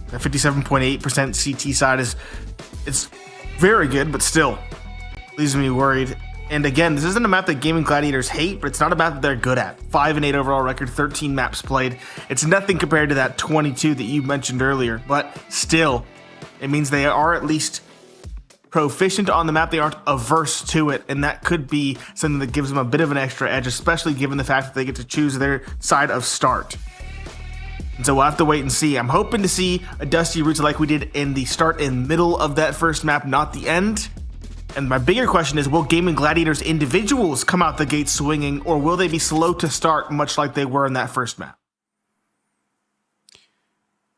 The 57.8% CT side it's very good, but still leaves me worried. And again, this isn't a map that Gaimin Gladiators hate, but it's not a map that they're good at. 5-8 overall record, 13 maps played. It's nothing compared to that 22 that you mentioned earlier, but still, It means they are at least proficient on the map. They aren't averse to it, and that could be something that gives them a bit of an extra edge, especially given the fact that they get to choose their side of start. And so we'll have to wait and see. I'm hoping to see a Dusty Roots like we did in the start and middle of that first map, not the end. And my bigger question is, will Gaimin Gladiators individuals come out the gate swinging, or will they be slow to start, much like they were in that first map?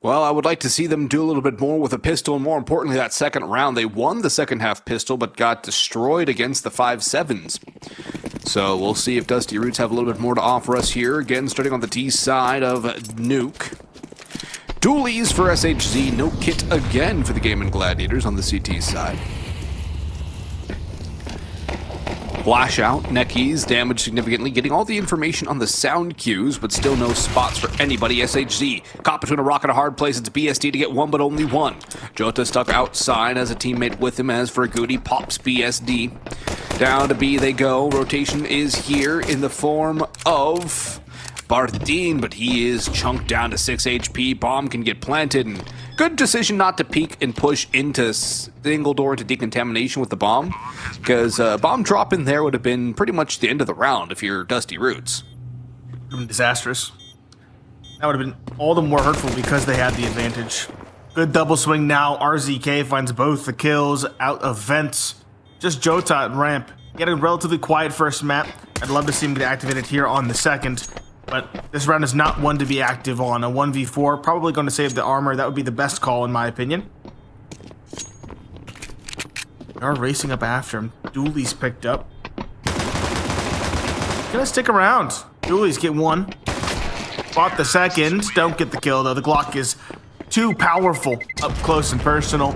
Well, I would like to see them do a little bit more with a pistol, and more importantly, that second round. They won the second half pistol, but got destroyed against the 5-7s. So we'll see if Dusty Roots have a little bit more to offer us here. Again, starting on the T side of Nuke. Dualies for SHZ, no kit again for the Gaimin Gladiators on the CT side. Flash out, neck ease, damage significantly, getting all the information on the sound cues, but still no spots for anybody. SHZ, caught between a rock and a hard place. It's BSD to get one, but only one. Jota stuck outside as a teammate with him, as for Goody pops BSD. Down to B they go. Rotation is here in the form of Bardeen, but he is chunked down to 6 HP. Bomb can get planted, and good decision not to peek and push into single door into decontamination with the bomb, because bomb drop in there would have been pretty much the end of the round if you're Dusty Roots. Disastrous. That would have been all the more hurtful because they had the advantage. Good double swing now. RZK finds both the kills out of vents. Just Jota at ramp. He had a relatively quiet first map. I'd love to see him get activated here on the second. But this round is not one to be active on. A 1v4, probably going to save the armor. That would be the best call, in my opinion. They are racing up after him. Dooley's picked up. Gonna stick around. Dooley's get one. Bought the second. Don't get the kill, though. The Glock is too powerful up close and personal.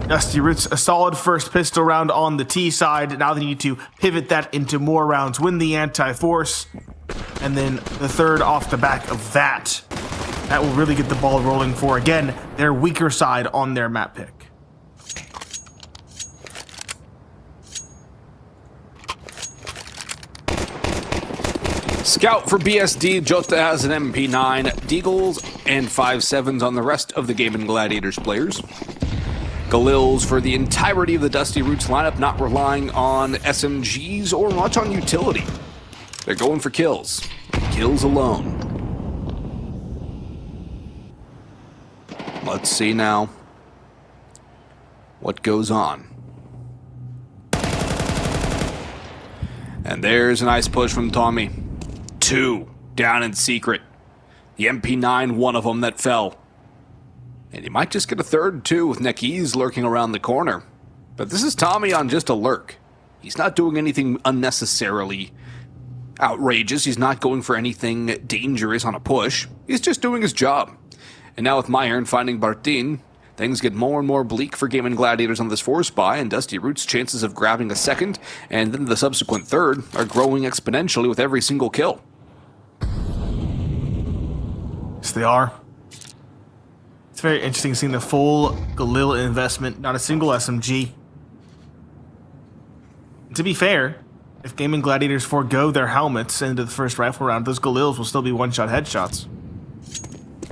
Dusty Roots, a solid first pistol round on the T side. Now they need to pivot that into more rounds, win the anti-force, and then the third off the back of that. That will really get the ball rolling for, again, their weaker side on their map pick. Scout for BSD, Jota has an MP9, Deagles, and 5-7s on the rest of the Gaimin Gladiators players. Galils for the entirety of the Dusty Roots lineup, not relying on SMGs or much on utility. They're going for kills. Kills alone. Let's see now what goes on. And there's a nice push from Tommy. 2 down in secret. The MP9, one of them that fell. And he might just get a third, too, with Nekiz lurking around the corner. But this is Tommy on just a lurk. He's not doing anything unnecessarily outrageous. He's not going for anything dangerous on a push. He's just doing his job. And now with Myron finding Bartin, things get more and more bleak for Gaimin Gladiators on this 4-spy, and Dusty Roots' chances of grabbing a second and then the subsequent third are growing exponentially with every single kill. Yes, they are. It's very interesting seeing the full Galil investment, not a single SMG. And to be fair, if Gaimin Gladiators forego their helmets into the first rifle round, those Galils will still be one-shot headshots.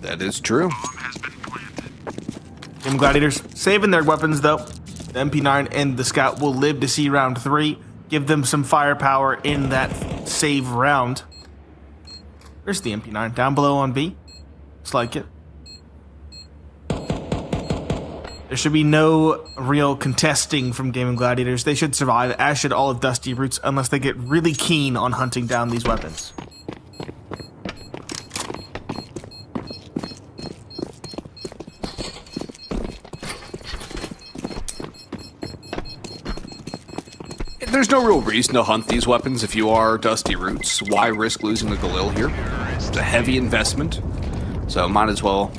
That is true. Gaimin Gladiators saving their weapons, though. The MP9 and the Scout will live to see round 3. Give them some firepower in that save round. Where's the MP9? Down below on B? Looks like it. There should be no real contesting from Gaimin Gladiators. They should survive, as should all of Dusty Roots, unless they get really keen on hunting down these weapons. There's no real reason to hunt these weapons if you are Dusty Roots. Why risk losing the Galil here? It's a heavy investment, so might as well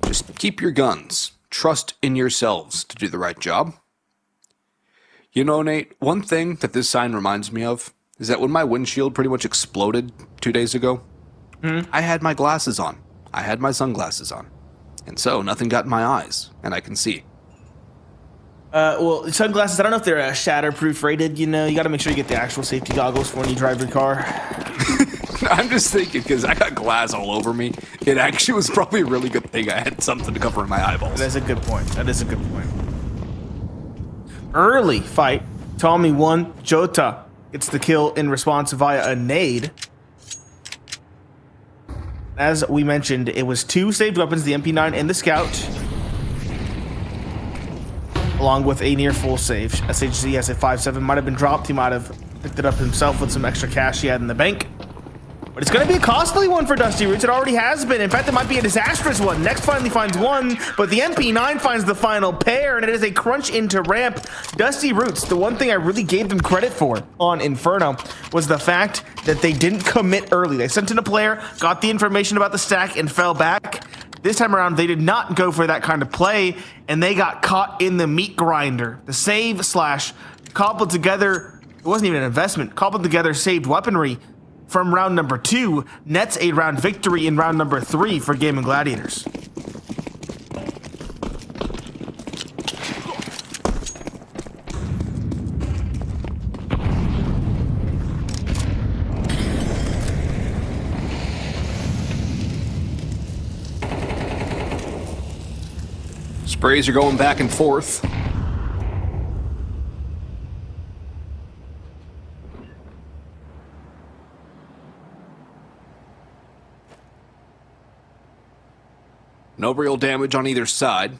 just keep your guns. Trust in yourselves to do the right job. You know, Nate, one thing that this sign reminds me of is that when my windshield pretty much exploded 2 days ago, I had my glasses on. I had my sunglasses on. And so nothing got in my eyes, and I can see. Well, sunglasses, I don't know if they're shatterproof rated, you know. You got to make sure you get the actual safety goggles for when you drive your car. I'm just thinking, because I got glass all over me. It actually was probably a really good think I had something to cover in my eyeballs. That is a good point. Early fight. Tommy won. Jota gets the kill in response via a nade. As we mentioned, it was 2 saved weapons, the MP9 and the Scout, along with a near full save. SHZ has a 5.7, might have been dropped. He might have picked it up himself with some extra cash he had in the bank. But it's going to be a costly one for Dusty Roots. It already has been. In fact, it might be a disastrous one. Next finally finds one, but the MP9 finds the final pair, and it is a crunch into ramp. Dusty Roots, the one thing I really gave them credit for on Inferno was the fact that they didn't commit early. They sent in a player, got the information about the stack, and fell back. This time around, they did not go for that kind of play, and they got caught in the meat grinder. The save slash cobbled together, it wasn't even an investment, cobbled together saved weaponry from round number 2 nets a round victory in round number 3 for Gaimin Gladiators. Sprays are going back and forth. No real damage on either side,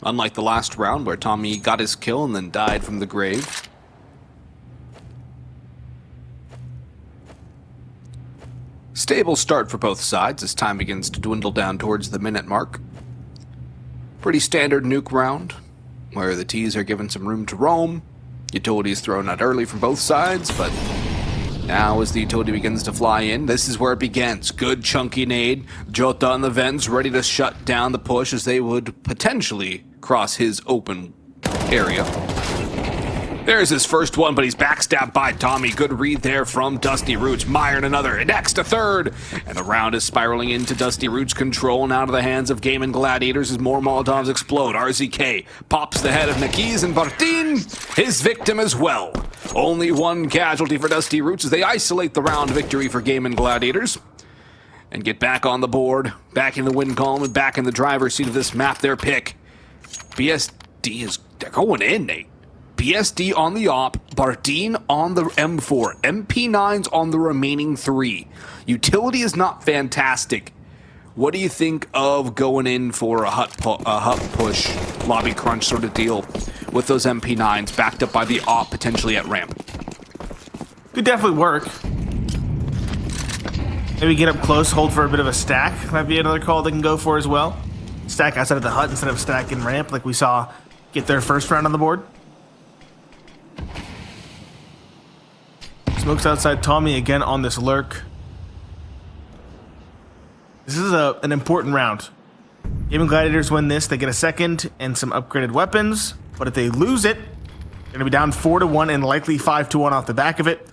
unlike the last round where Tommy got his kill and then died from the grave. Stable start for both sides as time begins to dwindle down towards the minute mark. Pretty standard nuke round, where the T's are given some room to roam. Utilities thrown out early from both sides, but now as the utility begins to fly in, this is where it begins. Good chunky nade. Jota on the vents, ready to shut down the push as they would potentially cross his open area. There's his first one, but he's backstabbed by Tommy. Good read there from Dusty Roots. Myron another, next a third. And the round is spiraling into Dusty Roots' control and out of the hands of Gaimin Gladiators as more Molotovs explode. RZK pops the head of Nakiz and Bartin, his victim as well. Only one casualty for Dusty Roots as they isolate the round victory for Gaimin Gladiators and get back on the board, back in the win column, and back in the driver's seat of this map, their pick. BSD they're going in, Nate. BSD on the op, Bardeen on the M4, MP9s on the remaining 3. Utility is not fantastic. What do you think of going in for a hut push, lobby crunch sort of deal with those MP9s backed up by the op potentially at ramp? Could definitely work. Maybe get up close, hold for a bit of a stack. Might be another call they can go for as well. Stack outside of the hut instead of stack in ramp like we saw get their first round on the board. Smokes outside Tommy again on this lurk. This is an important round. Gaimin Gladiators win this, they get a second and some upgraded weapons. But if they lose it, they're going to be down 4-1 and likely 5-1 off the back of it.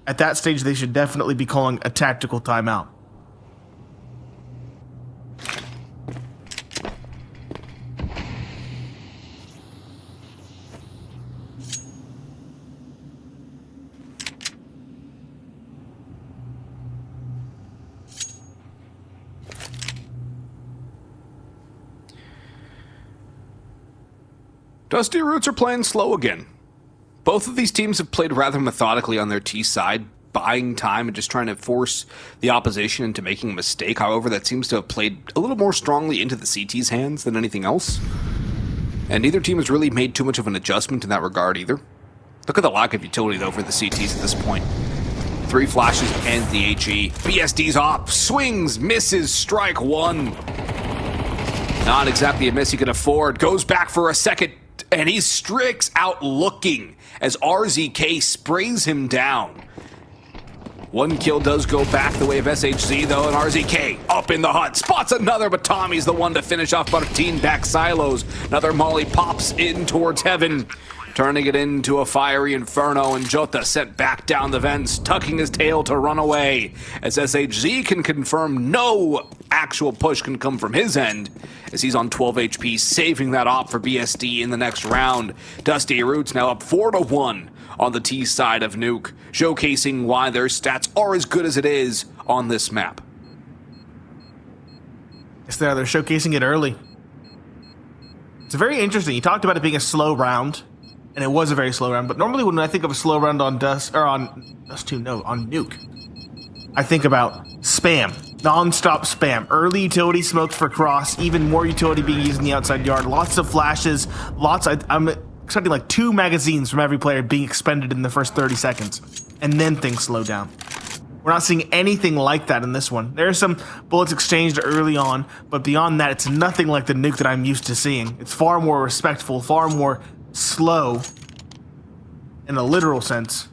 At that stage, they should definitely be calling a tactical timeout. Dusty Roots are playing slow again. Both of these teams have played rather methodically on their T side, buying time and just trying to force the opposition into making a mistake. However, that seems to have played a little more strongly into the CT's hands than anything else. And neither team has really made too much of an adjustment in that regard either. Look at the lack of utility, though, for the CTs at this point. 3 flashes and the HE. BSD's op, swings, misses, strike 1. Not exactly a miss he could afford. Goes back for a second. And he strikes out looking as RZK sprays him down. 1 kill does go back the way of SHZ, though, and RZK up in the hut. Spots another, but Tommy's the one to finish off Bartin back silos. Another molly pops in towards heaven, turning it into a fiery inferno, and Jota sent back down the vents, tucking his tail to run away, as SHZ can confirm no actual push can come from his end, as he's on 12 HP, saving that op for BSD in the next round. Dusty Roots now up 4-1 on the T side of Nuke, showcasing why their stats are as good as it is on this map. Yes, they're showcasing it early. It's very interesting. You talked about it being a slow round, and it was a very slow round. But normally, when I think of a slow round on on Nuke, I think about spam, non-stop spam, early utility smokes for cross, even more utility being used in the outside yard, lots of flashes, I'm expecting like 2 magazines from every player being expended in the first 30 seconds, and then things slow down. We're not seeing anything like that in this one. There are some bullets exchanged early on, but beyond that, it's nothing like the Nuke that I'm used to seeing. It's far more respectful, far more slow, in a literal sense,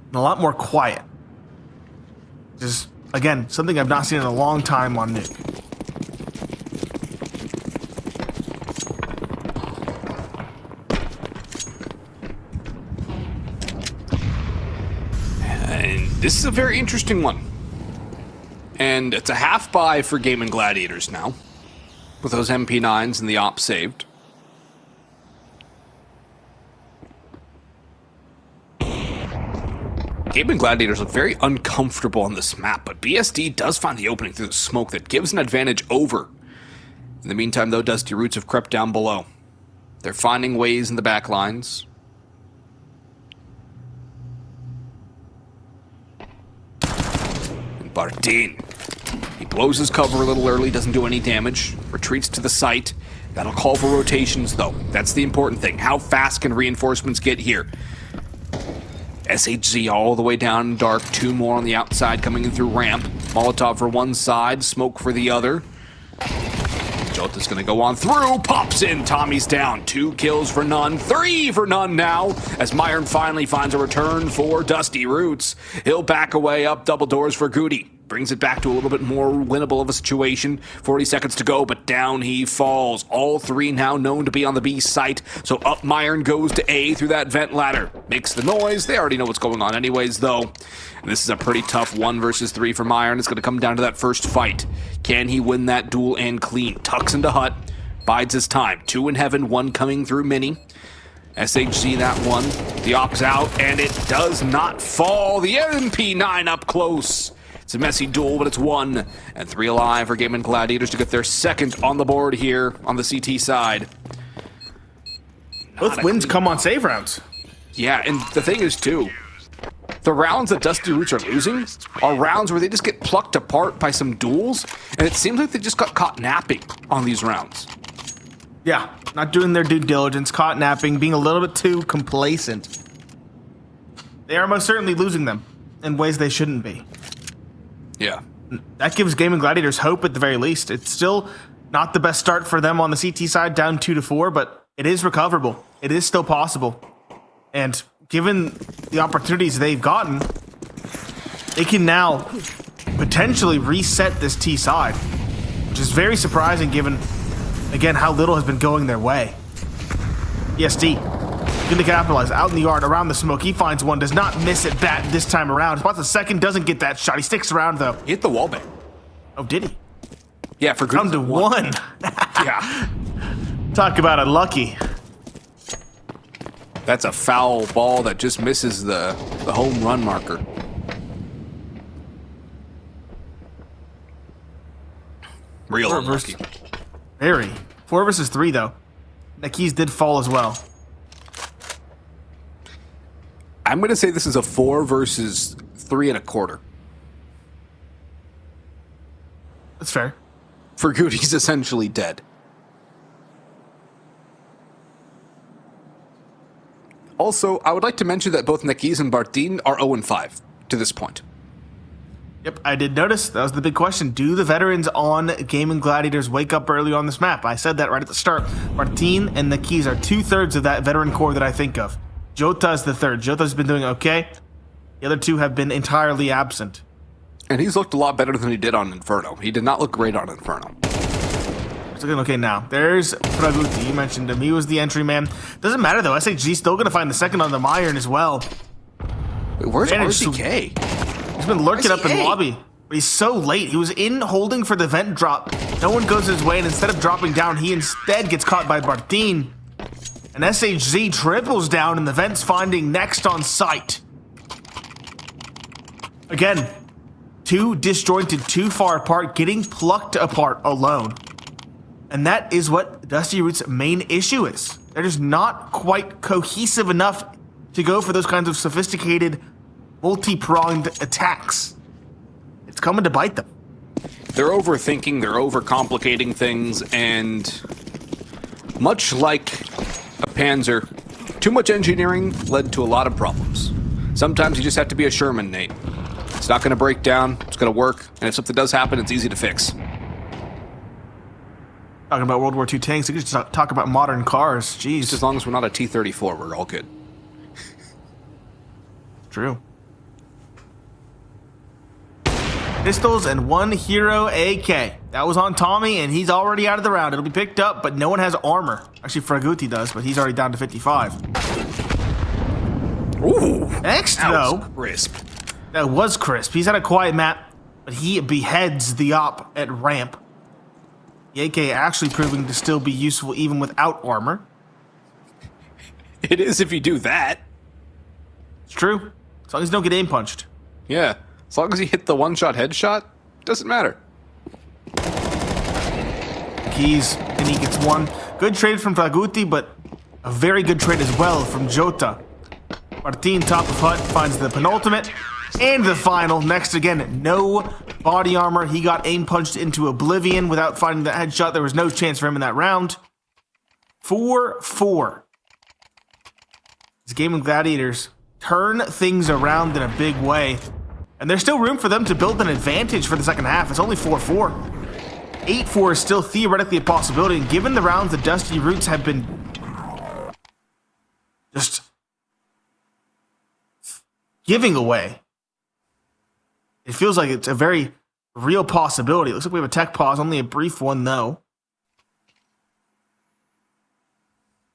and a lot more quiet. Just, again, something I've not seen in a long time on Nuke. This is a very interesting one. And it's a half buy for Gaimin Gladiators now, with those MP9s and the op saved. Gaimin Gladiators look very uncomfortable on this map, but BSD does find the opening through the smoke that gives an advantage over. In the meantime, though, Dusty Roots have crept down below. They're finding ways in the back lines. Bardeen. He blows his cover a little early, doesn't do any damage, retreats to the site. That'll call for rotations, though. That's the important thing. How fast can reinforcements get here? SHZ all the way down in dark. 2 more on the outside coming in through ramp. Molotov for one side, smoke for the other. Jota's gonna go on through, pops in, Tommy's down. 2 kills for none, 3 for none now, as Myron finally finds a return for Dusty Roots. He'll back away up double doors for Goody. Brings it back to a little bit more winnable of a situation. 40 seconds to go, but down he falls. All 3 now known to be on the B site, so up Myron goes to A through that vent ladder. Makes the noise, they already know what's going on anyways, though. And this is a pretty tough 1 versus 3 for Myron. It's going to come down to that first fight. Can he win that duel and clean? Tucks into hut, bides his time. 2 in heaven, 1 coming through mini. SHC that one. The op's out, and it does not fall. The MP9 up close. It's a messy duel, but it's 1 and 3 alive for Gaimin Gladiators to get their second on the board here on the CT side. Both wins come on save rounds. Yeah, and the thing is, too, the rounds that Dusty Roots are losing are rounds where they just get plucked apart by some duels, and it seems like they just got caught napping on these rounds. Yeah, not doing their due diligence, caught napping, being a little bit too complacent. They are most certainly losing them in ways they shouldn't be. Yeah. That gives Gaimin Gladiators hope at the very least. It's still not the best start for them on the CT side, down 2-4, but it is recoverable. It is still possible. And given the opportunities they've gotten, they can now potentially reset this T side, which is very surprising given, again, how little has been going their way. ESD, going to capitalize, out in the yard, around the smoke. He finds one, does not miss it bat this time around. Spots a second, doesn't get that shot. He sticks around, though. He hit the wall bang. Oh, did he? Yeah, for down to 1. Yeah. Talk about unlucky. That's a foul ball that just misses the home run marker. Real unlucky. Very. 4 versus 3, though. The keys did fall as well. I'm going to say this is a 4 versus 3 1/4. That's fair. For good, he's essentially dead. Also, I would like to mention that both Nekis and Bardeen are 0-5 to this point. Yep, I did notice. That was the big question. Do the veterans on Gaimin Gladiators wake up early on this map? I said that right at the start. Bardeen and Nekis are 2/3 of that veteran core that I think of. Jota is the 3rd. Jota's been doing okay. The other 2 have been entirely absent. And he's looked a lot better than he did on Inferno. He did not look great on Inferno. It's looking okay now. There's Fraguti. You mentioned him. He was the entry man. Doesn't matter, though. SHG's still going to find the second on the Myron as well. Wait, where's RCK? He's been lurking up in lobby. But he's so late. He was in holding for the vent drop. No one goes his way, and instead of dropping down, he instead gets caught by Bardeen. And SHZ triples down, and the vent's finding next on site. Again, too disjointed, too far apart, getting plucked apart alone. And that is what Dusty Roots' main issue is. They're just not quite cohesive enough to go for those kinds of sophisticated, multi-pronged attacks. It's coming to bite them. They're overthinking, they're overcomplicating things, and much like a Panzer, too much engineering led to a lot of problems. Sometimes you just have to be a Sherman, Nate. It's not going to break down, it's going to work, and if something does happen, it's easy to fix. Talking about World War II tanks, you could just talk about modern cars. Jeez. Just as long as we're not a T-34, we're all good. True. Pistols and one hero AK. That was on Tommy, and he's already out of the round. It'll be picked up, but no one has armor. Actually, Fraguti does, but he's already down to 55. Ooh! Next, That though, was crisp. that was crisp. He's at a quiet map, but he beheads the op at ramp. The AK actually proving to still be useful even without armor. It is if you do that. It's true. As long as you don't get aim punched. Yeah. As long as you hit the one-shot headshot, doesn't matter. Keys, and he gets one. Good trade from Fraguti, but a very good trade as well from Jota. Martin, top of hut, finds the penultimate and the final. Next again, no body armor. He got aim punched into oblivion without finding that headshot. There was no chance for him in that round. 4-4. This Gaimin Gladiators turn things around in a big way. And there's still room for them to build an advantage for the second half. It's only 4-4. 8-4 is still theoretically a possibility. And given the rounds the Dusty Roots have been just giving away, it feels like it's a very real possibility. It looks like we have a tech pause, only a brief one though.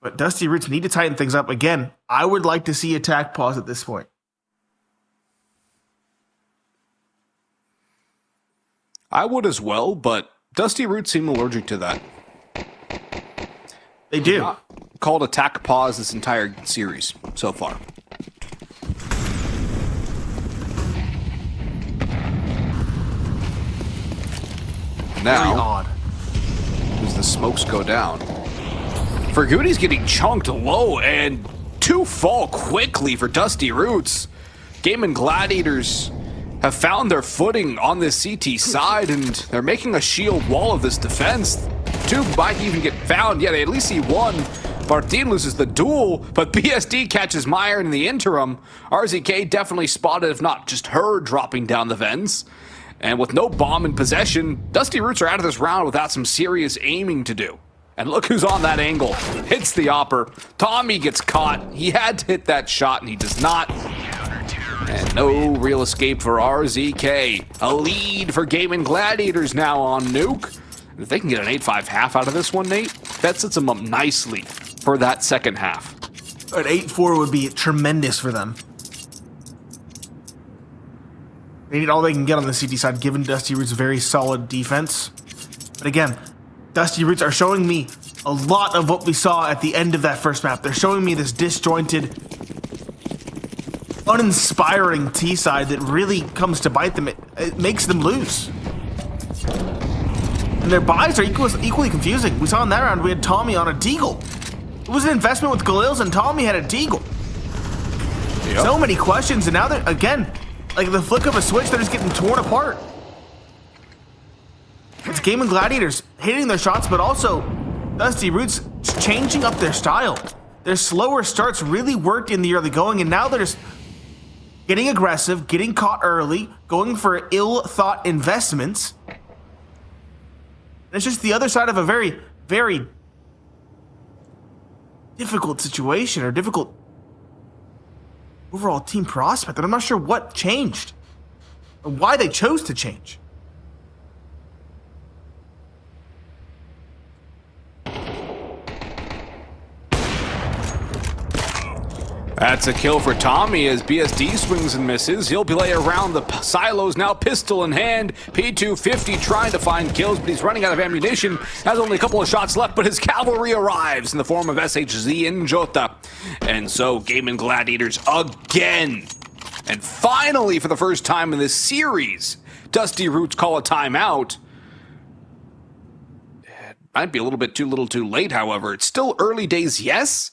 But Dusty Roots need to tighten things up. Again, I would like to see a tech pause at this point. I would as well, but Dusty Roots seem allergic to that. They do. Not called attack pause this entire series so far. Now, Very odd. as the smokes go down, Ferguti's getting chunked low, and two fall quickly for Dusty Roots. Gaimin Gladiators have found their footing on this CT side, and they're making a shield wall of this defense. Two might even get found. Yeah, they at least see one. Martin loses the duel, but BSD catches Meyer in the interim. RZK definitely spotted, if not just her, dropping down the vents. And with no bomb in possession, Dusty Roots are out of this round without some serious aiming to do. And look who's on that angle. Hits the opper. Tommy gets caught. He had to hit that shot, and he does not. And no real escape for RZK. A lead for Gaimin Gladiators now on Nuke. If they can get an 8-5 half out of this one, Nate, that sets them up nicely for that second half. An 8-4 would be tremendous for them. They need all they can get on the CT side, given Dusty Roots' very solid defense. But again, Dusty Roots are showing me a lot of what we saw at the end of that first map. They're showing me this disjointed, uninspiring T side that really comes to bite them. It makes them lose. And their buys are equally confusing. We saw in that round we had Tommy on a Deagle. It was an investment with Galils, and Tommy had a Deagle. Yep. So many questions, and now they're, again, like the flick of a switch, they're just getting torn apart. It's Gaimin Gladiators hitting their shots, but also Dusty Roots changing up their style. Their slower starts really worked in the early going, and now they're just getting aggressive, getting caught early, going for ill-thought investments. And it's just the other side of a very, very difficult situation, or difficult overall team prospect. And I'm not sure what changed, or why they chose to change. That's a kill for Tommy as BSD swings and misses. He'll play around the silos now, pistol in hand. P250 trying to find kills, but he's running out of ammunition. Has only a couple of shots left, but his cavalry arrives in the form of SHZ and Jota. And so Gaimin Gladiators again, and finally for the first time in this series, Dusty Roots call a timeout. It might be a little bit too little too late, however. It's still early days, yes,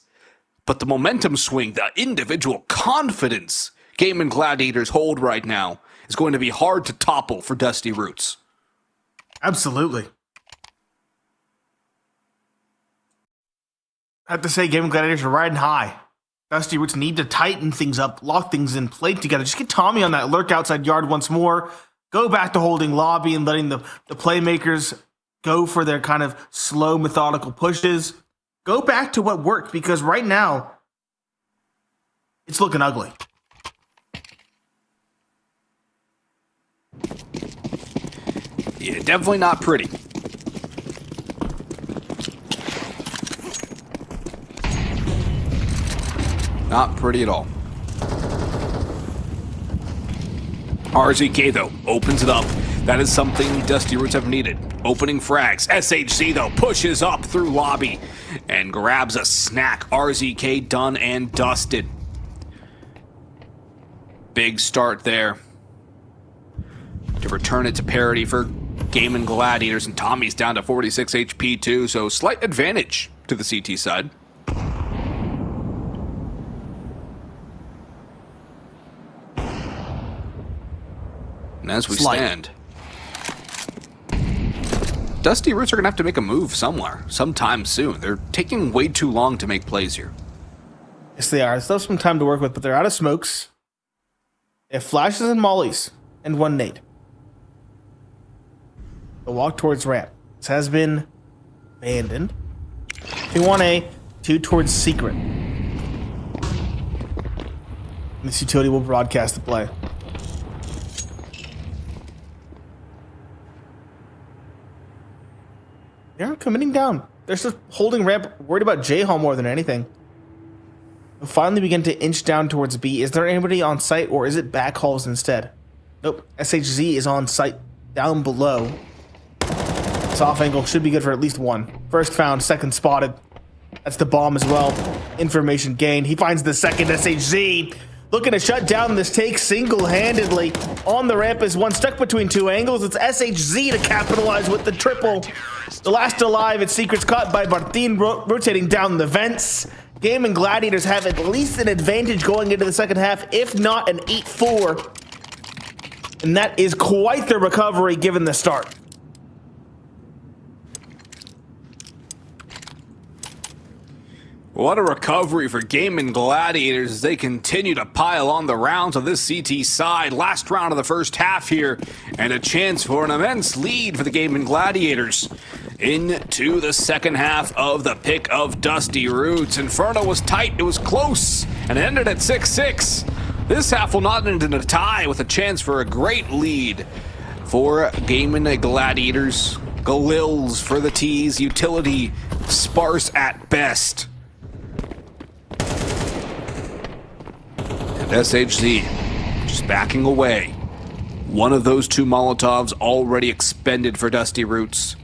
but the momentum swing, the individual confidence Gaimin Gladiators hold right now is going to be hard to topple for Dusty Roots. Absolutely. I have to say, Gaimin Gladiators are riding high. Dusty Roots need to tighten things up, lock things in, play together. Just get Tommy on that lurk outside yard once more. Go back to holding lobby and letting the playmakers go for their kind of slow, methodical pushes. Go back to what worked, because right now, it's looking ugly. Yeah, definitely not pretty. Not pretty at all. RZK, though, opens it up. That is something Dusty Roots have needed. Opening frags. SHC, though, pushes up through lobby and grabs a snack. RZK done and dusted. Big start there to return it to parity for Gaimin Gladiators, and Tommy's down to 46 HP too, so slight advantage to the CT side. And as we stand, Dusty Roots are going to have to make a move somewhere, sometime soon. They're taking way too long to make plays here. Yes, they are. Still have some time to work with, but they're out of smokes. They have flashes and mollies, and one nade. The walk towards ramp. This has been abandoned. 2-1A, 2 towards secret. This utility will broadcast the play. They aren't committing down. They're just holding ramp, worried about J-Hall more than anything. They'll finally begin to inch down towards B. Is there anybody on site, or is it back halls instead? Nope. SHZ is on site down below. Soft angle should be good for at least one. First found, second spotted. That's the bomb as well. Information gained. He finds the second. SHZ looking to shut down this take single-handedly. On the ramp is one stuck between two angles. It's SHZ to capitalize with the triple. The last alive, its secrets caught by Martin rotating down the vents. Gaimin Gladiators have at least an advantage going into the second half, if not an 8-4. And that is quite the recovery given the start. What a recovery for Gaimin Gladiators as they continue to pile on the rounds on this CT side. Last round of the first half here, and a chance for an immense lead for the Gaimin Gladiators into the second half of the pick of Dusty Roots. Inferno was tight, it was close, and it ended at 6-6. This half will not end in a tie, with a chance for a great lead for Gaimin Gladiators. Galils for the T's, utility sparse at best. And SHZ just backing away. One of those two Molotovs already expended for Dusty Roots.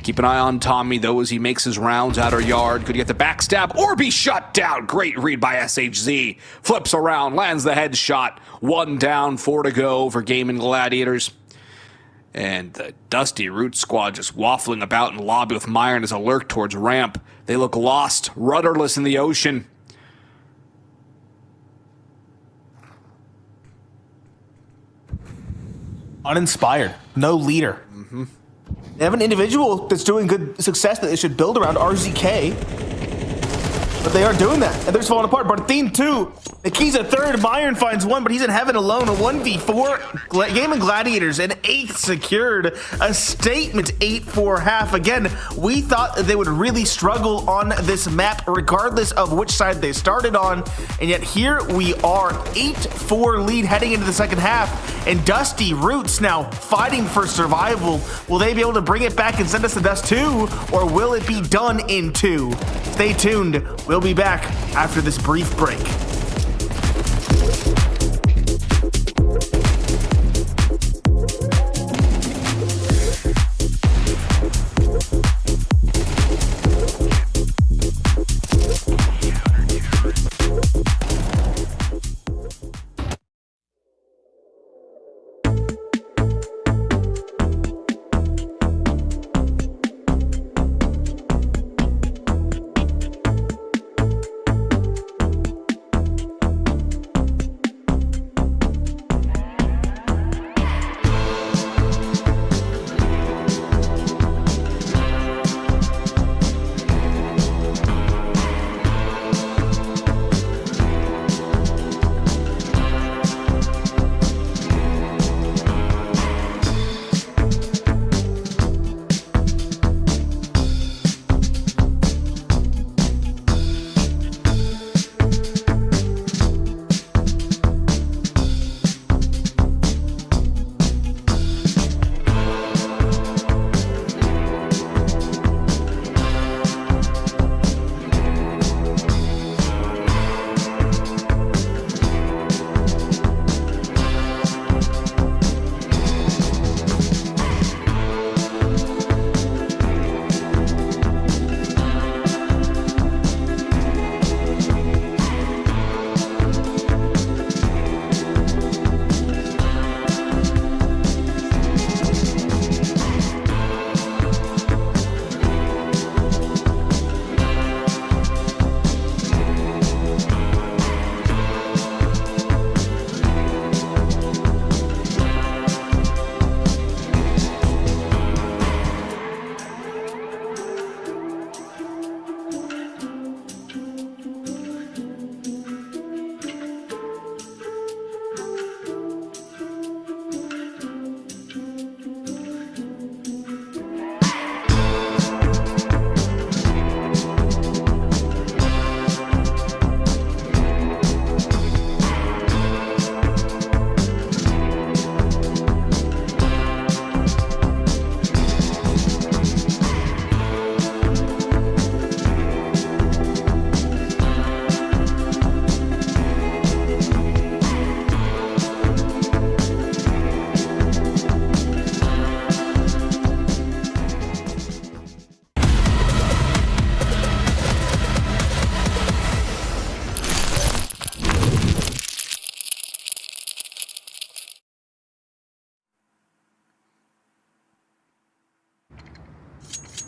Keep an eye on Tommy, though, as he makes his rounds outer yard. Could he get the backstab or be shut down? Great read by SHZ. Flips around, lands the headshot. 1 down, 4 to go for Gaimin Gladiators. And the Dusty Roots squad just waffling about in the lobby with Myron as a lurk towards ramp. They look lost, rudderless in the ocean. Uninspired. No leader. They have an individual that's doing good success that they should build around, RZK. But they aren't doing that, and they're just falling apart. Barthene 2. Nikiza 3rd. Myron finds 1, but he's in heaven alone. A 1v4. Gaimin Gladiators, an 8th secured. A statement 8-4 half. Again, we thought that they would really struggle on this map, regardless of which side they started on. And yet here we are, 8-4 lead heading into the second half. And Dusty Roots now fighting for survival. Will they be able to bring it back and send us to Dust 2? Or will it be done in 2? Stay tuned. We'll be back after this brief break.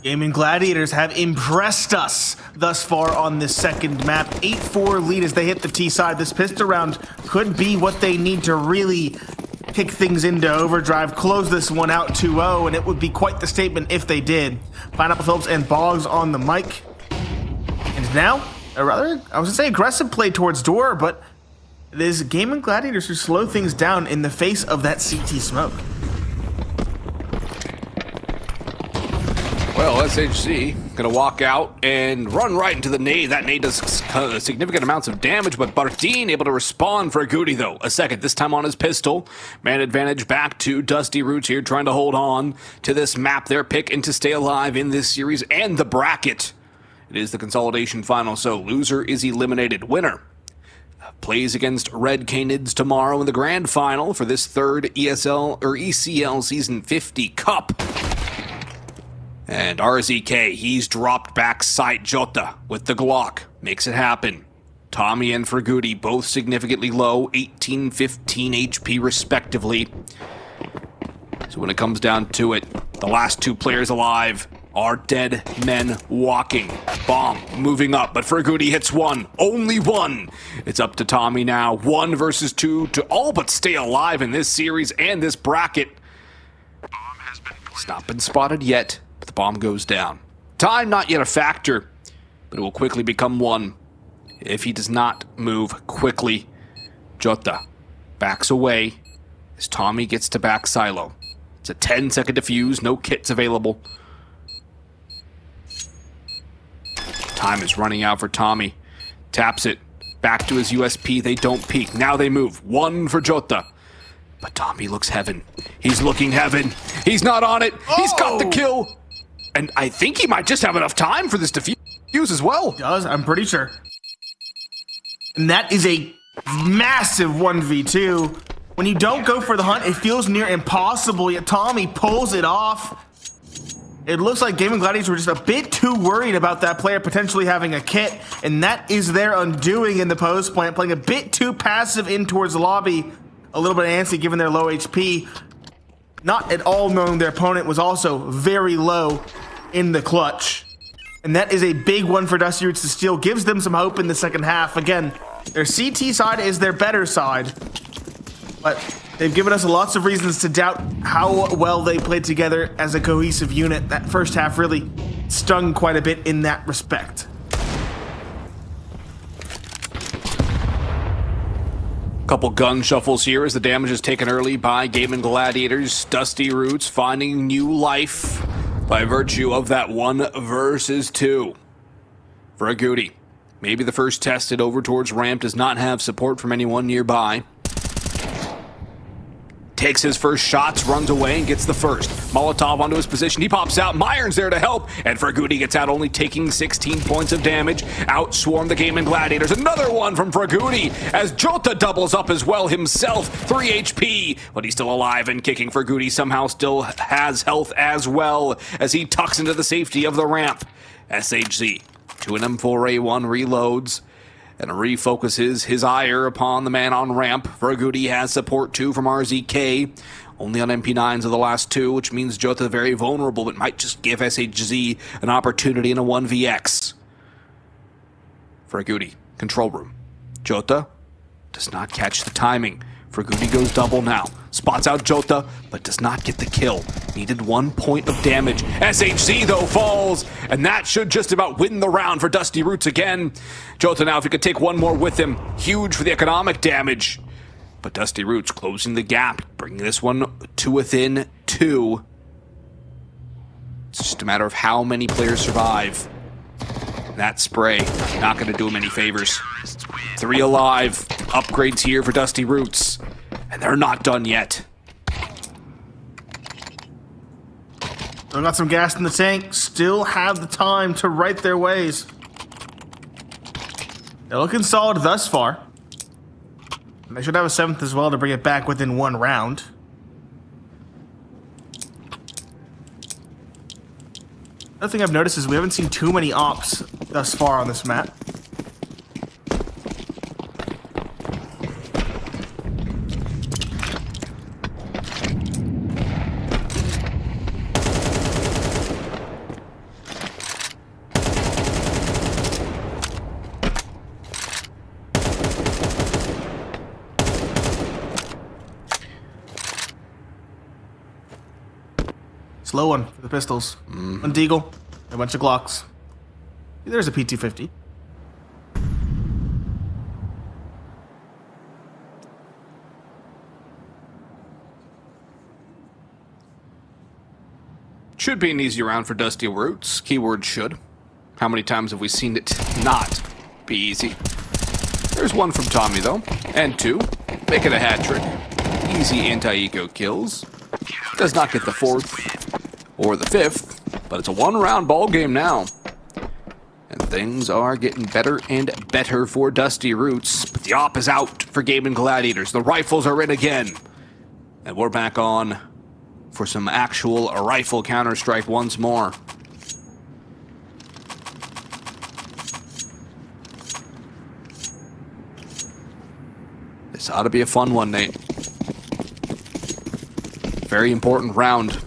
Gaimin Gladiators have impressed us thus far on this second map. 8-4 lead as they hit the T side. This pistol round could be what they need to really kick things into overdrive, close this one out 2-0, and it would be quite the statement if they did. Pineapple Phillips and Boggs on the mic. And now, a rather, I was gonna say aggressive play towards door, but it is Gaimin Gladiators who slow things down in the face of that CT smoke. Well, SHC gonna walk out and run right into the nade. That nade does significant amounts of damage, but Bardeen able to respond for Goody though. A second, this time on his pistol. Man advantage back to Dusty Roots here, trying to hold on to this map. Their pick and to stay alive in this series and the bracket. It is the consolidation final, so loser is eliminated. Winner plays against Red Canids tomorrow in the grand final for this third ECL Season 50 Cup. And RZK, he's dropped back sight Jota with the Glock. Makes it happen. Tommy and Ferguti both significantly low, 18, 15 HP respectively. So when it comes down to it, the last two players alive are dead men walking. Bomb moving up, but Ferguti hits one. Only one. It's up to Tommy now. 1 versus 2 to all but stay alive in this series and this bracket. He's not been spotted yet. The bomb goes down. Time not yet a factor, but it will quickly become one if he does not move quickly. Jota backs away as Tommy gets to back silo. It's a 10-second defuse, no kits available. Time is running out for Tommy. Taps it back to his USP. They don't peek. Now they move. 1 for Jota. But Tommy looks heaven. He's looking heaven. He's not on it. He's got the kill. And I think he might just have enough time for this defuse as well. Does, I'm pretty sure. And that is a massive 1v2. When you don't go for the hunt, it feels near impossible, yet Tommy pulls it off. It looks like Gaimin Gladiators were just a bit too worried about that player potentially having a kit, and that is their undoing in the post plant, playing a bit too passive in towards the lobby, a little bit antsy given their low HP. Not at all knowing their opponent was also very low in the clutch. And that is a big one for Dusty Roots to steal. Gives them some hope in the second half. Again, their CT side is their better side. But they've given us lots of reasons to doubt how well they played together as a cohesive unit. That first half really stung quite a bit in that respect. Couple gun shuffles here as the damage is taken early by Gaimin Gladiators. Dusty Roots finding new life by virtue of that 1 versus 2. For a Goody, maybe the first tested over towards ramp, does not have support from anyone nearby. Takes his first shots, runs away, and gets the first. Molotov onto his position. He pops out. Myron's there to help. And Ferguti gets out, only taking 16 points of damage. Outswarm the Gaimin Gladiators. Another one from Ferguti as Jota doubles up as well himself. 3 HP, but he's still alive and kicking. Ferguti somehow still has health as well as he tucks into the safety of the ramp. SHZ to an M4A1 reloads and refocuses his ire upon the man on ramp. Ferguti has support too from RZK. Only on MP9s of the last 2, which means Jota very vulnerable, but might just give SHZ an opportunity in a 1vx. Ferguti, control room. Jota does not catch the timing. Ferguti goes double now. Spots out Jota, but does not get the kill. Needed 1 point of damage. SHZ, though, falls, and that should just about win the round for Dusty Roots again. Jota now, if he could take one more with him, huge for the economic damage. But Dusty Roots closing the gap, bringing this one to within 2. It's just a matter of how many players survive. That spray, not going to do him any favors. 3 alive. Upgrades here for Dusty Roots. And they're not done yet. They've got some gas in the tank. Still have the time to right their ways. They're looking solid thus far. And they should have a 7th as well to bring it back within 1 round. Another thing I've noticed is we haven't seen too many ops thus far on this map. slow one for the pistols. One Deagle, a bunch of Glocks. There's a P250. Should be an easy round for Dusty Roots. Keyword should. How many times have we seen it not be easy? There's one from Tommy, though. And two. Make it a hat trick. Easy anti-eco kills. Does not get the fourth or the fifth, but it's a one-round ball game now. And things are getting better and better for Dusty Roots. But the op is out for Gaimin Gladiators. The rifles are in again. And we're back on for some actual rifle Counter-Strike once more. This ought to be a fun one, Nate. Very important round,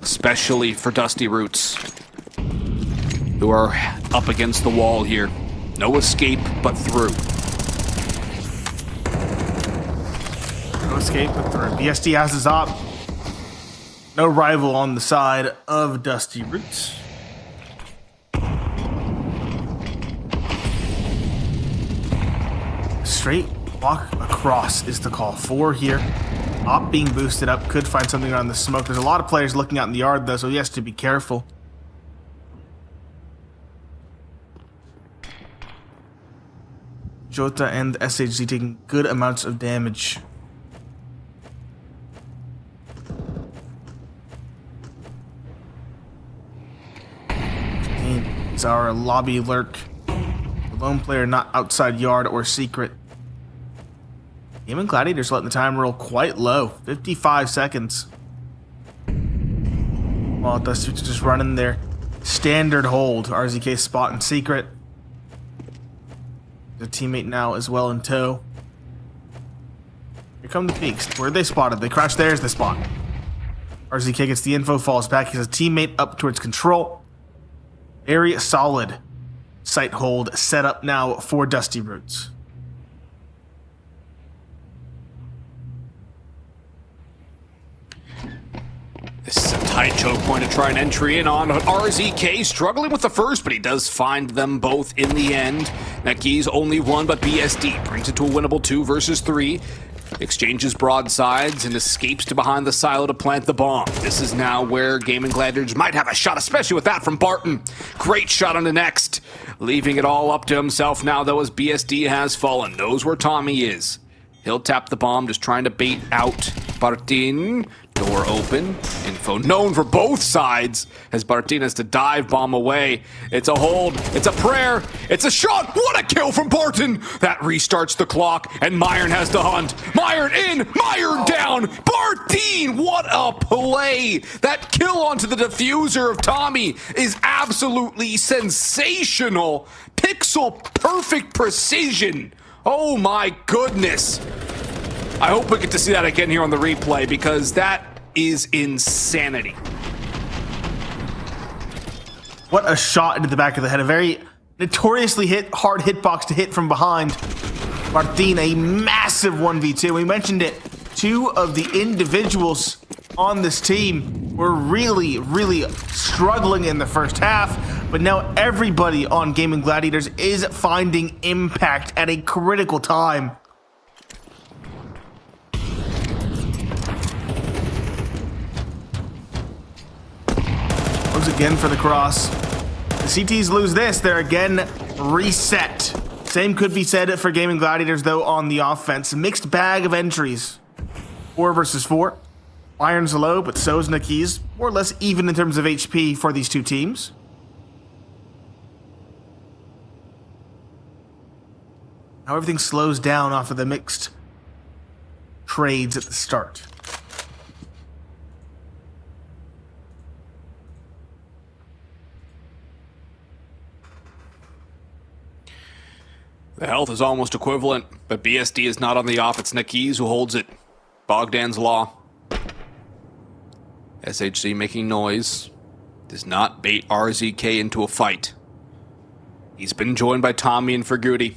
especially for Dusty Roots, who are up against the wall here. No escape but through. No escape but through. BSD has his op. No rival on the side of Dusty Roots. Straight walk across is the call. 4 here. Op being boosted up. Could find something around the smoke. There's a lot of players looking out in the yard, though, so he has to be careful. Jota and SHZ taking good amounts of damage. Is our lobby lurk. The lone player not outside yard or secret. Gaimin Gladiators letting the time roll quite low. 55 seconds. While Dusty Roots just running their standard hold. RZK spot in secret. The teammate now as well in tow. Here come the peaks. Where are they spotted? They crouch. There's the spot. RZK gets the info, falls back. He has a teammate up towards control. Very solid sight hold set up now for Dusty Roots. This is a tight choke point to try an entry in on. RZK struggling with the first, but he does find them both in the end. Neki's only one, but BSD brings it to a winnable 2 versus 3. Exchanges broadsides and escapes to behind the silo to plant the bomb. This is now where Gaimin Gladiators might have a shot, especially with that from Barton. Great shot on the next. Leaving it all up to himself now, though, as BSD has fallen. Knows where Tommy is. He'll tap the bomb, just trying to bait out Bartin. Door open. Info known for both sides as Bartin has to dive bomb away. It's a hold. It's a prayer. It's a shot. What a kill from Barton. That restarts the clock, and Myron has to hunt. Myron in. Myron down. Bartin. What a play. That kill onto the diffuser of Tommy is absolutely sensational. Pixel perfect precision. Oh my goodness. I hope we get to see that again here on the replay, because that is insanity. What a shot into the back of the head. A very notoriously hard hitbox to hit from behind. Martin, a massive 1v2. We mentioned it. 2 of the individuals on this team were really struggling in the first half, but now everybody on Gaimin Gladiators is finding impact at a critical time. Goes again for the cross. The CTs lose this, they're again reset. Same could be said for Gaimin Gladiators, though, on the offense. Mixed bag of entries. 4 versus 4. Iron's low, but so's Naki's. More or less even in terms of HP for these two teams. Now everything slows down off of the mixed trades at the start. The health is almost equivalent, but BSD is not on the off. It's Nakiz who holds it. Bogdan's Law. SHZ making noise. Does not bait RZK into a fight. He's been joined by Tommy and Ferguti.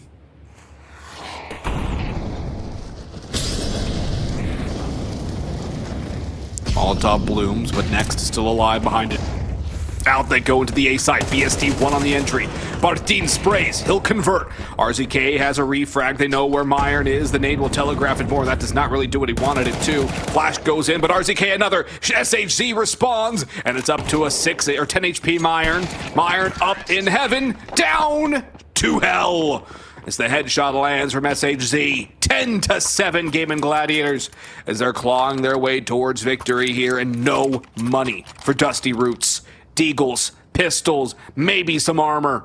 Molotov blooms, but Next is still alive behind it. Out they go into the A side. BSD 1 on the entry. Martin sprays. He'll convert. RZK has a refrag. They know where Myron is. The nade will telegraph it more. That does not really do what he wanted it to. Flash goes in, but RZK another. SHZ responds, and it's up to a 6 or 10 HP Myron. Myron up in heaven. Down to hell. As the headshot lands from SHZ. 10-7 Gaimin Gladiators as they're clawing their way towards victory here, and no money for Dusty Roots. Deagles, pistols, maybe some armor.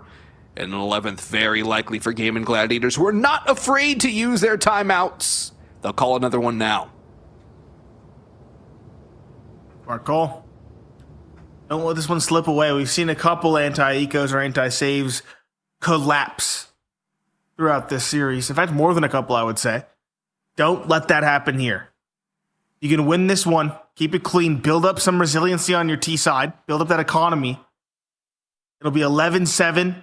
And an 11th very likely for Gaimin Gladiators, who are not afraid to use their timeouts. They'll call another one now. Smart call. Don't let this one slip away. We've seen a couple anti-ecos or anti-saves collapse throughout this series. In fact, more than a couple, I would say. Don't let that happen here. You can win this one. Keep it clean. Build up some resiliency on your T side. Build up that economy. It'll be 11-7.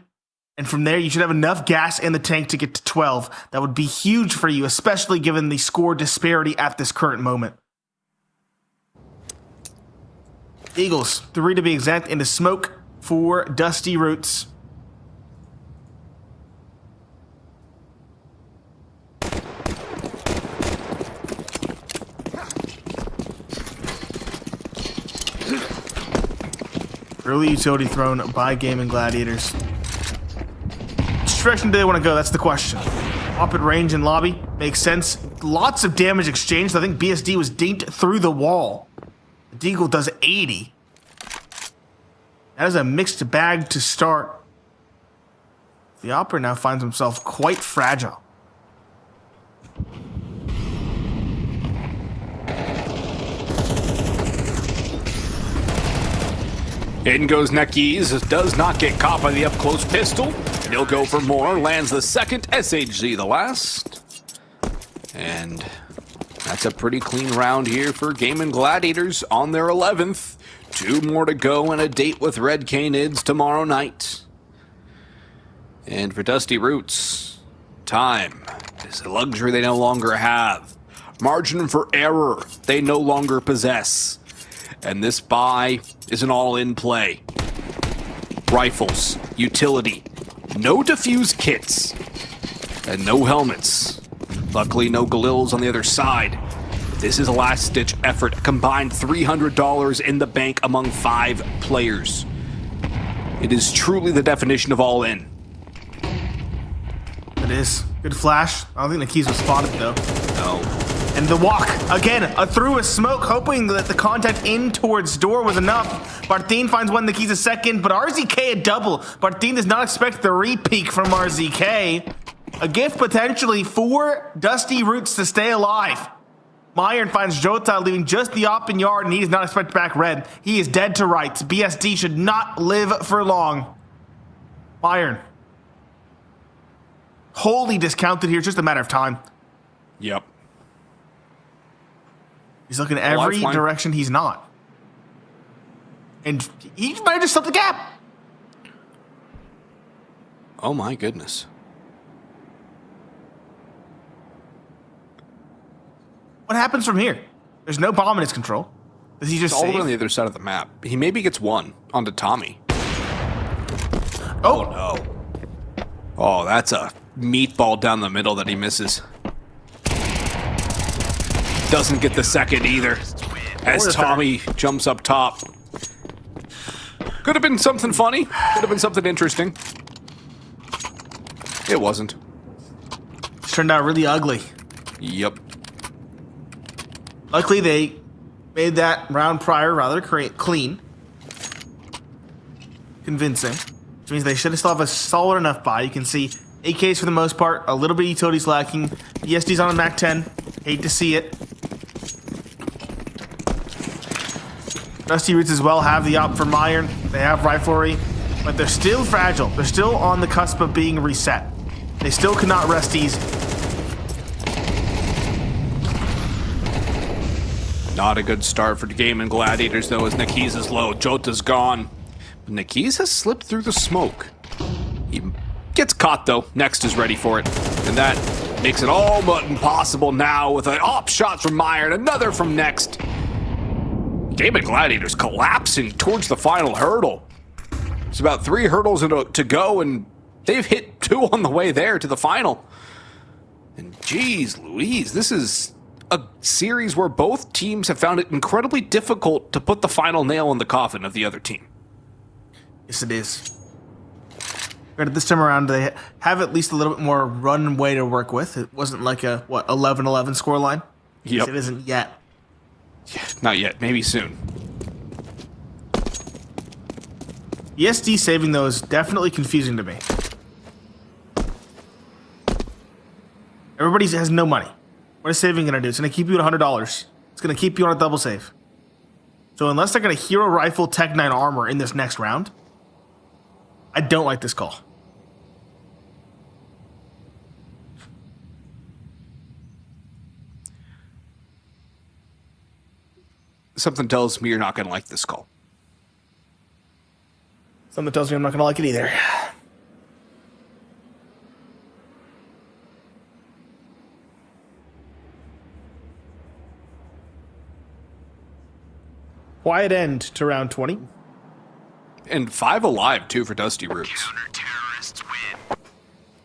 And from there, you should have enough gas in the tank to get to 12. That would be huge for you, especially given the score disparity at this current moment. Eagles, 3 to be exact, into smoke for Dusty Roots. Early utility thrown by Gaimin Gladiators. Which direction do they want to go? That's the question. Up at range and lobby. Makes sense. Lots of damage exchanged. I think BSD was dinked through the wall. The Deagle does 80. That is a mixed bag to start. The Opera now finds himself quite fragile. In goes Nekis, does not get caught by the up-close pistol. He'll go for more, lands the second, SHZ the last. And that's a pretty clean round here for Gaimin Gladiators on their 11th. 2 more to go and a date with Red Canids tomorrow night. And for Dusty Roots, time is a luxury they no longer have. Margin for error they no longer possess. And this buy is an all-in play. Rifles, utility, no defuse kits, and no helmets. Luckily, no Galils on the other side. This is a last-ditch effort. A combined $300 in the bank among 5 players. It is truly the definition of all-in. It is. Good flash. I don't think the keys was spotted, though. No. And the walk, again, through a smoke, hoping that the contact in towards door was enough. Barthin finds one, the keys a second, but RZK a double. Barthin does not expect the re-peek from RZK. A gift potentially for Dusty Roots to stay alive. Myron finds Jota leaving just the op in yard, and he does not expect back red. He is dead to rights. BSD should not live for long. Myron. Wholly discounted here, it's just a matter of time. Yep. He's looking every direction he's not. And he might have just slipped the gap. Oh my goodness. What happens from here? There's no bomb in his control. Does he just all the save? way on the other side of the map. He maybe gets one onto Tommy. Oh no. Oh, that's a meatball down the middle that he misses. Doesn't get the second either, as Tommy jumps up top. Could have been something funny. Could have been something interesting. It wasn't. It turned out really ugly. Yep. Luckily, they made that round prior rather clean. Convincing. Which means they should still have a solid enough buy. You can see AKs for the most part, a little bit of utilities lacking. ESD's on a Mac 10. Hate to see it. Dusty Roots as well have the op for Myron. They have riflery, but they're still fragile. They're still on the cusp of being reset. They still cannot rest easy. Not a good start for the Gaimin Gladiators, though, as Nekis is low. Jota's gone. But Nekis has slipped through the smoke. He gets caught, though. Next is ready for it. And that makes it all but impossible now with an op shot from Myron, another from Next. Gaimin Gladiators collapsing towards the final hurdle. It's about 3 hurdles to go, and they've hit 2 on the way there to the final. And geez Louise, this is a series where both teams have found it incredibly difficult to put the final nail in the coffin of the other team. Yes, it is. But this time around, they have at least a little bit more runway to work with. It wasn't like a, 11-11 scoreline? Yep. It isn't yet. Yeah, not yet. Maybe soon. ESD saving, though, is definitely confusing to me. Everybody has no money. What is saving going to do? It's going to keep you at $100. It's going to keep you on a double save. So unless they're going to hero rifle Tech 9 armor in this next round, I don't like this call. Something tells me you're not going to like this call. Something tells me I'm not going to like it either. Quiet end to round 20. And 5 alive, too, for Dusty Roots.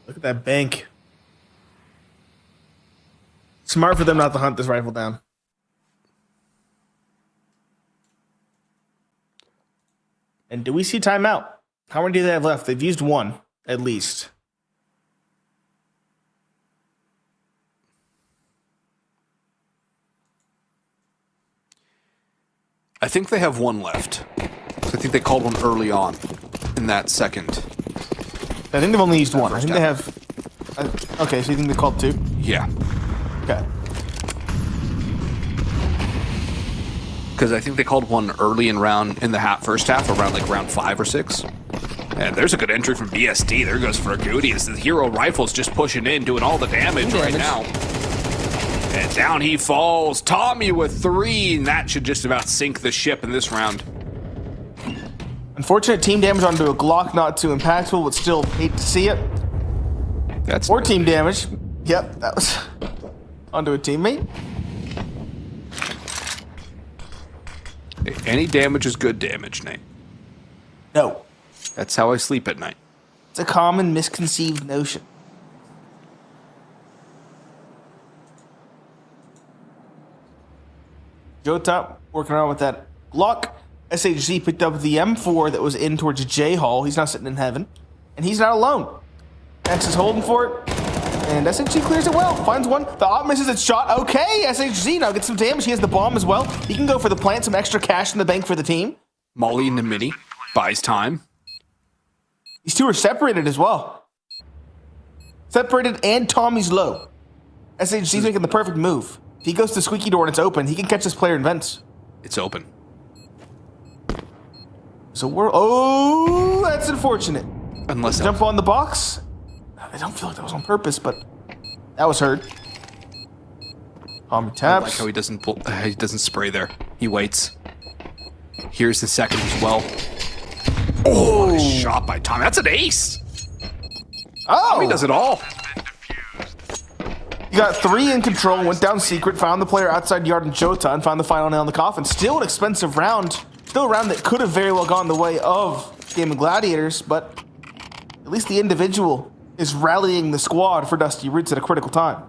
Look at that bank. Smart for them not to hunt this rifle down. And do we see timeout? How many do they have left? They've used 1, at least. I think they have 1 left. I think they called one early on in that second. I think they've only used 1. I think they have... okay, so you think they called 2? Yeah. Okay. Because I think they called one early in the first half, around like round 5 or 6. And there's a good entry from BSD. There goes for Goody as the hero rifle's just pushing in, doing all the damage right now. And down he falls. Tommy with 3, and that should just about sink the ship in this round. Unfortunate team damage onto a Glock, not too impactful, but still hate to see it. That's 4 team damage. Yep, that was onto a teammate. Any damage is good damage, Nate. No. That's how I sleep at night. It's a common misconceived notion. Jota working around with that Glock. SHZ picked up the M4 that was in towards J Hall. He's now sitting in heaven. And he's not alone. X is holding for it. And SHZ clears it well. Finds one. The op misses its shot. Okay, SHZ now gets some damage. He has the bomb as well. He can go for the plant. Some extra cash in the bank for the team. Molly in the mini. Buys time. These two are separated as well. Separated and Tommy's low. SHZ's making the perfect move. If he goes to Squeaky Door and it's open, he can catch this player in vents. It's open. So we're... oh, that's unfortunate. Unless Jump on the box. I don't feel like that was on purpose, but that was heard. Tommy I taps. like how he doesn't spray there. He waits. Here's the second as well. Oh, what a shot by Tommy. That's an ace. Tommy does it all. You got 3 in control, went down secret, found the player outside yard in Jota, and found the final nail in the coffin. Still an expensive round. Still a round that could have very well gone the way of Gaimin Gladiators, but at least the individual is rallying the squad for Dusty Roots at a critical time.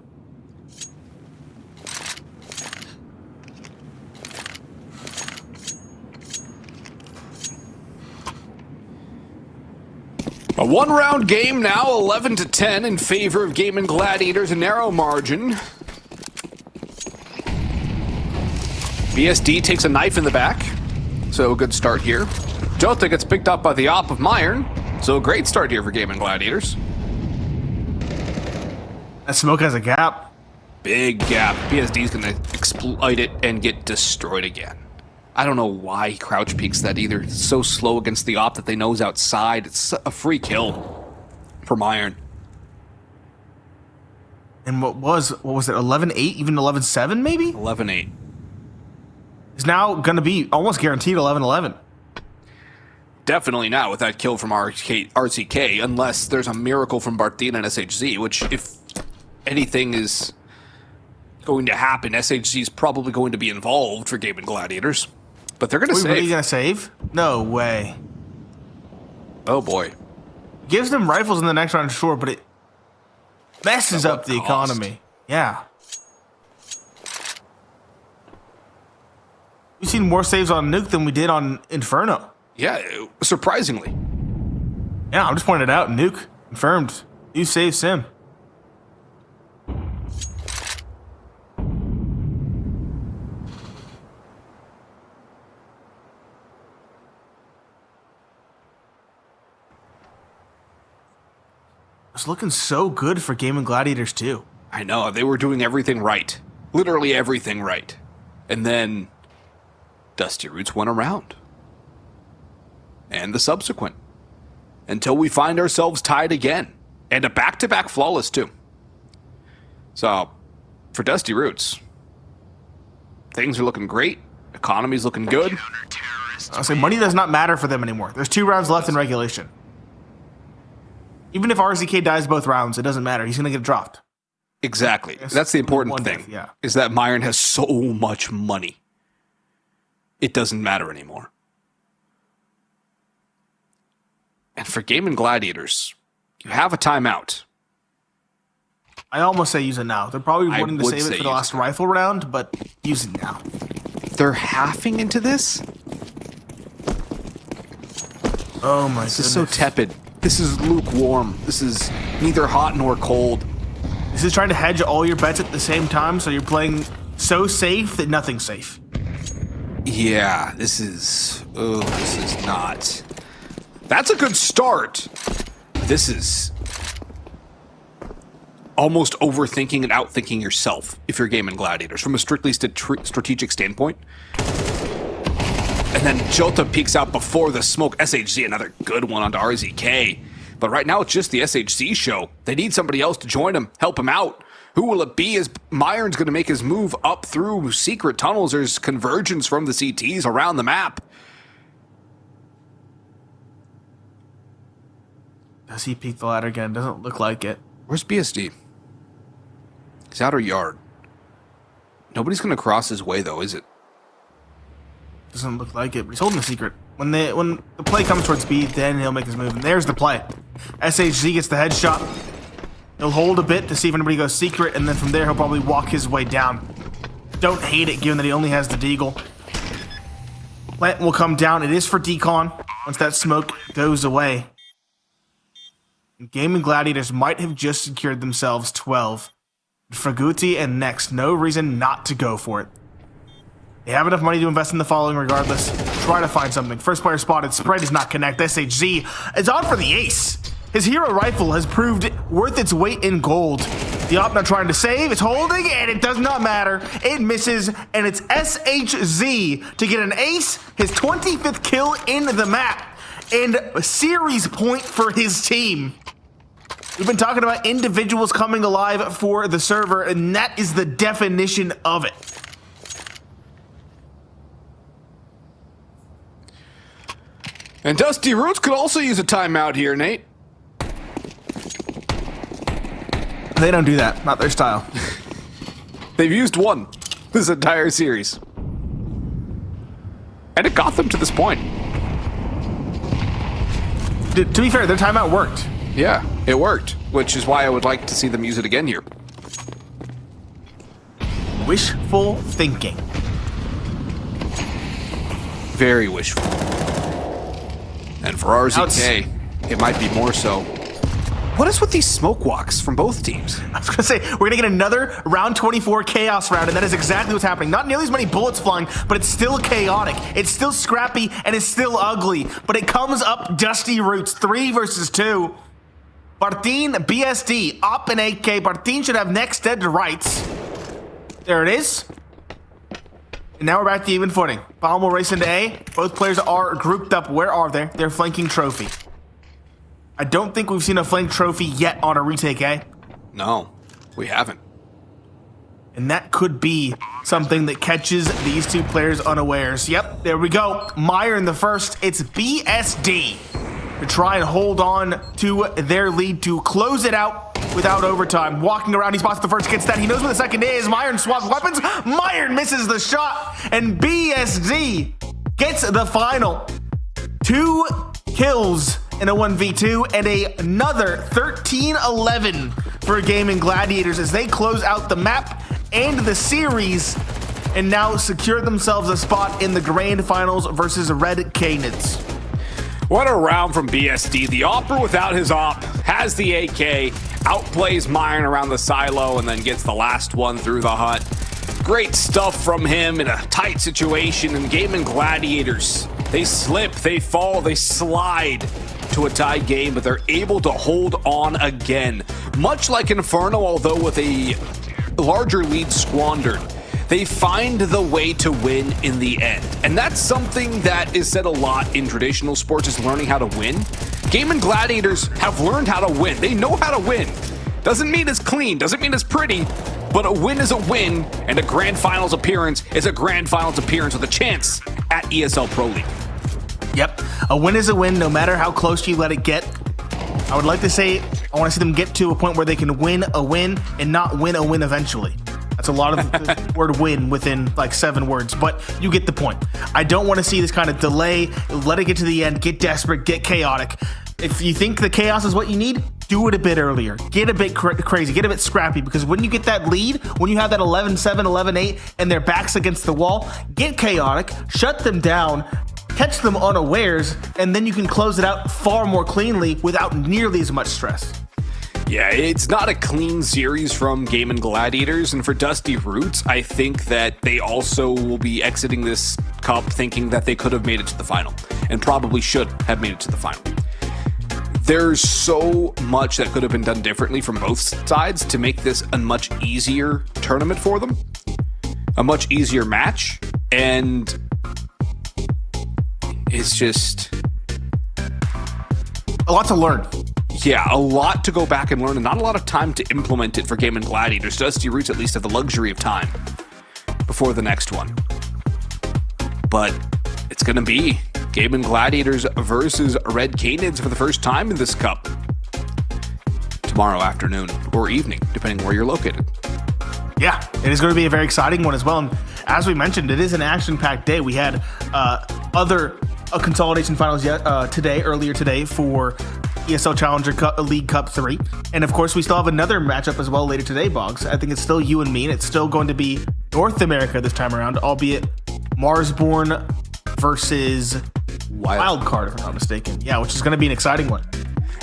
A 1-round game now, 11-10 in favor of Gaimin Gladiators, a narrow margin. BSD takes a knife in the back, so a good start here. Jota gets picked up by the op of Myron, so a great start here for Gaimin Gladiators. That smoke has a gap. Big gap. BSD's gonna exploit it and get destroyed again. I don't know why he crouch peeks that either. It's so slow against the op that they know is outside. It's a free kill for Myron. And what was it, 11-8, even 11-7 maybe? 11-8. Is now going to be almost guaranteed 11-11. Definitely not with that kill from RCK, unless there's a miracle from Bartina and SHZ, which if anything is going to happen, SHZ is probably going to be involved for Gaimin Gladiators. But But they're going to Are we save. really going to save? No way. Oh, boy. Gives them rifles in the next round, sure, but it messes up the economy. Yeah. We've seen more saves on Nuke than we did on Inferno. Yeah, surprisingly. Yeah, I'm just pointing it out. Nuke, confirmed. You save sim. It's looking so good for Gaimin Gladiators too. I know, they were doing everything right. Literally everything right. And then Dusty Roots went around. And the subsequent. Until we find ourselves tied again. And a back-to-back flawless too. So, for Dusty Roots, things are looking great. Economy's looking good. I'll say money does not matter for them anymore. There's 2 rounds left in regulation. Even if RZK dies both rounds, it doesn't matter. He's going to get dropped. Exactly. That's the important thing. Death, yeah. Is that Myron has so much money. It doesn't matter anymore. And for Gaimin Gladiators, you have a timeout. I almost say use it now. They're probably I wanting to would save say it for the use last it now. rifle round, but use it now. They're halving into this? Oh my This is so tepid. This is lukewarm. This is neither hot nor cold. This is trying to hedge all your bets at the same time, so you're playing so safe that nothing's safe. Yeah, this is not. That's a good start. This is almost overthinking and outthinking yourself if you're Gaimin Gladiators from a strictly strategic standpoint. And then Jota peeks out before the smoke. SHZ, another good one onto RZK. But right now it's just the SHZ show. They need somebody else to join him, help him out. Who will it be as Myron's going to make his move up through secret tunnels? There's convergence from the CTs around the map. Does he peek the ladder again? Doesn't look like it. Where's BSD? He's outer yard. Nobody's going to cross his way, though, is it? Doesn't look like it, but he's holding the secret. When the play comes towards B, then he'll make his move. And there's the play. SHZ gets the headshot. He'll hold a bit to see if anybody goes secret, and then from there he'll probably walk his way down. Don't hate it, given that he only has the deagle. Plant will come down. It is for decon once that smoke goes away. Gaimin Gladiators might have just secured themselves 12. Fraguti and Next, no reason not to go for it. They have enough money to invest in the following regardless. Try to find something. First player spotted. Spread does not connect. SHZ is on for the ace. His hero rifle has proved worth its weight in gold. The op not trying to save. It's holding, and it does not matter. It misses, and it's SHZ to get an ace. His 25th kill in the map. And a series point for his team. We've been talking about individuals coming alive for the server, and that is the definition of it. And Dusty Roots could also use a timeout here, Nate. They don't do that. Not their style. They've used one this entire series. And it got them to this point. To be fair, their timeout worked. Yeah, it worked, which is why I would like to see them use it again here. Wishful thinking. Very wishful. And for RZK, it might be more so. What is with these smoke walks from both teams? I was gonna say, we're gonna get another round 24 chaos round, and that is exactly what's happening. Not nearly as many bullets flying, but it's still chaotic. It's still scrappy, and it's still ugly. But it comes up Dusty Roots, 3 versus 2. Bartin, BSD, Op and AK. Bartin should have next dead to rights. There it is. And now we're back to even footing. Bomb will race into A. Both players are grouped up. Where are they? They're flanking trophy. I don't think we've seen a flank trophy yet on a retake A. No, we haven't. And that could be something that catches these two players unawares. Yep, there we go. Meyer in the first. It's BSD to try and hold on to their lead to close it out without overtime. Walking around, he spots the first, gets that. He knows where the second is. Myron swaps weapons. Myron misses the shot. And BSD gets the final. 2 kills in a 1v2 and another 13-11 for Gaimin Gladiators as they close out the map and the series and now secure themselves a spot in the grand finals versus Red Canids. What a round from BSD. The Opera without his op has the AK, outplays Myron around the silo, and then gets the last one through the hut. Great stuff from him in a tight situation, and Gaimin Gladiators, they slip, they fall, they slide to a tie game, but they're able to hold on again. Much like Inferno, although with a larger lead squandered, they find the way to win in the end. And that's something that is said a lot in traditional sports, is learning how to win. Gaimin Gladiators have learned how to win. They know how to win. Doesn't mean it's clean, doesn't mean it's pretty, but a win is a win, and a grand finals appearance is a grand finals appearance with a chance at ESL Pro League. Yep, a win is a win no matter how close you let it get. I would like to say I want to see them get to a point where they can win a win and not win a win eventually. That's a lot of the word win within like 7 words, but you get the point. I don't want to see this kind of delay, let it get to the end, get desperate, get chaotic. If you think the chaos is what you need, do it a bit earlier. Get a bit crazy, get a bit scrappy, because when you get that lead, when you have that 11-7, 11-8, and their backs against the wall, get chaotic, shut them down, catch them unawares, and then you can close it out far more cleanly without nearly as much stress. Yeah, it's not a clean series from Gaimin Gladiators, and for Dusty Roots, I think that they also will be exiting this cup thinking that they could have made it to the final, and probably should have made it to the final. There's so much that could have been done differently from both sides to make this a much easier tournament for them, a much easier match, and it's just a lot to learn. Yeah, a lot to go back and learn, and not a lot of time to implement it for Gaimin Gladiators. Dusty Roots at least have the luxury of time before the next one. But it's going to be Gaimin Gladiators versus Red Canids for the first time in this cup tomorrow afternoon or evening, depending where you're located. Yeah, it is going to be a very exciting one as well. And as we mentioned, it is an action-packed day. We had other consolidation finals earlier today for ESL Challenger League Cup 3. And of course, we still have another matchup as well later today, Boggs. I think it's still you and me, and it's still going to be North America this time around, albeit Marsborn versus Wildcard, if I'm not mistaken. Yeah, which is going to be an exciting one.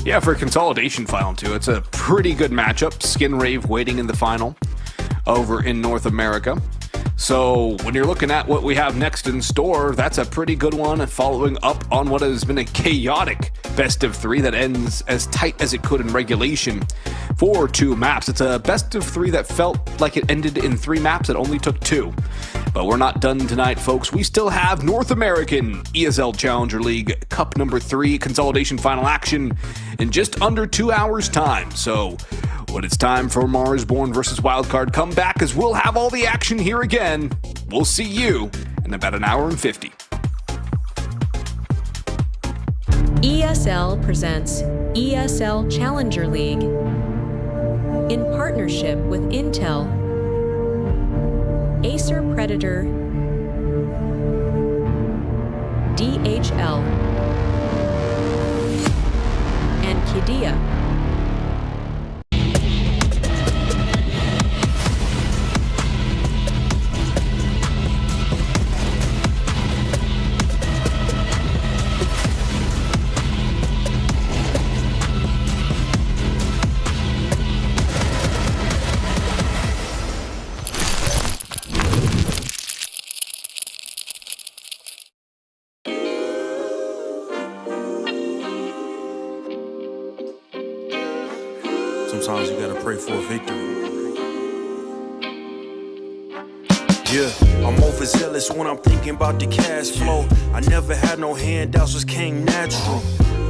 Yeah, for a consolidation final, too. It's a pretty good matchup. Skin Rave waiting in the final over in North America. So when you're looking at what we have next in store, that's a pretty good one, and following up on what has been a chaotic best of 3 that ends as tight as it could in regulation for 2 maps. It's a best of 3 that felt like it ended in 3 maps that only took 2. But we're not done tonight, folks. We still have North American ESL Challenger League Cup number 3 consolidation final action in just under 2 hours' time. So when it's time for Marsborn versus Wildcard, come back as we'll have all the action here again. We'll see you in about an hour and 50. ESL presents ESL Challenger League in partnership with Intel, Acer Predator, DHL, and Qiddiya. Sometimes you gotta pray for a victory. Yeah, I'm overzealous when I'm thinking about the cash flow. I never had no handouts, just came natural.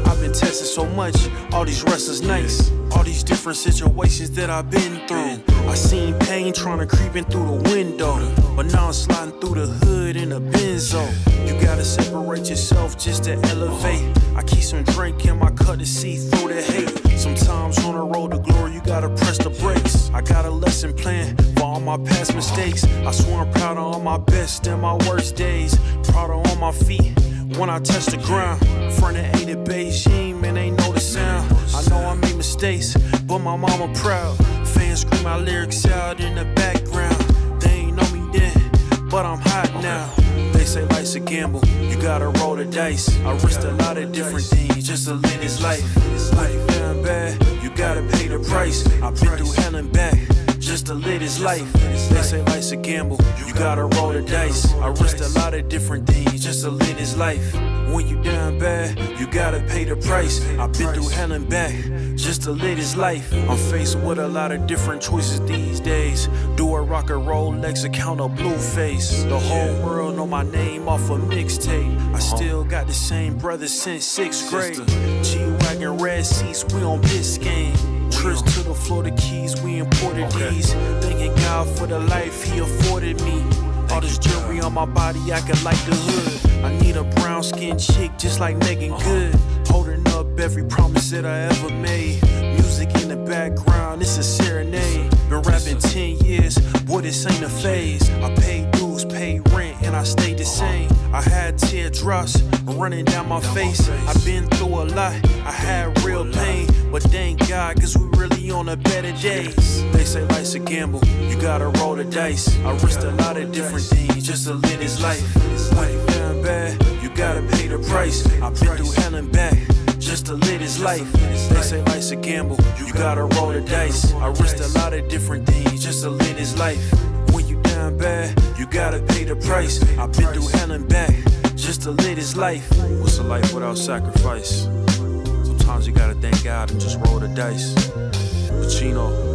I've been tested so much, all these wrestlers nice. All these different situations that I've been through. I seen pain trying to creep in through the window, but now I'm sliding through the hood in a Benzo. You gotta separate yourself just to elevate. I keep some drink in my cup to see through the hate. Sometimes on the road to glory, you gotta press the brakes. I got a lesson plan for all my past mistakes. I swear I'm proud of all my best and my worst days. Proud of all my feet when I touch the ground. Front of 8 at Beijing, man, ain't know the sound. I know I made mistakes, but my mama proud. Fans scream my lyrics out in the background. They ain't know me then, but I'm hot now. They say life's a gamble, you gotta roll the dice. I risked a lot of different things just to live this life. Life down bad, you gotta pay the price. I've been through hell and back just to live this life. They say life's a gamble, you gotta roll the dice. I risked a lot of different things just to live this life. When you down bad, you gotta pay the price. I've been through hell and back just to live this life. I'm faced with a lot of different choices these days. Do a rock and Rolex account or blue face? The whole world know my name off a mixtape. I still got the same brothers since 6th grade. G-Wagon, red seats, we on Biscayne. Trips to the Florida Keys, we imported these. Thanking God for the life he afforded me. All this jewelry on my body, acting like the hood. I need a brown skinned chick just like Megan Good. Holding up every promise that I ever made. Music in the background, it's a serenade. Been rapping 10 years, boy, this ain't a phase. I paid dues, paid rent, and I stayed the same. I had teardrops running down my face. I've been through a lot, I had real pain. But thank God, cause we really on a better days. They say life's a gamble, you gotta roll the dice. I risked a lot of different things just to live this life. When you down bad, you gotta pay the price. I've been through hell and back just to live this life. They say life's a gamble, you gotta roll the dice. I risked a lot of different things just to live this life. When you down bad, you gotta pay the price. I've been through hell and back just to live this life. What's a life without sacrifice? Sometimes you gotta thank God and just roll the dice. Pacino.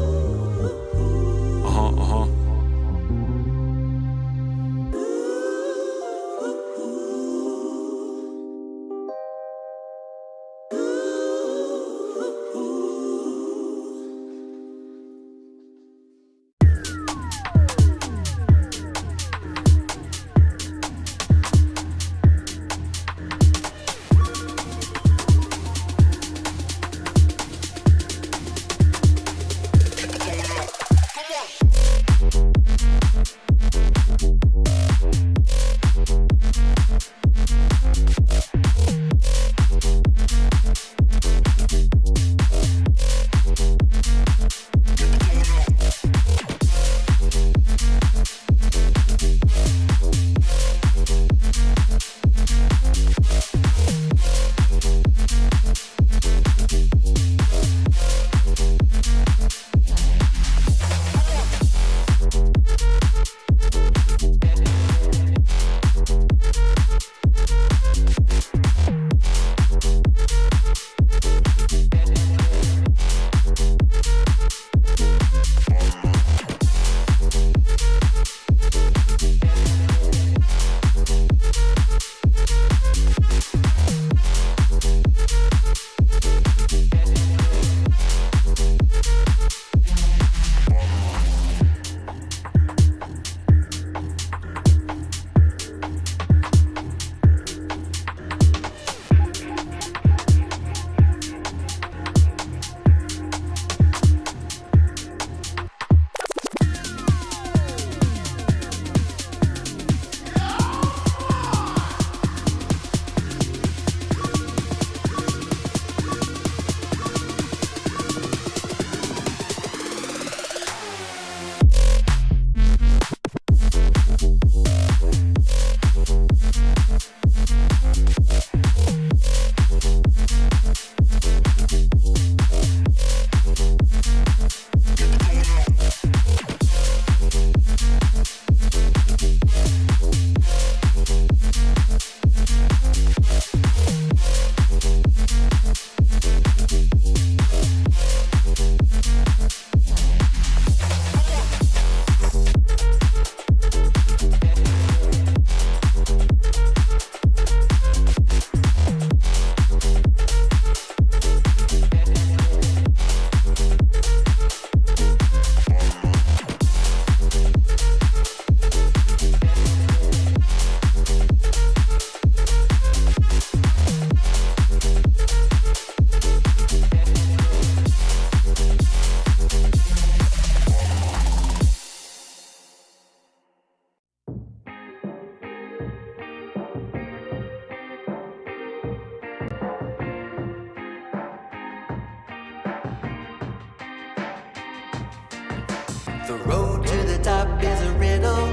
The road to the top is a riddle.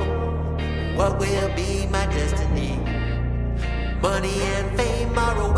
What will be my destiny? Money and fame are a